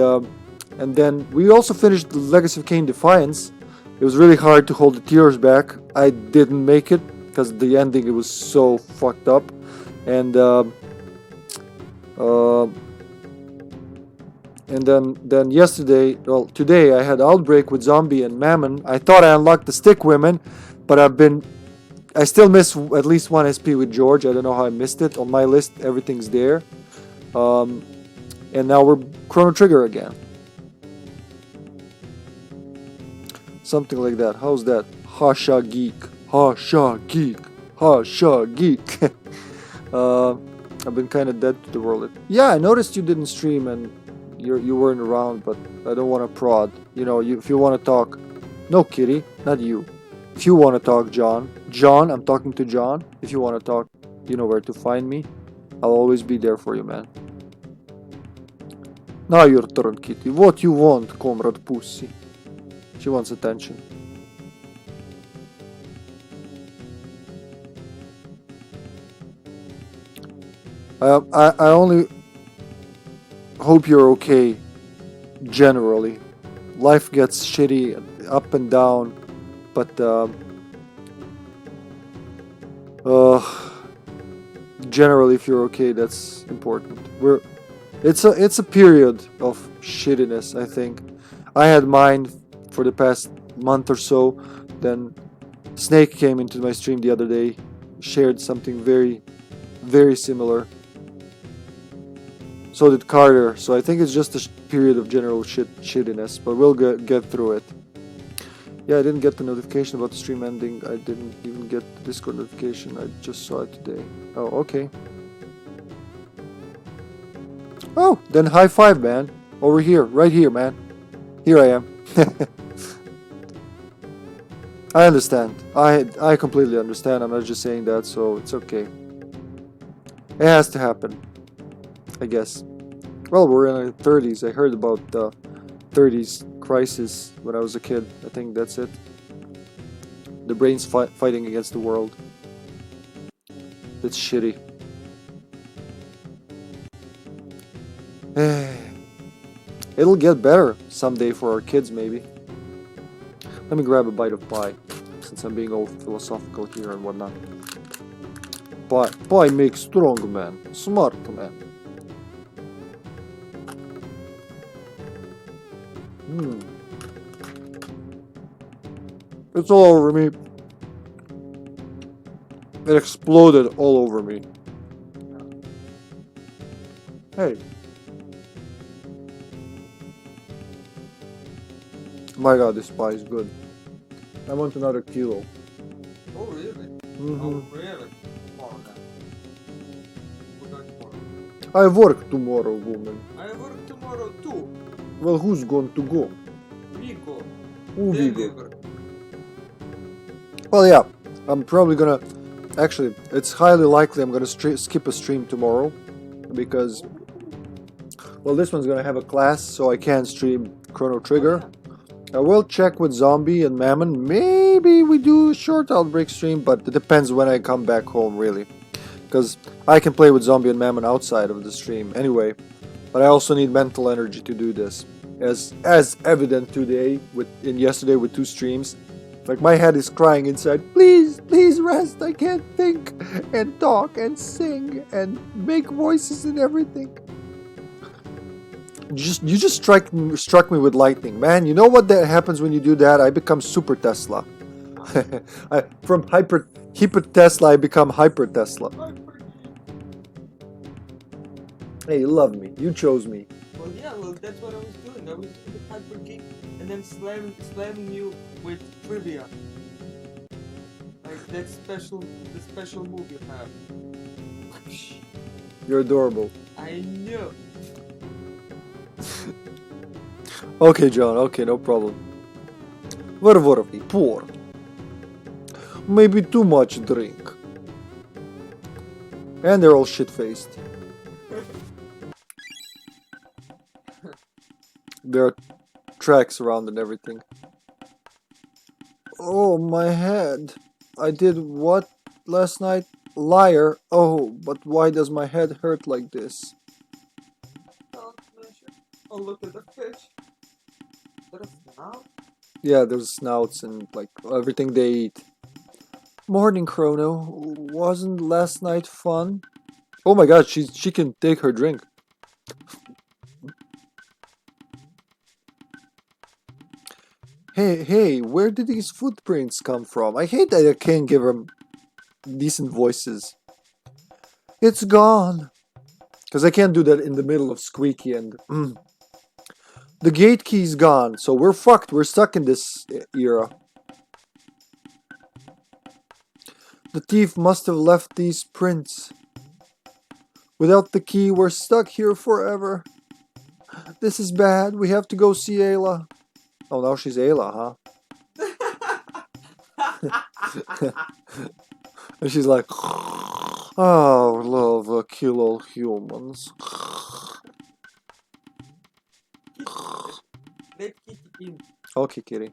then we also finished the Legacy of Kain Defiance. It was really hard to hold the tears back. I didn't make it because the ending, it was so fucked up, and then yesterday, well, today I had Outbreak with Zombie and Mammon. I thought I unlocked the Stick Women, but I still miss at least 1 SP with George. I don't know how I missed it. On my list, everything's there. And now we're Chrono Trigger again. Something like that. How's that? Hasha Geek. Hasha Geek. Hasha Geek. I've been kind of dead to the world. Yeah, I noticed you didn't stream and you weren't around, but I don't want to prod. You know, if you want to talk. No, Kitty. Not you. If you want to talk, John, I'm talking to John. If you want to talk, you know where to find me. I'll always be there for you, man. Now your turn, kitty. What you want, comrade pussy? She wants attention. I only hope you're okay. Generally, life gets shitty, up and down, but generally, if you're okay, that's important. It's a period of shittiness. I think I had mine for the past month or so. Then Snake came into my stream the other day, shared something very, very similar. So did Carter. So I think it's just a period of general shittiness, but we'll get through it. Yeah, I didn't get the notification about the stream ending. I didn't even get the Discord notification. I just saw it today. Oh, okay. Oh, then high five, man. Over here, right here, man. Here I am. I understand. I completely understand. I'm not just saying that, so it's okay. It has to happen, I guess. Well, we're in our 30s. I heard about the 30s crisis when I was a kid. I think that's it. The brain's fighting against the world. That's shitty. It'll get better someday for our kids, maybe. Let me grab a bite of pie, since I'm being all philosophical here and whatnot. Pie makes strong man, smart man. It's all over me. It exploded all over me. Hey. My god, this pie is good. I want another kilo. Oh, really? Mm-hmm. Oh, really? Tomorrow then. We're going tomorrow. I work tomorrow, woman. I work tomorrow too. Well, who's going to go? We go. Who we go? Deliver. Well, yeah. I'm probably gonna... Actually, it's highly likely I'm gonna skip a stream tomorrow. Because... Well, this one's gonna have a class, so I can't stream Chrono Trigger. I will check with Zombie and Mammon. Maybe we do a short Outbreak stream, but it depends when I come back home, really. Because I can play with Zombie and Mammon outside of the stream anyway. But I also need mental energy to do this. As evident today, and yesterday with 2 streams. Like, my head is crying inside, please, please rest, I can't think, and talk, and sing, and make voices and everything. You just struck me with lightning, man. You know what that happens when you do that? I become Super Tesla. From HippyTesla, I become Hyper Tesla. Hey, you love me. You chose me. Well, yeah, well, that's what I was doing. I was doing the Hyper Geek and then slamming you with trivia. Like that the special move you have. You're adorable. I knew. Okay, John. Okay, no problem. Where were we? Poor. Maybe too much drink. And they're all shit-faced. There are tracks around and everything. Oh, my head. I did what last night? Liar. Oh, but why does my head hurt like this? Don't mention. Oh, look at the fish. Is that a snout? Yeah, there's snouts and like everything they eat. Morning, Chrono. Wasn't last night fun? Oh my god, she can take her drink. Hey, where did these footprints come from? I hate that I can't give them decent voices. It's gone. Because I can't do that in the middle of Squeaky and... The gate key's gone, so we're fucked. We're stuck in this era. The thief must have left these prints. Without the key, we're stuck here forever. This is bad. We have to go see Ayla. Oh, now she's Ayla, huh? And she's like, oh, love, kill all humans. In. Okay, kitty.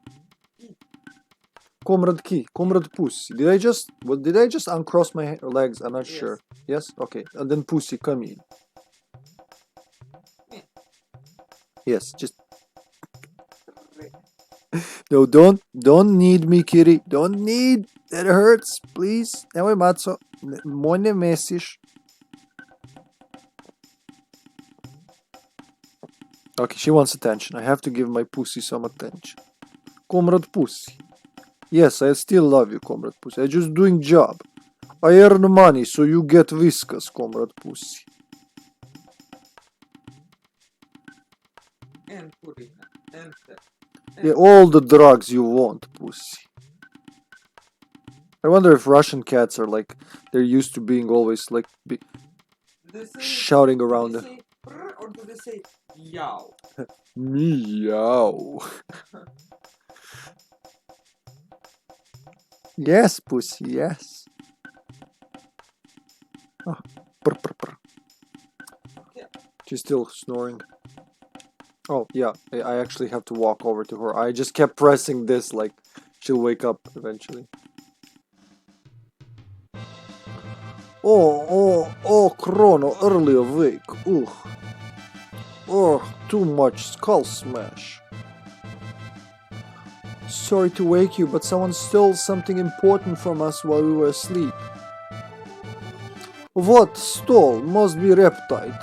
Comrade Key, Comrade Pussy. Did I just uncross my legs? I'm not sure. Yes? Okay. And then Pussy, come in. Yeah. Yes, just no, don't need me, kitty. Don't need. That hurts, please. Nemoj maco. Moj ne mesiš. Okay, she wants attention. I have to give my pussy some attention. Comrade Pussy. Yes, I still love you, Comrade Pussy. I just doing job. I earn money, so you get whiskas, Comrade Pussy. And Purina. And Yeah, all the drugs you want, Pussy. I wonder if Russian cats are like, they're used to being always like shouting around. Do they say brr or do they say yow? Meow. Yes, Pussy, yes. Oh, brr, brr, brr. Yeah. She's still snoring. Oh, yeah, I actually have to walk over to her. I just kept pressing this, like, she'll wake up eventually. Oh, Chrono, early awake. Ugh. Oh, too much skull smash. Sorry to wake you, but someone stole something important from us while we were asleep. What stole? Must be reptile.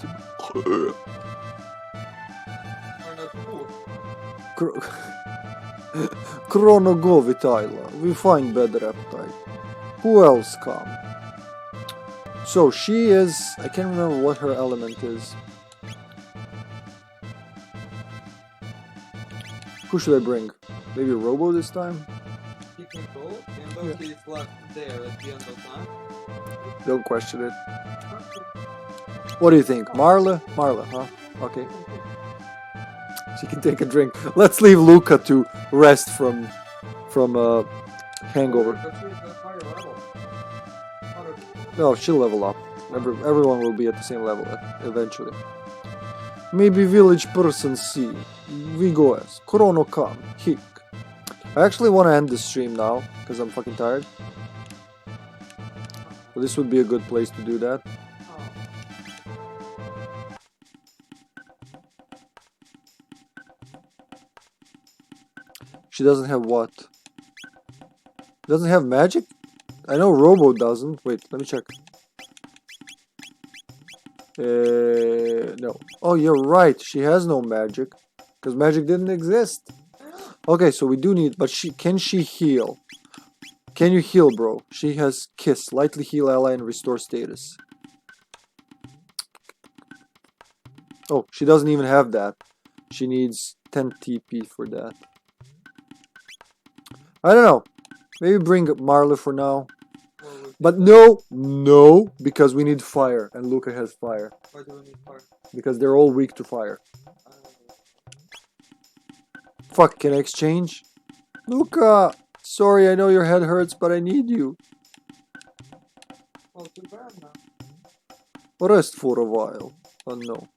Chrono go with Isla. We find better appetite. Who else come? So she is... I can't remember what her element is. Who should I bring? Maybe Robo this time? He can go, and though he's left there at the end of time. Don't question it. What do you think? Marla? Marla, huh? Okay. She can take a drink. Let's leave Luca to rest from hangover. But she's at higher level. No, she'll level up. Everyone will be at the same level eventually. Maybe village person see. We go as. Chrono come. Hick. I actually want to end the stream now, because I'm fucking tired. So this would be a good place to do that. She doesn't have what? Doesn't have magic? I know Robo doesn't. Wait, let me check. No. Oh, you're right. She has no magic. Because magic didn't exist. Okay, so we do need... But can she heal? Can you heal, bro? She has Kiss. Lightly heal ally and restore status. Oh, she doesn't even have that. She needs 10 TP for that. I don't know. Maybe bring Marla for now. But no, because we need fire, and Luca has fire. Why do we need fire? Because they're all weak to fire. Fuck, can I exchange? Luca! Sorry, I know your head hurts, but I need you. Well, too bad now. Rest for a while. Oh no.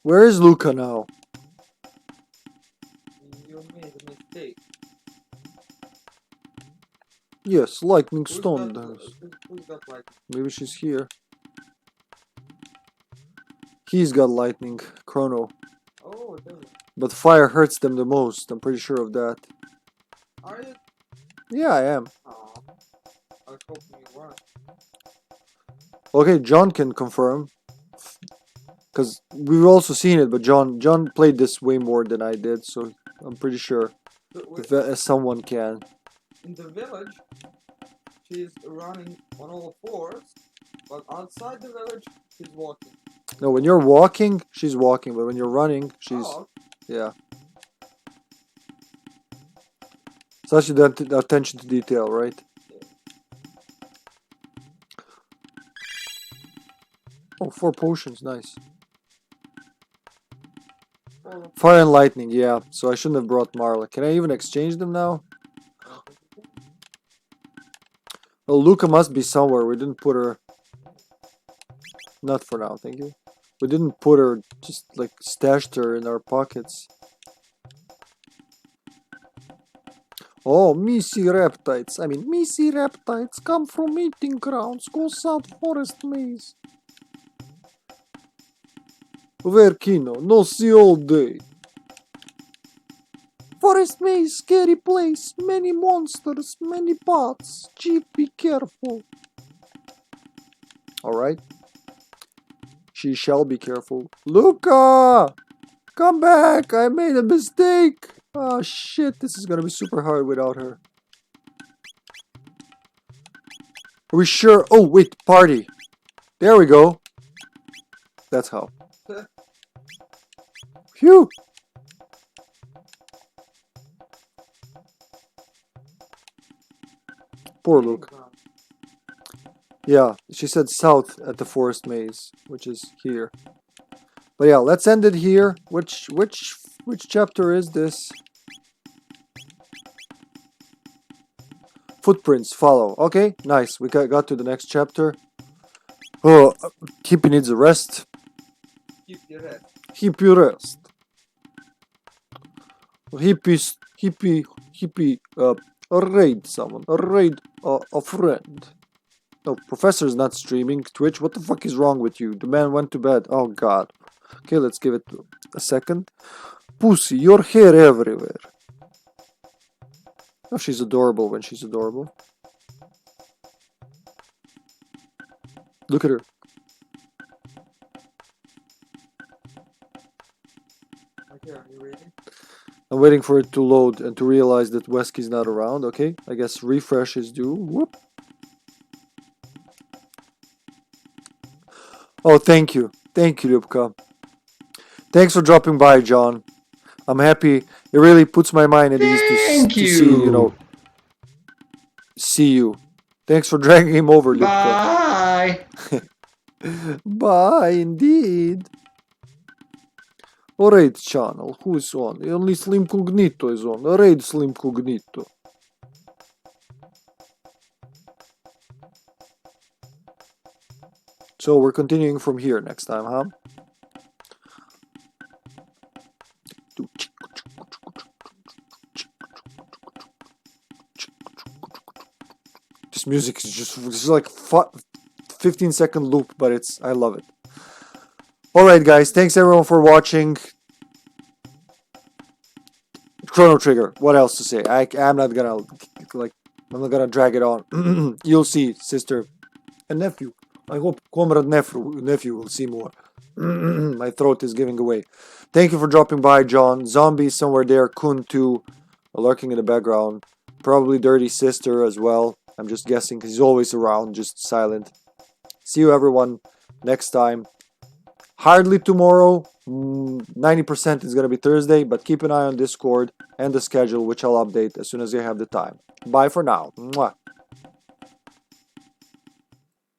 Where is Luca now? You made a mistake. Yes, lightning stone does. Who's got lightning? Maybe she's here. He's got lightning, Chrono. Oh, there. But fire hurts them the most, I'm pretty sure of that. Are you? Yeah, I am. Oh, I was hoping you weren't. Okay, John can confirm. Because we've also seen it, but John played this way more than I did, so I'm pretty sure if someone can. In the village, she's running on all fours, but outside the village, she's walking. No, when you're walking, she's walking, but when you're running, she's... Oh. Yeah. Such attention to detail, right? Oh, 4 potions, nice. Fire and lightning, yeah. So I shouldn't have brought Marla. Can I even exchange them now? Well, Luca must be somewhere. We didn't put her... Not for now, thank you. We didn't put her, just like stashed her in our pockets. Oh, Missy reptiles. I mean, Missy reptiles come from meeting grounds. Go south forest maze. Where Kino? No see all day. Forest maze, scary place. Many monsters, many paths. Chief, be careful. Alright. She shall be careful. Luca! Come back! I made a mistake! Oh shit, this is gonna be super hard without her. Are we sure? Oh, wait, party. There we go. That's how. Phew! Poor Luke. Yeah, she said south at the forest maze, which is here. But yeah, let's end it here. Which chapter is this? Footprints follow. Okay, nice. We got to the next chapter. Oh, Hippie needs a rest. Keep your head. Hippie rest. Hippie, raid someone. Raid a friend. No, Professor's not streaming. Twitch, what the fuck is wrong with you? The man went to bed. Oh god. Okay, let's give it a second. Pussy, your hair everywhere. Oh, she's adorable when she's adorable. Look at her. Okay, are you ready? I'm waiting for it to load and to realize that Wesky's not around. Okay, I guess refresh is due. Whoop. Oh, thank you. Thank you, Ljubka. Thanks for dropping by, John. I'm happy. It really puts my mind at ease to see, you know, see you. Thanks for dragging him over, Ljubka. Bye. Bye, indeed. Alright, channel. Who's on? Only Slim Cognito is on. Alright, Slim Cognito. So we're continuing from here next time, huh? This music is just like 15-second loop, but I love it. Alright guys, thanks everyone for watching. Chrono Trigger, what else to say? I'm not gonna drag it on. You'll see, sister and nephew. I hope comrade nephew will see more. My throat is giving away. Thank you for dropping by, John. Zombie somewhere there. Kun too, lurking in the background. Probably Dirty Sister as well. I'm just guessing because he's always around, just silent. See you everyone next time. Hardly tomorrow. 90% is going to be Thursday, but keep an eye on Discord and the schedule, which I'll update as soon as I have the time. Bye for now. Mwah.